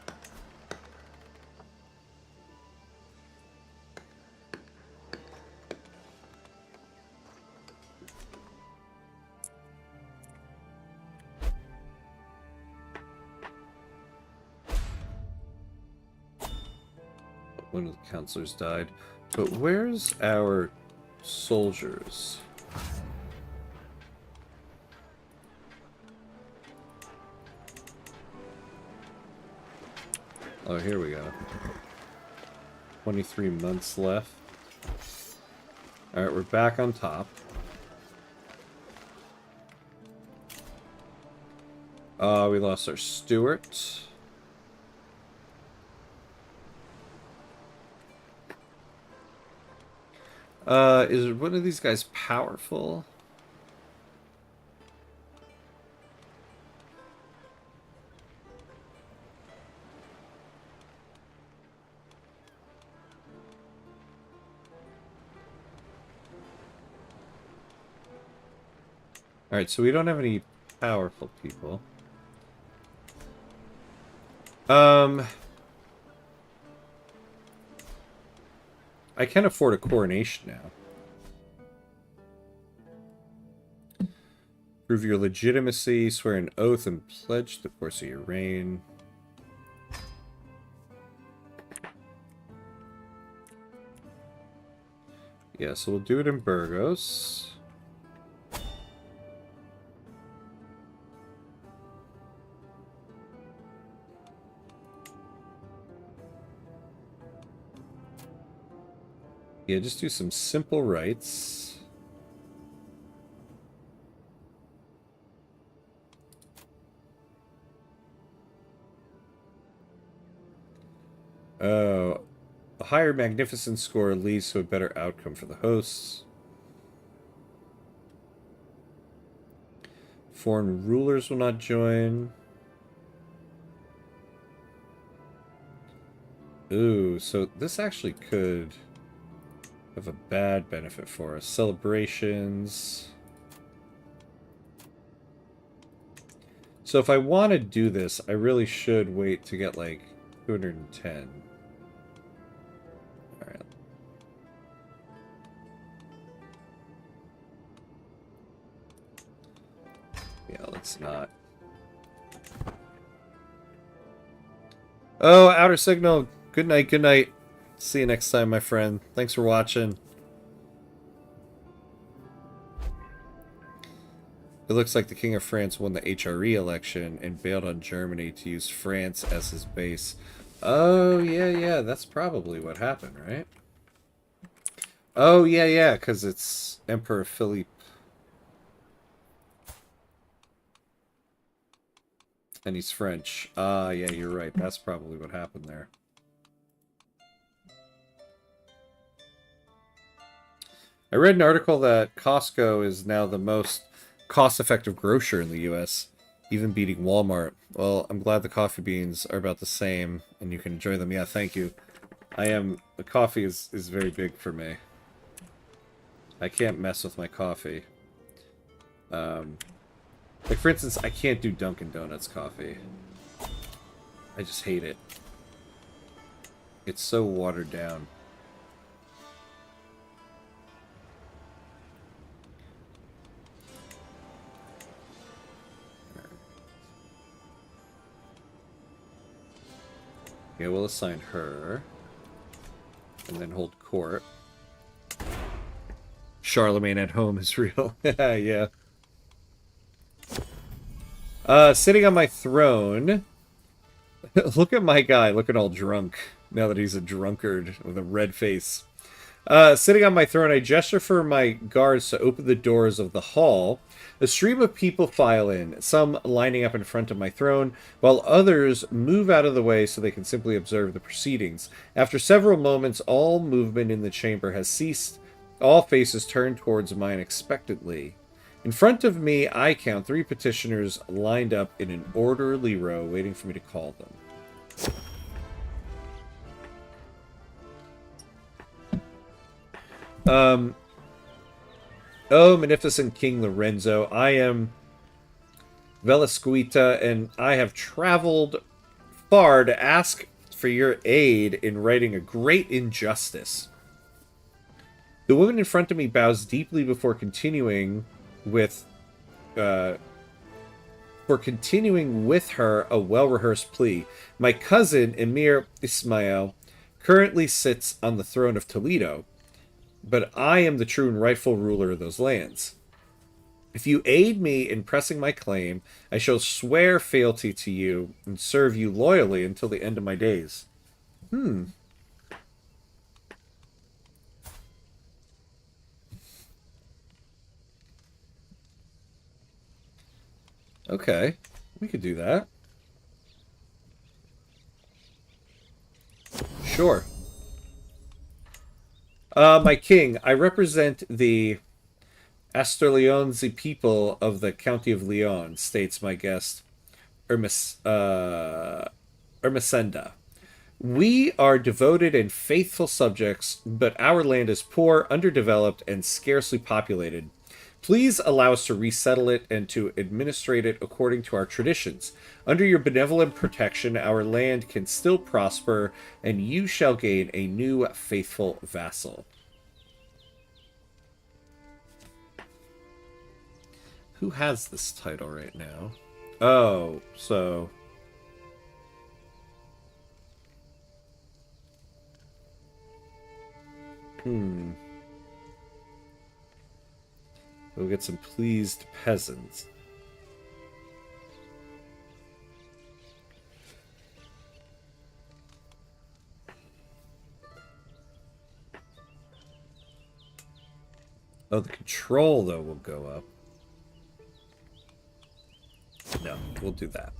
One of the counselors died. But where's our soldiers? Oh, here we go. 23 months left. Alright, we're back on top. We lost our steward. Is one of these guys powerful? Alright, so we don't have any powerful people. I can afford a coronation now. Prove your legitimacy, swear an oath, and pledge the course of your reign. Yeah, so we'll do it in Burgos. Yeah, just do some simple rites. Oh, a higher magnificence score leads to a better outcome for the hosts. Foreign rulers will not join. Ooh, so this actually could have a bad benefit for us. Celebrations. So if I want to do this, I really should wait to get like 210. Alright. Yeah, let's not. Oh, outer signal. Good night, good night. See you next time, my friend. Thanks for watching. It looks like the King of France won the HRE election and bailed on Germany to use France as his base. Oh, yeah, that's probably what happened, right? Oh, yeah, because it's Emperor Philippe. And he's French. Ah, yeah, you're right. That's probably what happened there. I read an article that Costco is now the most cost-effective grocer in the U.S., even beating Walmart. Well, I'm glad the coffee beans are about the same, and you can enjoy them. Yeah, thank you. The coffee is very big for me. I can't mess with my coffee. Like, for instance, I can't do Dunkin' Donuts coffee. I just hate it. It's so watered down. Yeah, we'll assign her. And then hold court. Charlemagne at home is real. Yeah. Sitting on my throne. Look at my guy, looking all drunk. Now that he's a drunkard with a red face. Sitting on my throne, I gesture for my guards to open the doors of the hall. A stream of people file in, some lining up in front of my throne, while others move out of the way so they can simply observe the proceedings. After several moments, all movement in the chamber has ceased. All faces turn towards mine expectantly. In front of me, I count 3 petitioners lined up in an orderly row, waiting for me to call them. Oh, Magnificent King Lorenzo, I am Velasquita, and I have traveled far to ask for your aid in righting a great injustice. The woman in front of me bows deeply before continuing with her a well-rehearsed plea. My cousin, Emir Ismail, currently sits on the throne of Toledo, but I am the true and rightful ruler of those lands. If you aid me in pressing my claim, I shall swear fealty to you and serve you loyally until the end of my days. Okay, we could do that. Sure. My king, I represent the Astorleonzi people of the County of Leon, states my guest, Ermesenda. We are devoted and faithful subjects, but our land is poor, underdeveloped, and scarcely populated. Please allow us to resettle it and to administrate it according to our traditions. Under your benevolent protection, our land can still prosper, and you shall gain a new faithful vassal. Who has this title right now? Oh, so... We'll get some pleased peasants. Oh, the control, though, will go up. No, we'll do that.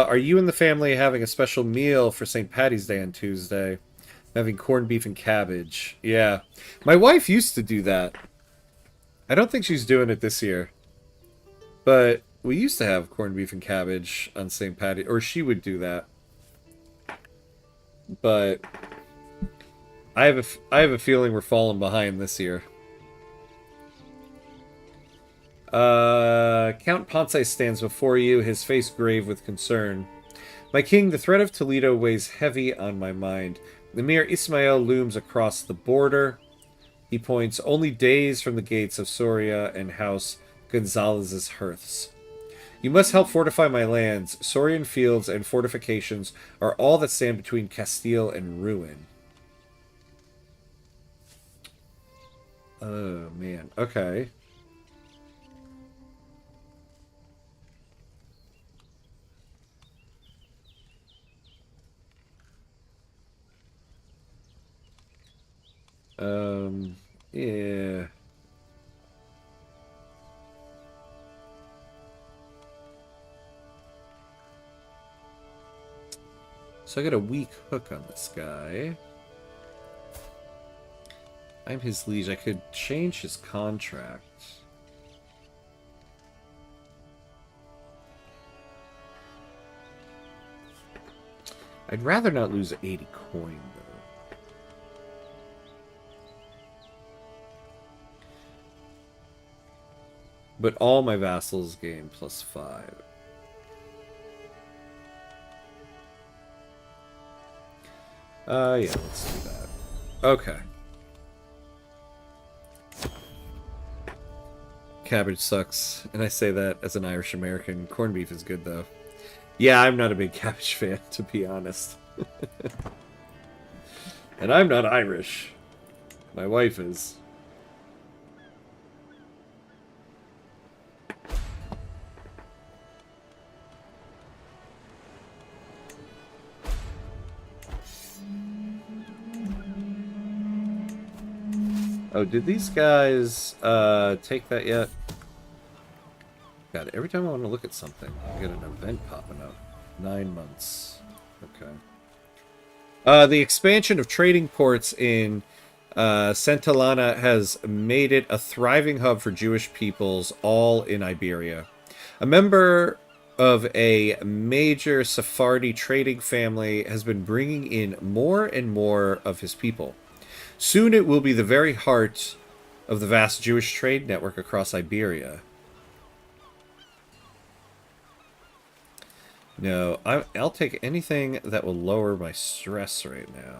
Are you and the family having a special meal for St. Paddy's Day on Tuesday? I'm having corned beef and cabbage. Yeah. My wife used to do that. I don't think she's doing it this year. But we used to have corned beef and cabbage on St. Paddy, or she would do that. But I have a feeling we're falling behind this year. Count Ponce stands before you, his face grave with concern. My king, the threat of Toledo weighs heavy on my mind. The mere Ismail looms across the border. He points only days from the gates of Soria and House Gonzalez's hearths. You must help fortify my lands. Sorian fields and fortifications are all that stand between Castile and ruin. Oh, man. Okay. Yeah. So I got a weak hook on this guy. I'm his liege. I could change his contract. I'd rather not lose 80 coin, though. But all my vassals gain +5. Yeah, let's do that. Okay. cabbage sucks, and I say that as an Irish American. Corned beef is good, though. Yeah, I'm not a big cabbage fan, to be honest. And I'm not Irish. My wife is. Oh, did these guys take that yet? God, every time I want to look at something, I get an event popping up. 9 months. Okay. The expansion of trading ports in Santillana has made it a thriving hub for Jewish peoples all in Iberia. A member of a major Sephardi trading family has been bringing in more and more of his people. Soon it will be the very heart of the vast Jewish trade network across Iberia. No, I'll take anything that will lower my stress right now.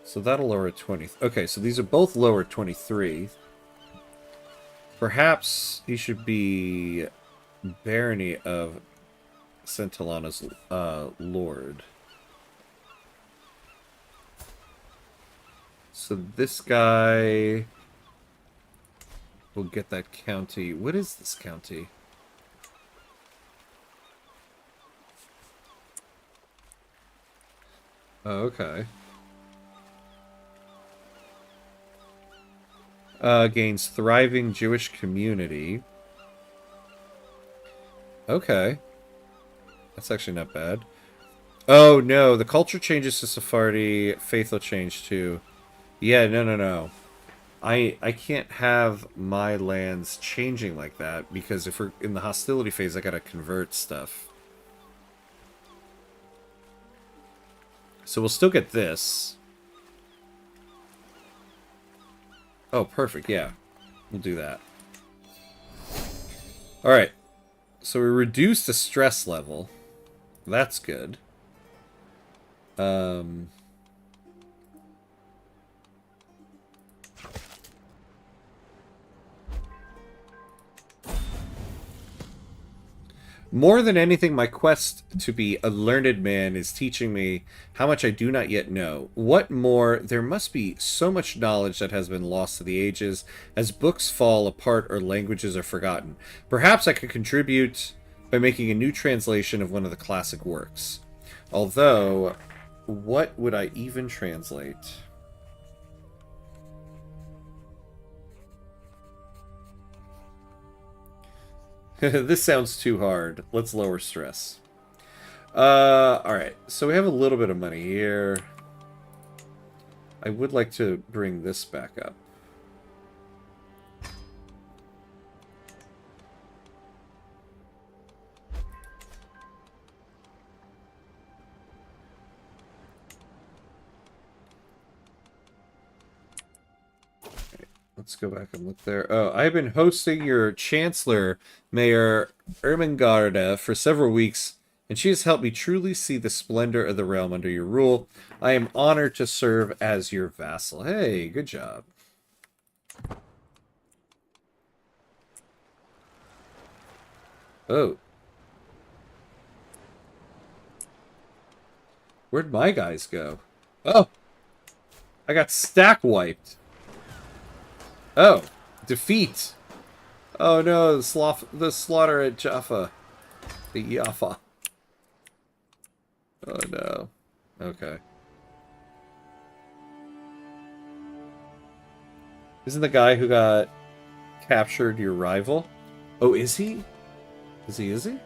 So that'll lower 20. Okay, so these are both lower 23. Perhaps he should be barony of Santillana's lord. So this guy will get that county. What is this county? Oh, okay. Gains thriving Jewish community. Okay. That's actually not bad. Oh, no. The culture changes to Sephardi. Faith will change too. Yeah, no. I can't have my lands changing like that, because if we're in the hostility phase, I gotta convert stuff. So we'll still get this. Oh, perfect, yeah. We'll do that. Alright. So we reduced the stress level. That's good. More than anything, my quest to be a learned man is teaching me how much I do not yet know. What more, there must be so much knowledge that has been lost to the ages, as books fall apart or languages are forgotten. Perhaps I could contribute by making a new translation of one of the classic works. Although, what would I even translate? This sounds too hard. Let's lower stress. Alright. So we have a little bit of money here. I would like to bring this back up. Let's go back and look there. Oh, I've been hosting your Chancellor, Mayor Ermengarda, for several weeks, and she has helped me truly see the splendor of the realm under your rule. I am honored to serve as your vassal. Hey, good job. Oh. Where'd my guys go? Oh. I got stack wiped. Oh, defeat. Oh no, the slaughter at Jaffa. The Jaffa. Oh no. Okay. Isn't the guy who got captured your rival? Oh, is he? Is he?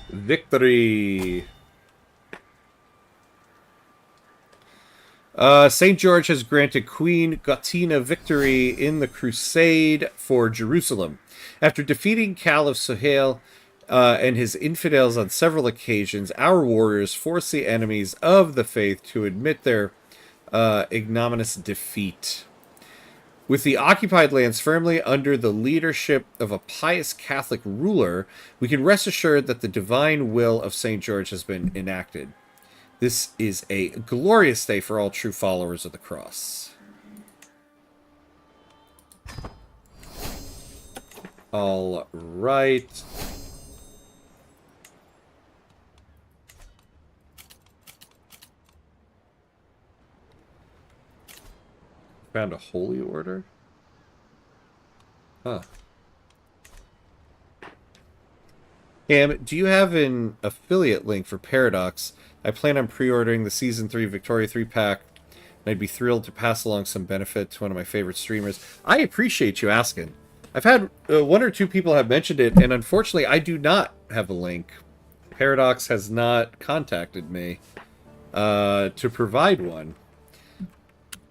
Victory! St. George has granted Queen Gottina victory in the crusade for Jerusalem. After defeating Cal of Sohail and his infidels on several occasions, our warriors forced the enemies of the faith to admit their ignominious defeat. With the occupied lands firmly under the leadership of a pious Catholic ruler, we can rest assured that the divine will of St. George has been enacted. This is a glorious day for all true followers of the cross. All right. Found a holy order? Huh. Cam, do you have an affiliate link for Paradox? I plan on pre-ordering the Season 3 Victoria 3 pack, and I'd be thrilled to pass along some benefit to one of my favorite streamers. I appreciate you asking. I've had one or two people have mentioned it, and unfortunately I do not have a link. Paradox has not contacted me to provide one.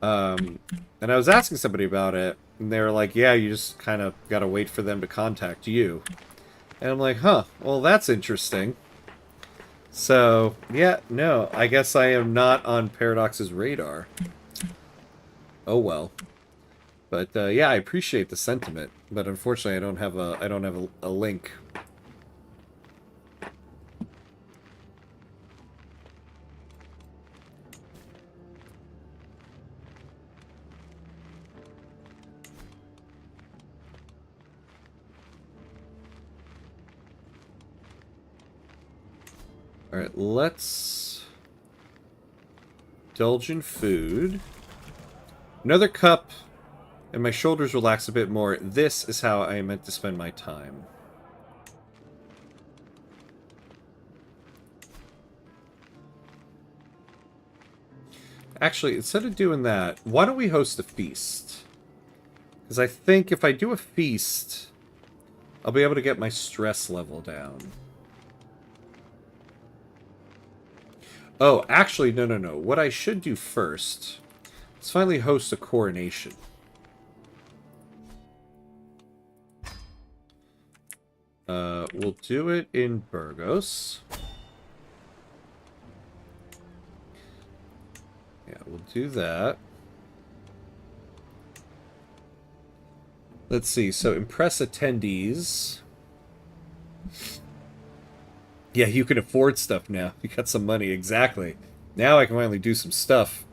And I was asking somebody about it, and they were like, yeah, you just kind of got to wait for them to contact you. And I'm like, huh, well, that's interesting. So, yeah, no, I guess I am not on Paradox's radar. Oh, well. But, yeah, I appreciate the sentiment, but unfortunately I don't have a link. Alright, let's indulge in food. Another cup, and my shoulders relax a bit more. This is how I meant to spend my time. Actually, instead of doing that, why don't we host a feast? Because I think if I do a feast, I'll be able to get my stress level down. Oh, actually, no. What I should do first is finally host a coronation. We'll do it in Burgos. Yeah, we'll do that. Let's see, so impress attendees. Yeah, you can afford stuff now. You got some money, exactly. Now I can finally do some stuff.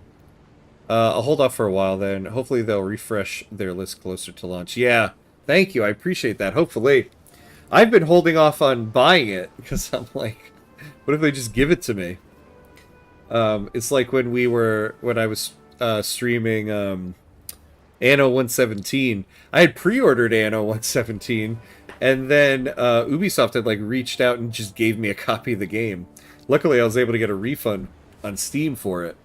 I'll hold off for a while then. Hopefully they'll refresh their list closer to launch. Yeah, thank you. I appreciate that. Hopefully. I've been holding off on buying it because I'm like, what if they just give it to me? It's like when I was streaming Anno 117. I had pre-ordered Anno 117, and then Ubisoft had like reached out and just gave me a copy of the game. Luckily, I was able to get a refund on Steam for it.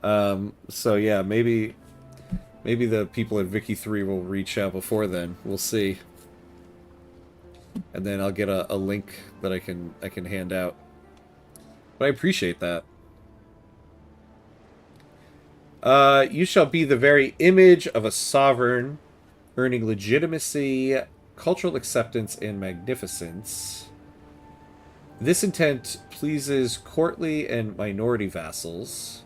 So yeah, maybe the people at Vicky 3 will reach out before then. We'll see. And then I'll get a link that I can hand out. But I appreciate that. You shall be the very image of a sovereign, earning legitimacy, cultural acceptance, and magnificence. This intent pleases courtly and minority vassals.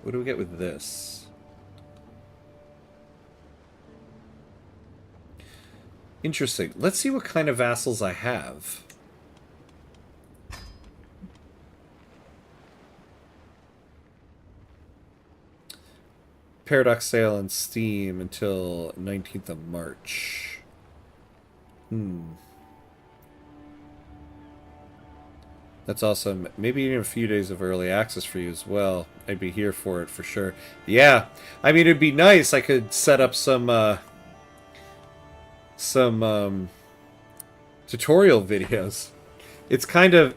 What do we get with this? Interesting. Let's see what kind of vassals I have. Paradox sale on Steam until 19th of March. That's awesome. Maybe even a few days of early access for you as well. I'd be here for it for sure. Yeah. I mean, it'd be nice. I could set up some tutorial videos. It's kind of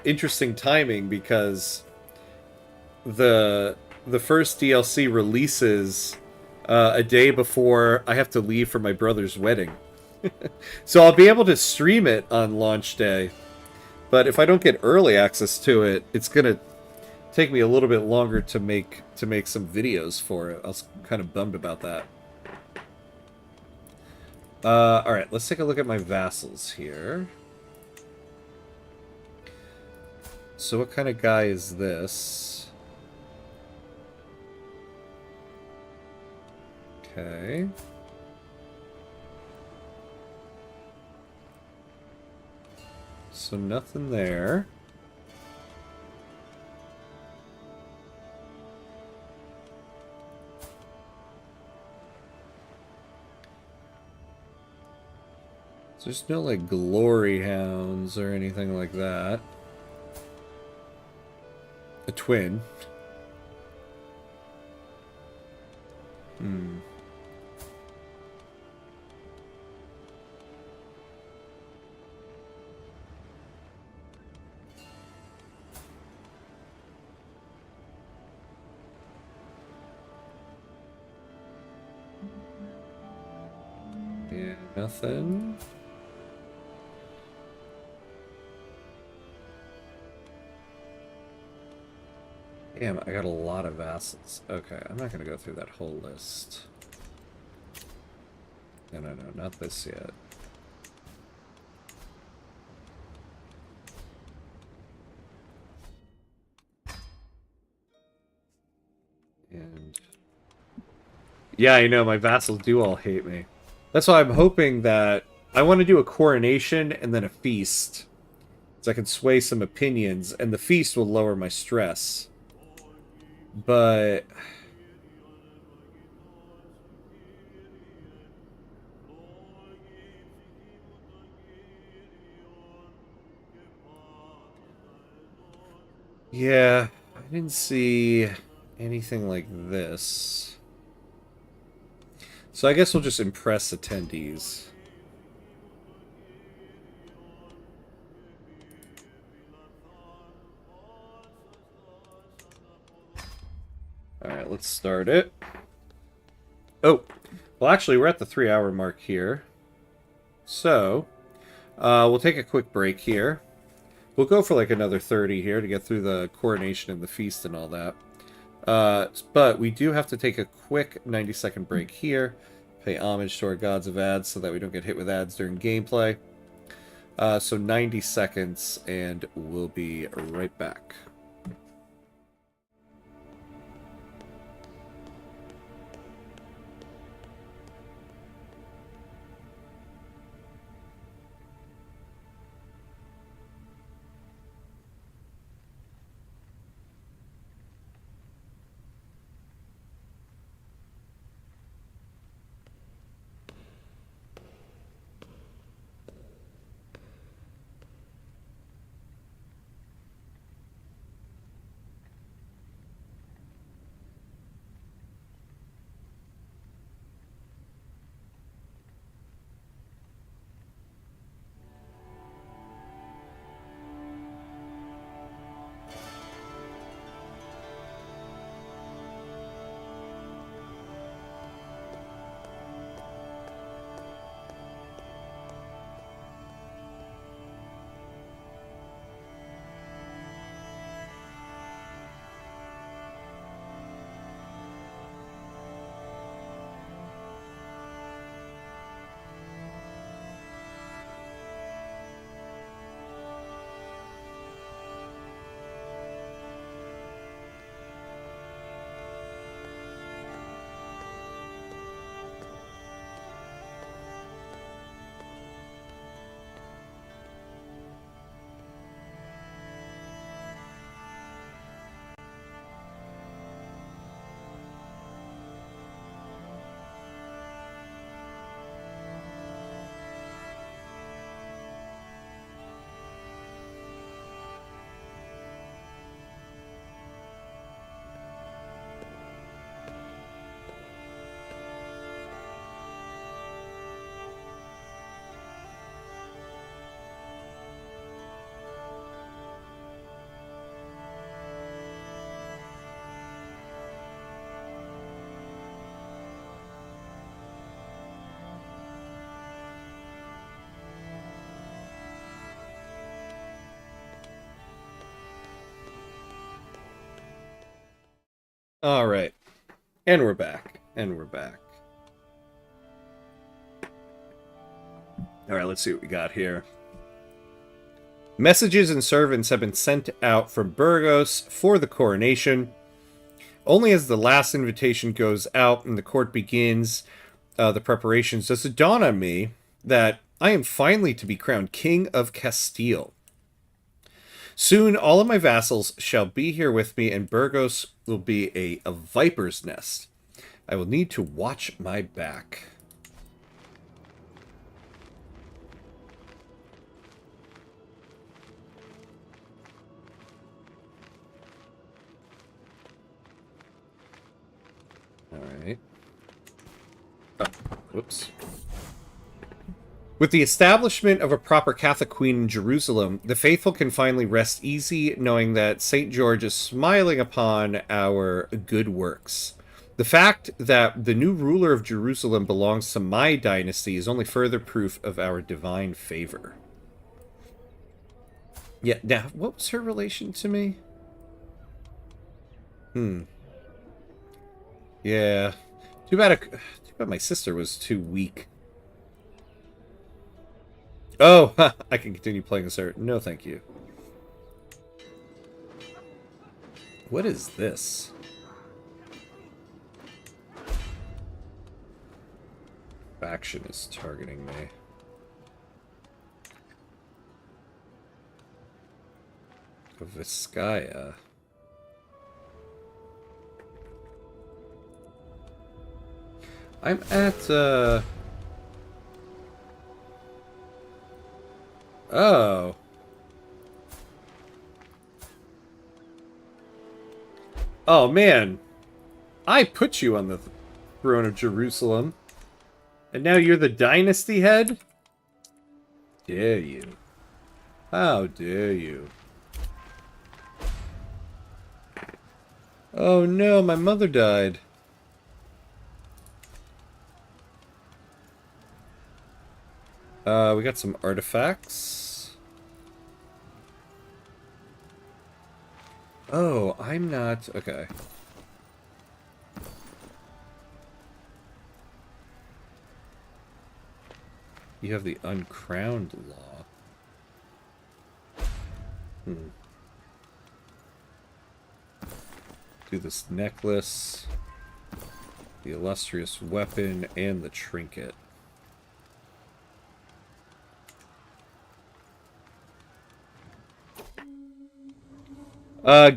interesting timing because the first DLC releases a day before I have to leave for my brother's wedding. So I'll be able to stream it on launch day. But if I don't get early access to it, it's gonna take me a little bit longer to make some videos for it. I was kind of bummed about that. Alright, let's take a look at my vassals here. So what kind of guy is this? Okay. So nothing there. So there's no, like, glory hounds or anything like that. A twin. Hmm. Yeah, nothing. Damn, I got a lot of vassals. Okay, I'm not gonna go through that whole list. No, not this yet. And yeah, I know, my vassals do all hate me. That's why I'm hoping that I want to do a coronation and then a feast. So I can sway some opinions, and the feast will lower my stress. But yeah, I didn't see anything like this. So I guess we'll just impress attendees. Alright, let's start it. Oh, well actually we're at the 3-hour mark here. So, we'll take a quick break here. We'll go for like another 30 here to get through the coronation and the feast and all that. But we do have to take a quick 90-second break here. Pay homage to our gods of ads so that we don't get hit with ads during gameplay. So 90 seconds, and we'll be right back. All right. And we're back. And we're back. All right, let's see what we got here. Messages and servants have been sent out from Burgos for the coronation. Only as the last invitation goes out and the court begins the preparations does it dawn on me that I am finally to be crowned King of Castile. Soon all of my vassals shall be here with me, and Burgos will be a viper's nest. I will need to watch my back. Alright. Oh, whoops. With the establishment of a proper Catholic queen in Jerusalem, the faithful can finally rest easy knowing that St. George is smiling upon our good works. The fact that the new ruler of Jerusalem belongs to my dynasty is only further proof of our divine favor. Yeah, now, what was her relation to me? Yeah. Too bad my sister was too weak. Oh, I can continue playing this art. No, thank you. What is this? Faction is targeting me. Vizcaya. I'm at, Oh. Oh, man. I put you on the throne of Jerusalem. And now you're the dynasty head? Dare you? How dare you? Oh no, my mother died. We got some artifacts. Oh, I'm not... Okay. You have the uncrowned law. Do this necklace, the illustrious weapon, and the trinket.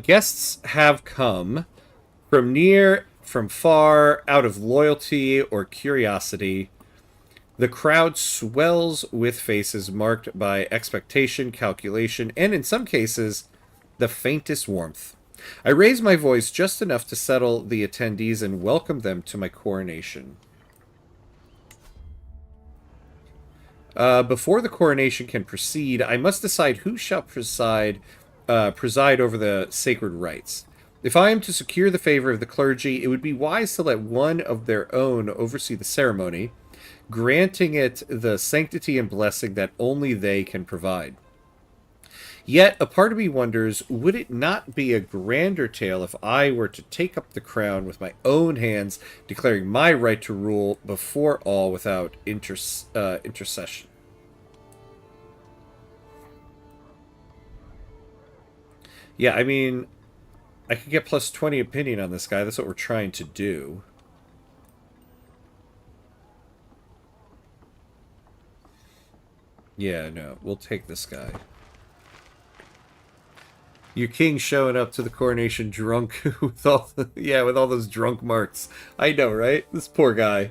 Guests have come from near, from far, out of loyalty or curiosity. The crowd swells with faces marked by expectation, calculation, and in some cases, the faintest warmth. I raise my voice just enough to settle the attendees and welcome them to my coronation. Before the coronation can proceed, I must decide who shall preside over the sacred rites. If I am to secure the favor of the clergy, it would be wise to let one of their own oversee the ceremony, granting it the sanctity and blessing that only they can provide. Yet, a part of me wonders, would it not be a grander tale if I were to take up the crown with my own hands, declaring my right to rule before all without intercession? Yeah, I mean, I could get plus 20 opinion on this guy. That's what we're trying to do. Yeah, no, we'll take this guy. Your king showing up to the coronation drunk with all with all those drunk marks. I know, right? This poor guy.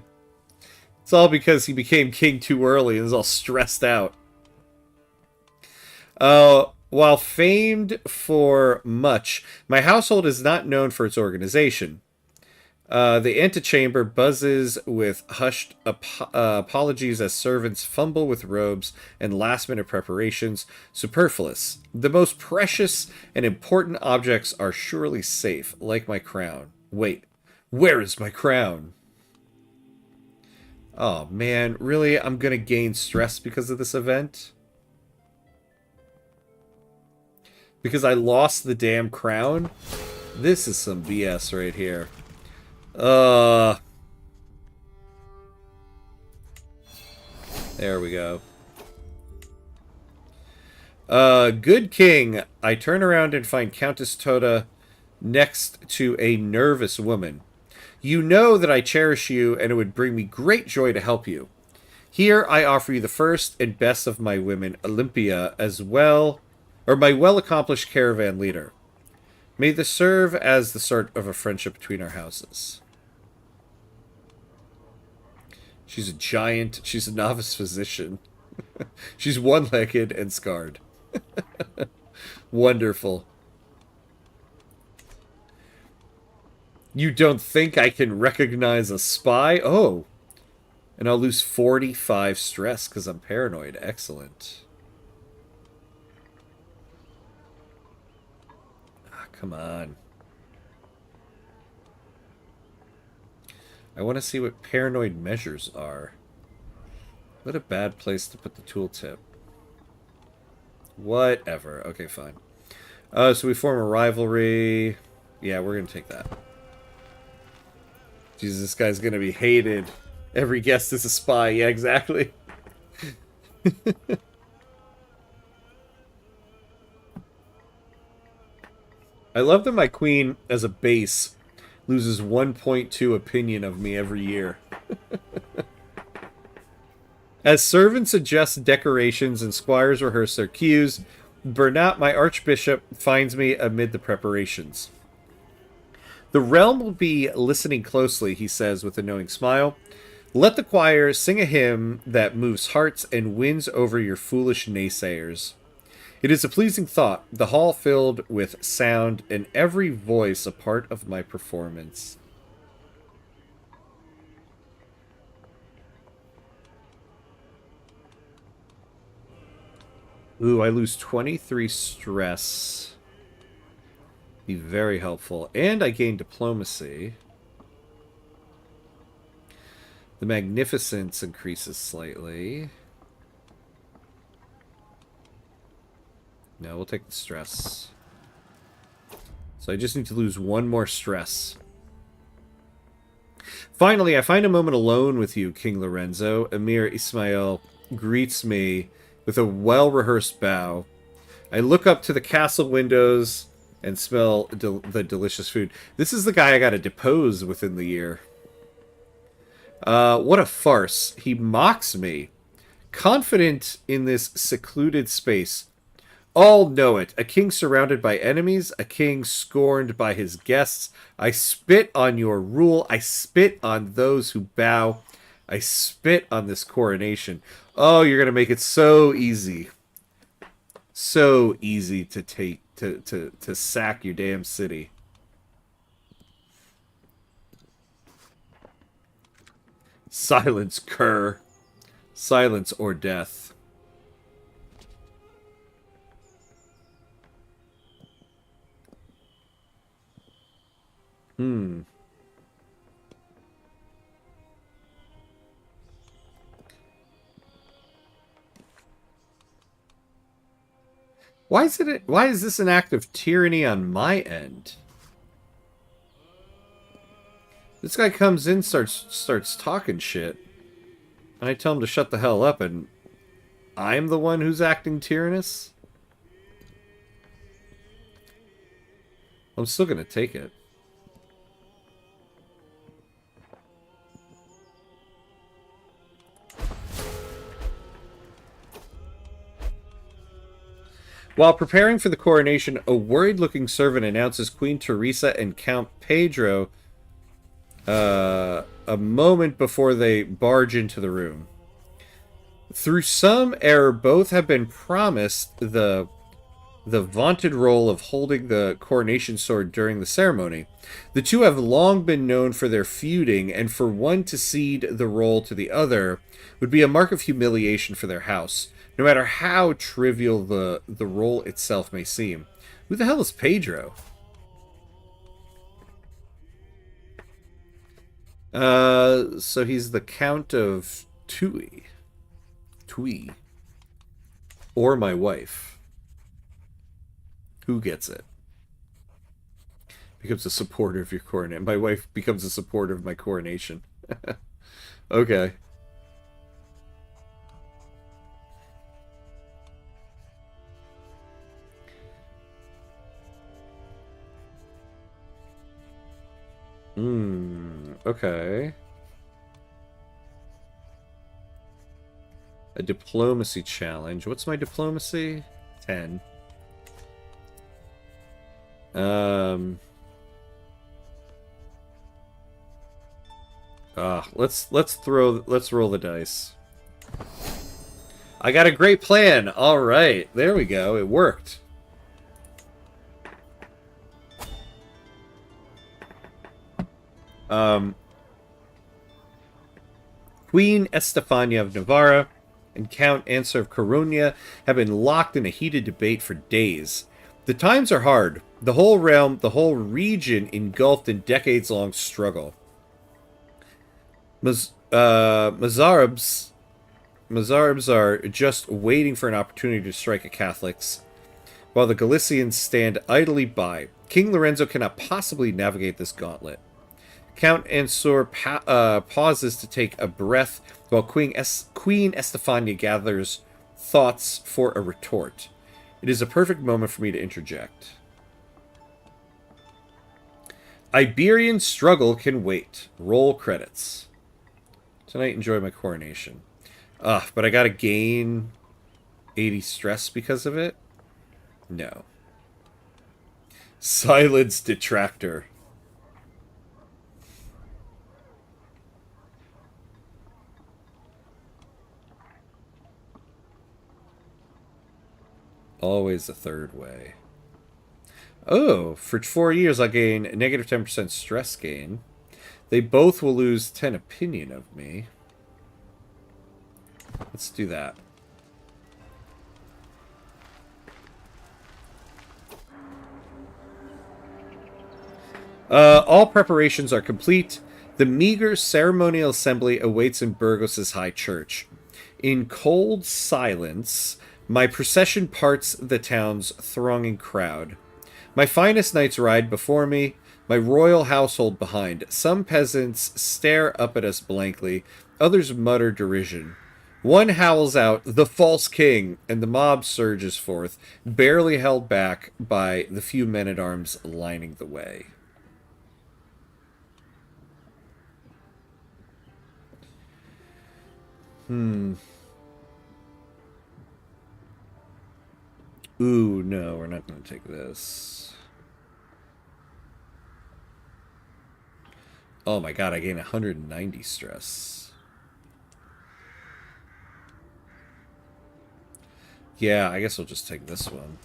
It's all because he became king too early and is all stressed out. While famed for much, my household is not known for its organization. The antechamber buzzes with hushed apologies as servants fumble with robes and last-minute preparations. Superfluous. The most precious and important objects are surely safe, like my crown. Wait, where is my crown? Oh, man, really? I'm gonna gain stress because of this event? Because I lost the damn crown? This is some BS right here. There we go. Good king. I turn around and find Countess Toda next to a nervous woman. You know that I cherish you, and it would bring me great joy to help you. Here I offer you the first and best of my women, Olympia, as well, or my well-accomplished caravan leader. May this serve as the start of a friendship between our houses. She's a giant. She's a novice physician. She's one-legged and scarred. Wonderful. You don't think I can recognize a spy? Oh. And I'll lose 45 stress because I'm paranoid. Excellent. Ah, come on. I want to see what paranoid measures are. What a bad place to put the tooltip. Whatever. Okay, fine. So we form a rivalry. Yeah, we're going to take that. Jesus, this guy's going to be hated. Every guest is a spy. Yeah, exactly. I love that my queen, as a base, loses 1.2 opinion of me every year. As servants adjust decorations and squires rehearse their cues, Bernat, my archbishop, finds me amid the preparations. The realm will be listening closely, he says with a knowing smile. Let the choir sing a hymn that moves hearts and wins over your foolish naysayers. It is a pleasing thought, the hall filled with sound, and every voice a part of my performance. Ooh, I lose 23 stress. Be very helpful. And I gain diplomacy. The magnificence increases slightly. No, we'll take the stress. So I just need to lose one more stress. Finally, I find a moment alone with you, King Lorenzo. Emir Ismail greets me with a well-rehearsed bow. I look up to the castle windows and smell the delicious food. This is the guy I gotta depose within the year. What a farce. He mocks me. Confident in this secluded space. All know it. A king surrounded by enemies. A king scorned by his guests. I spit on your rule. I spit on those who bow. I spit on this coronation. Oh, you're going to make it so easy. So easy to take, to sack your damn city. Silence, cur. Silence or death. Why is this an act of tyranny on my end? This guy comes in, starts talking shit. And I tell him to shut the hell up, and I'm the one who's acting tyrannous? I'm still gonna take it. While preparing for the coronation, a worried-looking servant announces Queen Teresa and Count Pedro a moment before they barge into the room. Through some error, both have been promised the vaunted role of holding the coronation sword during the ceremony. The two have long been known for their feuding, and for one to cede the role to the other would be a mark of humiliation for their house, no matter how trivial the role itself may seem. Who the hell is Pedro? So he's the Count of Tui. Or my wife. Who gets it? Becomes a supporter of your coronation. My wife becomes a supporter of my coronation. Okay. Okay. A diplomacy challenge. What's my diplomacy? 10. Um... let's roll the dice. I got a great plan. All right, there we go. It worked. Queen Estefania of Navarra and Count Ansar of Corona have been locked in a heated debate for days. The times are hard. The whole realm, the whole region engulfed in decades-long struggle. Mazarabs are just waiting for an opportunity to strike at Catholics, while the Galicians stand idly by. King Lorenzo cannot possibly navigate this gauntlet. Count Ansar pauses to take a breath while Queen Estefania gathers thoughts for a retort. It is a perfect moment for me to interject. Iberian Struggle can wait. Roll credits. Tonight, enjoy my coronation. But I gotta gain 80 stress because of it? No. Silence detractor. Always the third way. Oh, for 4 years I gain a negative 10% stress gain. They both will lose 10 opinion of me. Let's do that. All preparations are complete. The meager ceremonial assembly awaits in Burgos' high church. In cold silence, my procession parts the town's thronging crowd. My finest knights ride before me, my royal household behind. Some peasants stare up at us blankly, others mutter derision. One howls out, "The false king," and the mob surges forth, barely held back by the few men-at-arms lining the way. Ooh, no, we're not going to take this. Oh my god, I gain 190 stress. Yeah, I guess we'll just take this one.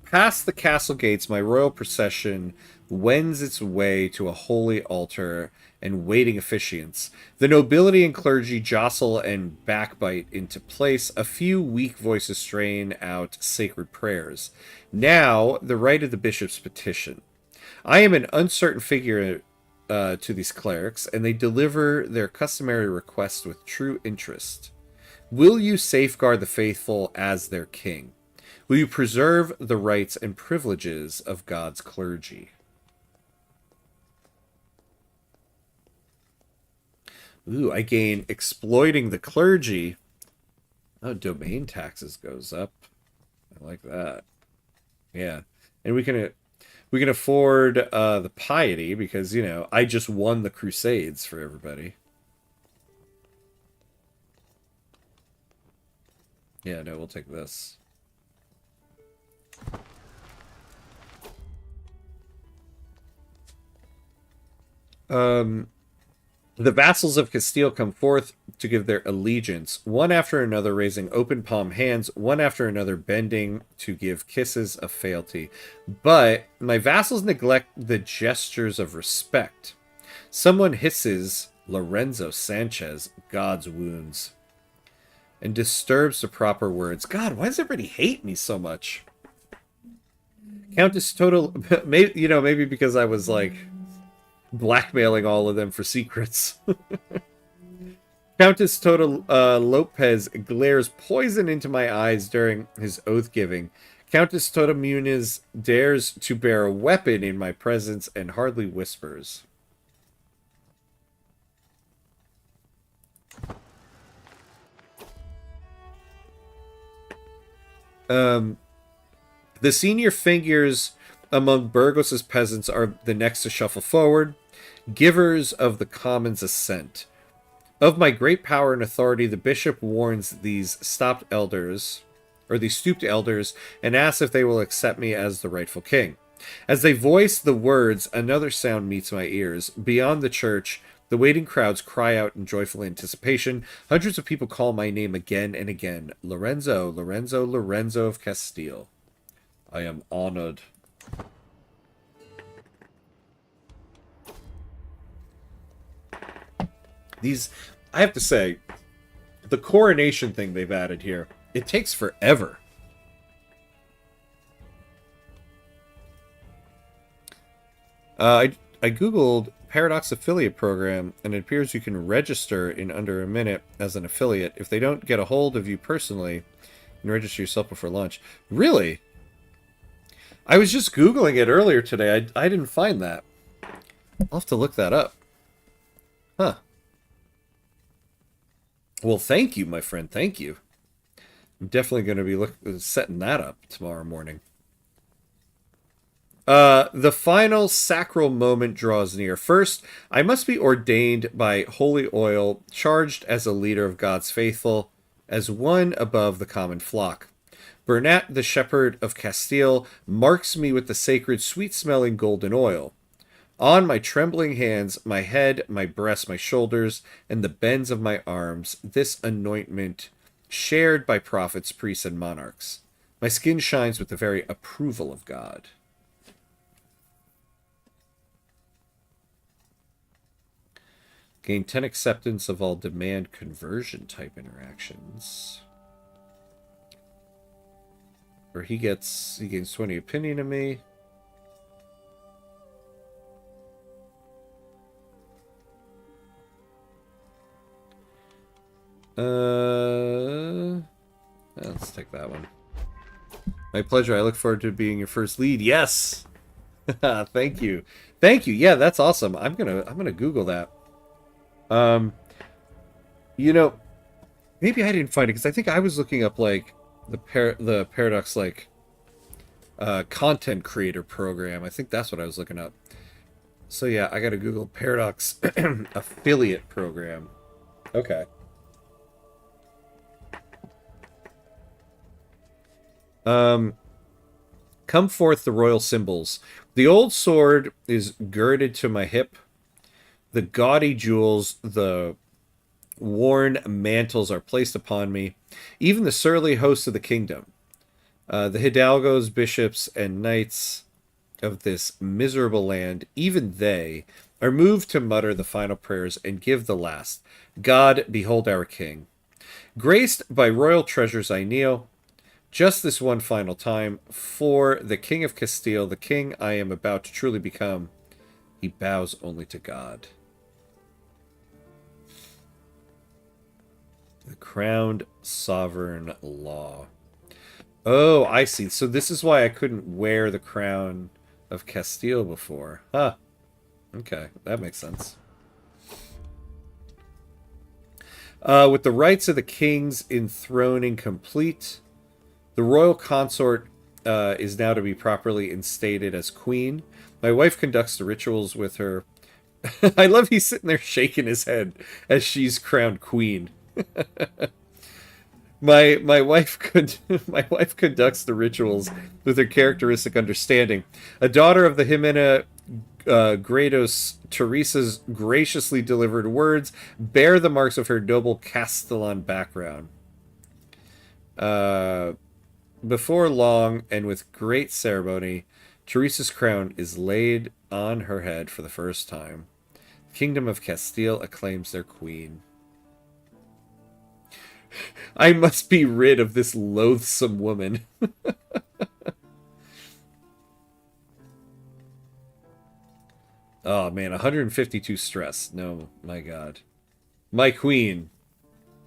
Past the castle gates, my royal procession wends its way to a holy altar and waiting officiants. The nobility and clergy jostle and backbite into place. A few weak voices strain out sacred prayers. Now, the right of the bishop's petition. I am an uncertain figure to these clerics, and they deliver their customary request with true interest. Will you safeguard the faithful as their king? Will you preserve the rights and privileges of God's clergy? Ooh, I gain exploiting the clergy. Oh, domain taxes goes up. I like that. Yeah. And we can afford the piety because, you know, I just won the Crusades for everybody. Yeah, no, we'll take this. The vassals of Castile come forth to give their allegiance, one after another raising open palm hands, one after another bending to give kisses of fealty. But my vassals neglect the gestures of respect. Someone hisses Lorenzo Sanchez, God's wounds, and disturbs the proper words. God, why does everybody hate me so much? Countess Total, maybe because I was like blackmailing all of them for secrets. Countess Total Lopez glares poison into my eyes during his oath-giving. Countess Tota Muniz dares to bear a weapon in my presence and hardly whispers. The senior figures among Burgos's peasants are the next to shuffle forward, givers of the commons assent. Of my great power and authority, the bishop warns these these stooped elders, and asks if they will accept me as the rightful king. As they voice the words, another sound meets my ears. Beyond the church, the waiting crowds cry out in joyful anticipation. Hundreds of people call my name again and again. Lorenzo, Lorenzo, Lorenzo of Castile. I am honored. These, I have to say, the coronation thing they've added here, it takes forever. I googled Paradox affiliate program, and it appears you can register in under a minute as an affiliate. If they don't get a hold of you personally, you can register yourself before lunch. Really? I was just Googling it earlier today. I didn't find that. I'll have to look that up. Huh. Well, thank you, my friend. Thank you. I'm definitely going to be setting that up tomorrow morning. The final sacral moment draws near. First, I must be ordained by holy oil, charged as a leader of God's faithful, as one above the common flock. Bernat, the shepherd of Castile, marks me with the sacred, sweet-smelling golden oil. On my trembling hands, my head, my breast, my shoulders, and the bends of my arms, this anointment shared by prophets, priests, and monarchs. My skin shines with the very approval of God. Gain 10 acceptance of all demand conversion type interactions. Or he gains 20 opinion of me. Let's take that one. My pleasure. I look forward to being your first lead. Yes. Thank you. Thank you. Yeah, that's awesome. I'm gonna Google that. You know, maybe I didn't find it because I think I was looking up like the Paradox like content creator program. I think that's what I was looking up. So yeah, I gotta Google Paradox affiliate program. Okay. Come forth the royal symbols. The old sword is girded to my hip. The gaudy jewels, the worn mantles are placed upon me. Even the surly host of the kingdom. The hidalgos, bishops, and knights of this miserable land, even they, are moved to mutter the final prayers and give the last. God, behold our king. Graced by royal treasures I kneel, just this one final time, for the King of Castile, the king I am about to truly become. He bows only to God. The crowned sovereign law. Oh, I see. So this is why I couldn't wear the crown of Castile before. Huh. Okay, that makes sense. With the rights of the kings enthroning complete, the royal consort is now to be properly instated as queen. My wife conducts the rituals with her. I love he's sitting there shaking his head as she's crowned queen. my wife conducts the rituals with her characteristic understanding. A daughter of the Jimena Grados, Teresa's graciously delivered words bear the marks of her noble Castellan background. Before long, and with great ceremony, Teresa's crown is laid on her head for the first time. The Kingdom of Castile acclaims their queen. I must be rid of this loathsome woman. Oh man, 152 stress. No, my god. My queen.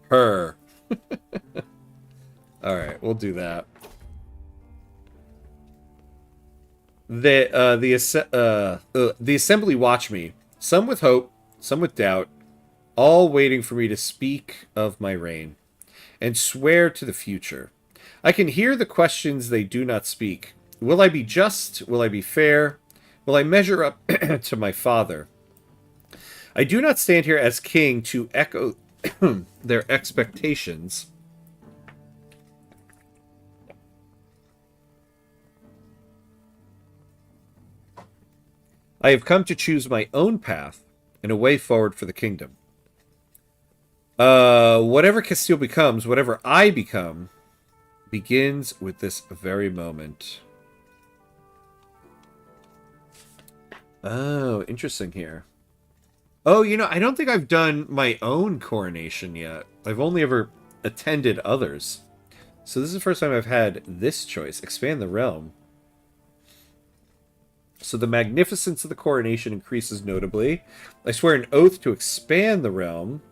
Her. Alright, we'll do that. The assembly watch me, some with hope, some with doubt, all waiting for me to speak of my reign, and swear to the future. I can hear the questions they do not speak. Will I be just? Will I be fair? Will I measure up to my father? I do not stand here as king to echo their expectations. I have come to choose my own path and a way forward for the kingdom. Whatever Castile becomes, whatever I become, begins with this very moment. Oh, interesting here. Oh, you know, I don't think I've done my own coronation yet. I've only ever attended others. So this is the first time I've had this choice. Expand the realm. So the magnificence of the coronation increases notably. I swear an oath to expand the realm.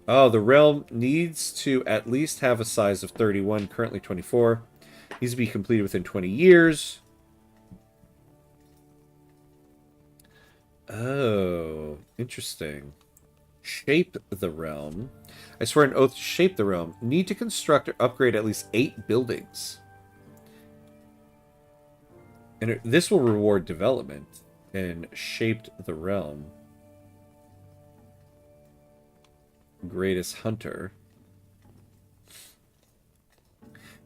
Oh, the realm needs to at least have a size of 31, currently 24. Needs to be completed within 20 years. Oh, interesting. Shape the realm. I swear an oath to shape the realm. Need to construct or upgrade at least 8 buildings. And this will reward development. And shaped the realm. Greatest hunter.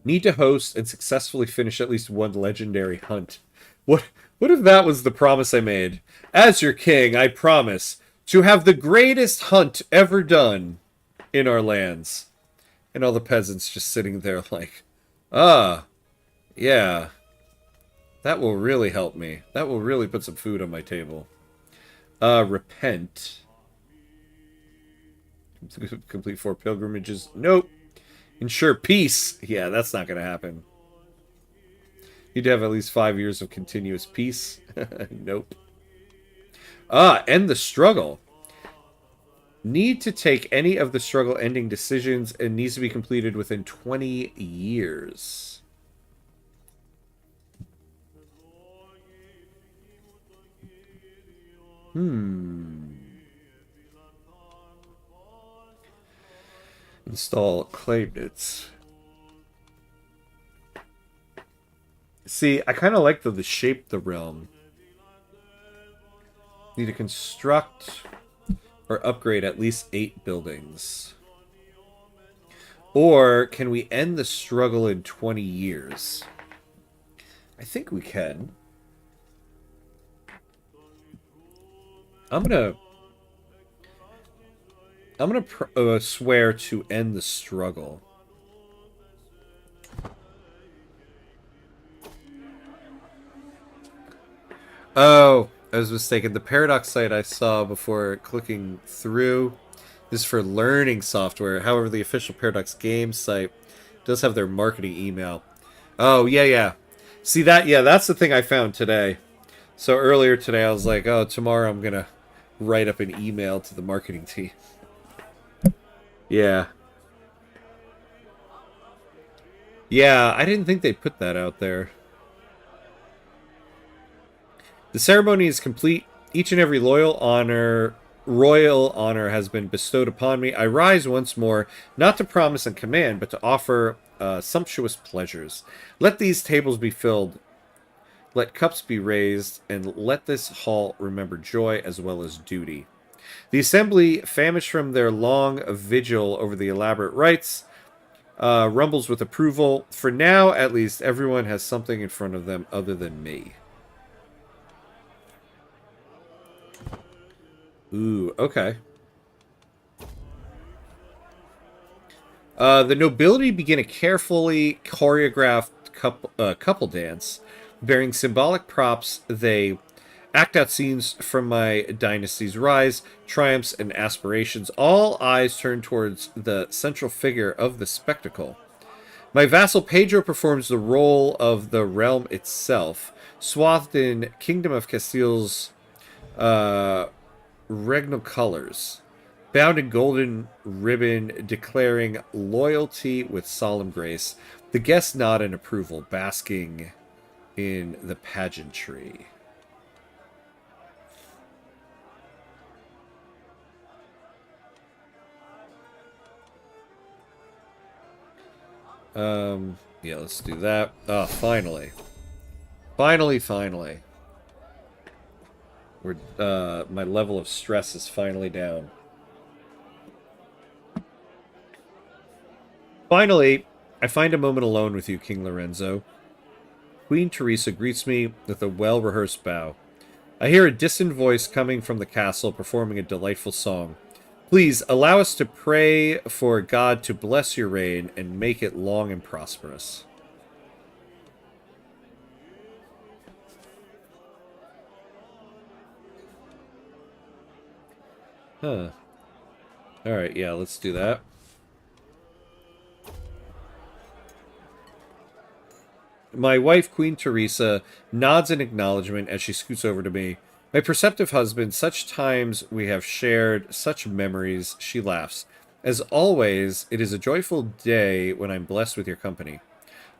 Need to host and successfully finish at least one legendary hunt. What if that was the promise I made? As your king, I promise to have the greatest hunt ever done in our lands. And all the peasants just sitting there like, ah, yeah, that will really help me. That will really put some food on my table. Repent. Complete 4 pilgrimages. Nope. Ensure peace. Yeah, that's not going to happen. Need to have at least 5 years of continuous peace. Nope. End the struggle. Need to take any of the struggle ending decisions and needs to be completed within 20 years. Install claimants. See, I kind of like the shape the realm. Need to construct or upgrade at least 8 buildings. Or can we end the struggle in 20 years? I think we can. I'm gonna swear to end the struggle. Oh, I was mistaken. The Paradox site I saw before clicking through is for learning software. However, the official Paradox game site does have their marketing email. Oh, yeah. See that? Yeah, that's the thing I found today. So earlier today, I was like, oh, tomorrow I'm going to write up an email to the marketing team. Yeah. Yeah, I didn't think they'd put that out there. The ceremony is complete. Each and every royal honor has been bestowed upon me. I rise once more, not to promise and command, but to offer sumptuous pleasures. Let these tables be filled. Let cups be raised, and let this hall remember joy as well as duty. The assembly, famished from their long vigil over the elaborate rites, rumbles with approval. For now, at least, everyone has something in front of them other than me. Ooh, okay. The nobility begin a carefully choreographed couple dance. Bearing symbolic props, they act out scenes from my dynasty's rise, triumphs, and aspirations. All eyes turn towards the central figure of the spectacle. My vassal Pedro performs the role of the realm itself, swathed in Kingdom of Castile's regnal colors, bound in golden ribbon, declaring loyalty with solemn grace. The guests nod in approval, basking in the pageantry. Yeah, let's do that. Oh, finally. Finally. My level of stress is finally down. Finally, I find a moment alone with you, King Lorenzo. Queen Teresa greets me with a well-rehearsed bow. I hear a distant voice coming from the castle performing a delightful song. Please allow us to pray for God to bless your reign and make it long and prosperous. Huh. Alright, yeah, let's do that. My wife, Queen Teresa, nods in acknowledgement as she scoots over to me. My perceptive husband, such times we have shared, such memories, she laughs. As always, it is a joyful day when I'm blessed with your company.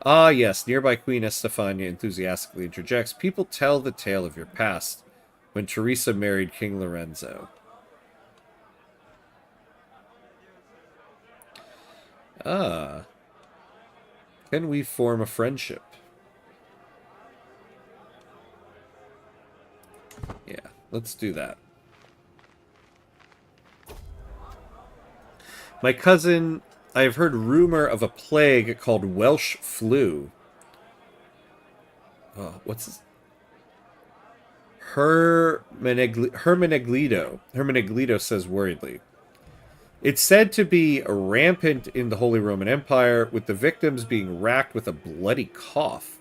Ah, yes, nearby Queen Estefania enthusiastically interjects. People tell the tale of your past, when Teresa married King Lorenzo. Ah, can we form a friendship? Yeah, let's do that. My cousin, I have heard rumor of a plague called Welsh flu. Oh, what's this? Hermeneglito says worriedly. It's said to be rampant in the Holy Roman Empire, with the victims being racked with a bloody cough.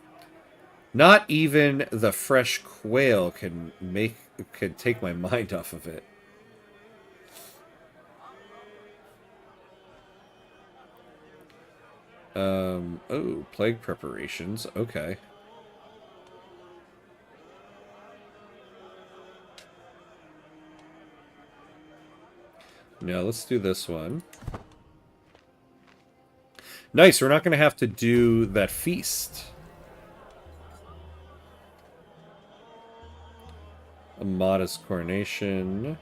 Not even the fresh quail can take my mind off of it. Oh, plague preparations. Okay. Now let's do this one. Nice, we're not going to have to do that feast. A modest coronation.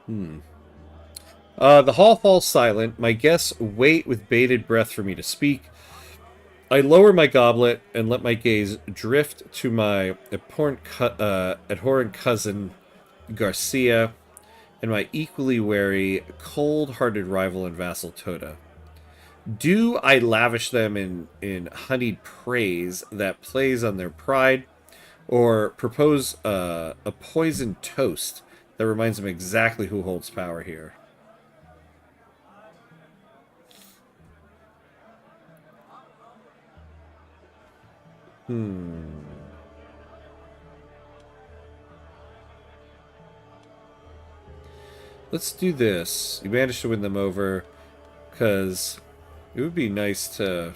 The hall falls silent. My guests wait with bated breath for me to speak. I lower my goblet and let my gaze drift to my abhorrent cousin, Garcia, and my equally wary, cold-hearted rival and vassal, Toda. Do I lavish them in honeyed praise that plays on their pride, or propose a poisoned toast that reminds them exactly who holds power here? Let's do this. You managed to win them over, because it would be nice to...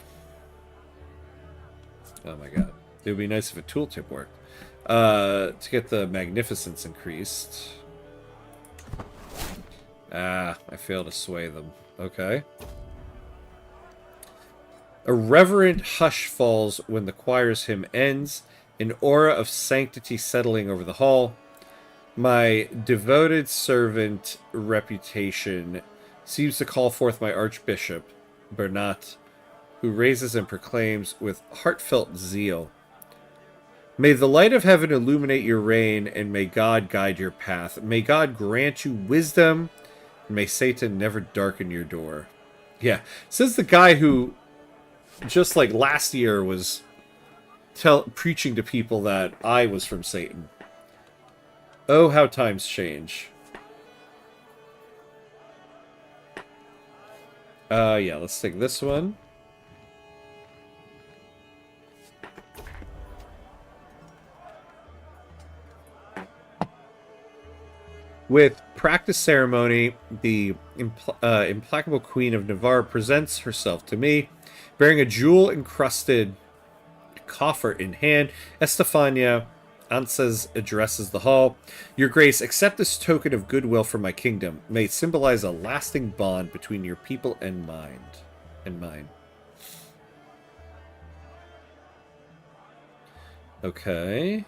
Oh my god. It would be nice if a tooltip worked. To get the magnificence increased. Ah, I failed to sway them. Okay. A reverent hush falls when the choir's hymn ends, an aura of sanctity settling over the hall. My devoted servant reputation seems to call forth my archbishop, Bernat, who raises and proclaims with heartfelt zeal, "May the light of heaven illuminate your reign, and may God guide your path. May God grant you wisdom, and may Satan never darken your door." Yeah, says the guy who, just like last year, was preaching to people that I was from Satan. Oh, how times change. Yeah, let's take this one. With practice ceremony, the implacable Queen of Navarre presents herself to me, bearing a jewel-encrusted coffer in hand. Estefania Anses addresses the hall. "Your Grace, accept this token of goodwill from my kingdom. May it symbolize a lasting bond between your people and mine." Okay.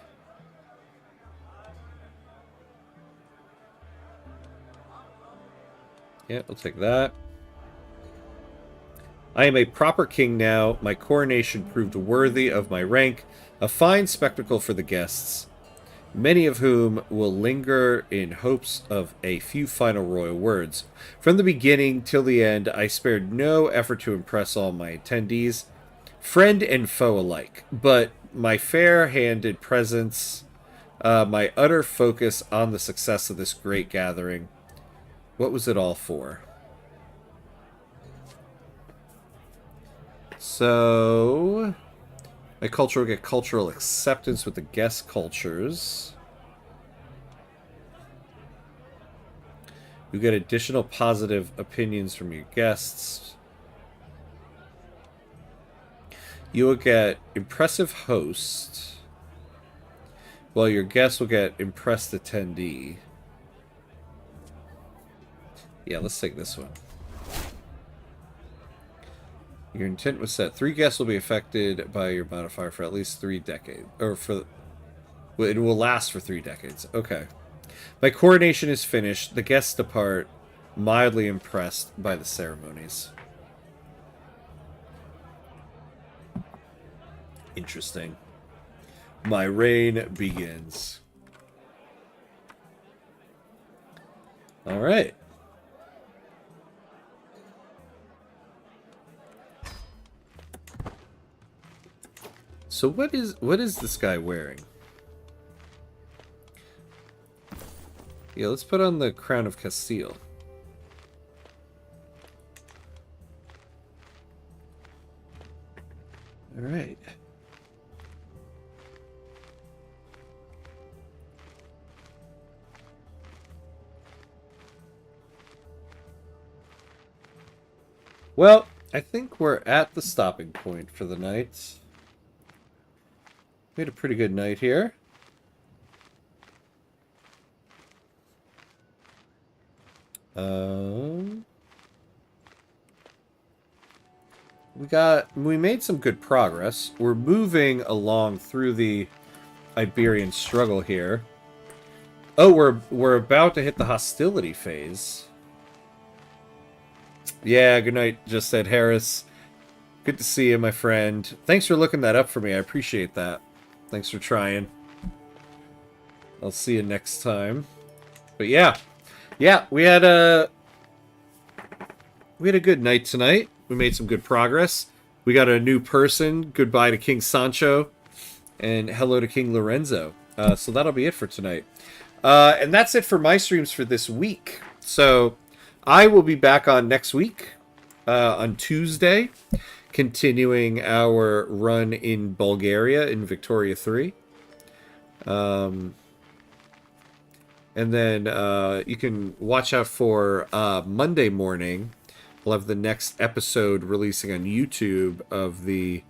Yeah, we'll take that. I am a proper king now. My coronation proved worthy of my rank, a fine spectacle for the guests, many of whom will linger in hopes of a few final royal words. From the beginning till the end, I spared no effort to impress all my attendees, friend and foe alike, but my fair-handed presence, my utter focus on the success of this great gathering, what was it all for? So, my culture will get cultural acceptance with the guest cultures. You get additional positive opinions from your guests. You will get impressive host, while your guests will get impressed attendee. Yeah, let's take this one. Your intent was set. 3 guests will be affected by your modifier for at least 3 decades. Or for... Well, it will last for 3 decades. Okay. My coronation is finished. The guests depart, mildly impressed by the ceremonies. Interesting. My reign begins. Alright. So what is this guy wearing? Yeah, let's put on the crown of Castile. All right. Well, I think we're at the stopping point for the night. We had a pretty good night here. We made some good progress. We're moving along through the Iberian Struggle here. Oh, we're about to hit the hostility phase. Yeah, good night, just said Harris. Good to see you, my friend. Thanks for looking that up for me. I appreciate that. Thanks for trying. I'll see you next time. But yeah. Yeah, we had a good night tonight. We made some good progress. We got a new person. Goodbye to King Sancho. And hello to King Lorenzo. So that'll be it for tonight. And that's it for my streams for this week. So I will be back on next week. On Tuesday. Continuing our run in Bulgaria in Victoria 3. And then you can watch out for Monday morning. We'll have the next episode releasing on YouTube of the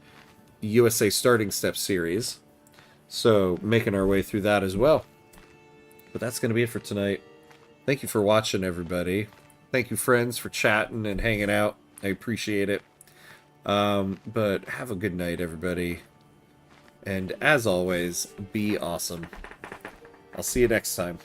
USA Starting Steps series. So making our way through that as well. But that's going to be it for tonight. Thank you for watching, everybody. Thank you, friends, for chatting and hanging out. I appreciate it. But have a good night, everybody. And as always, be awesome. I'll see you next time.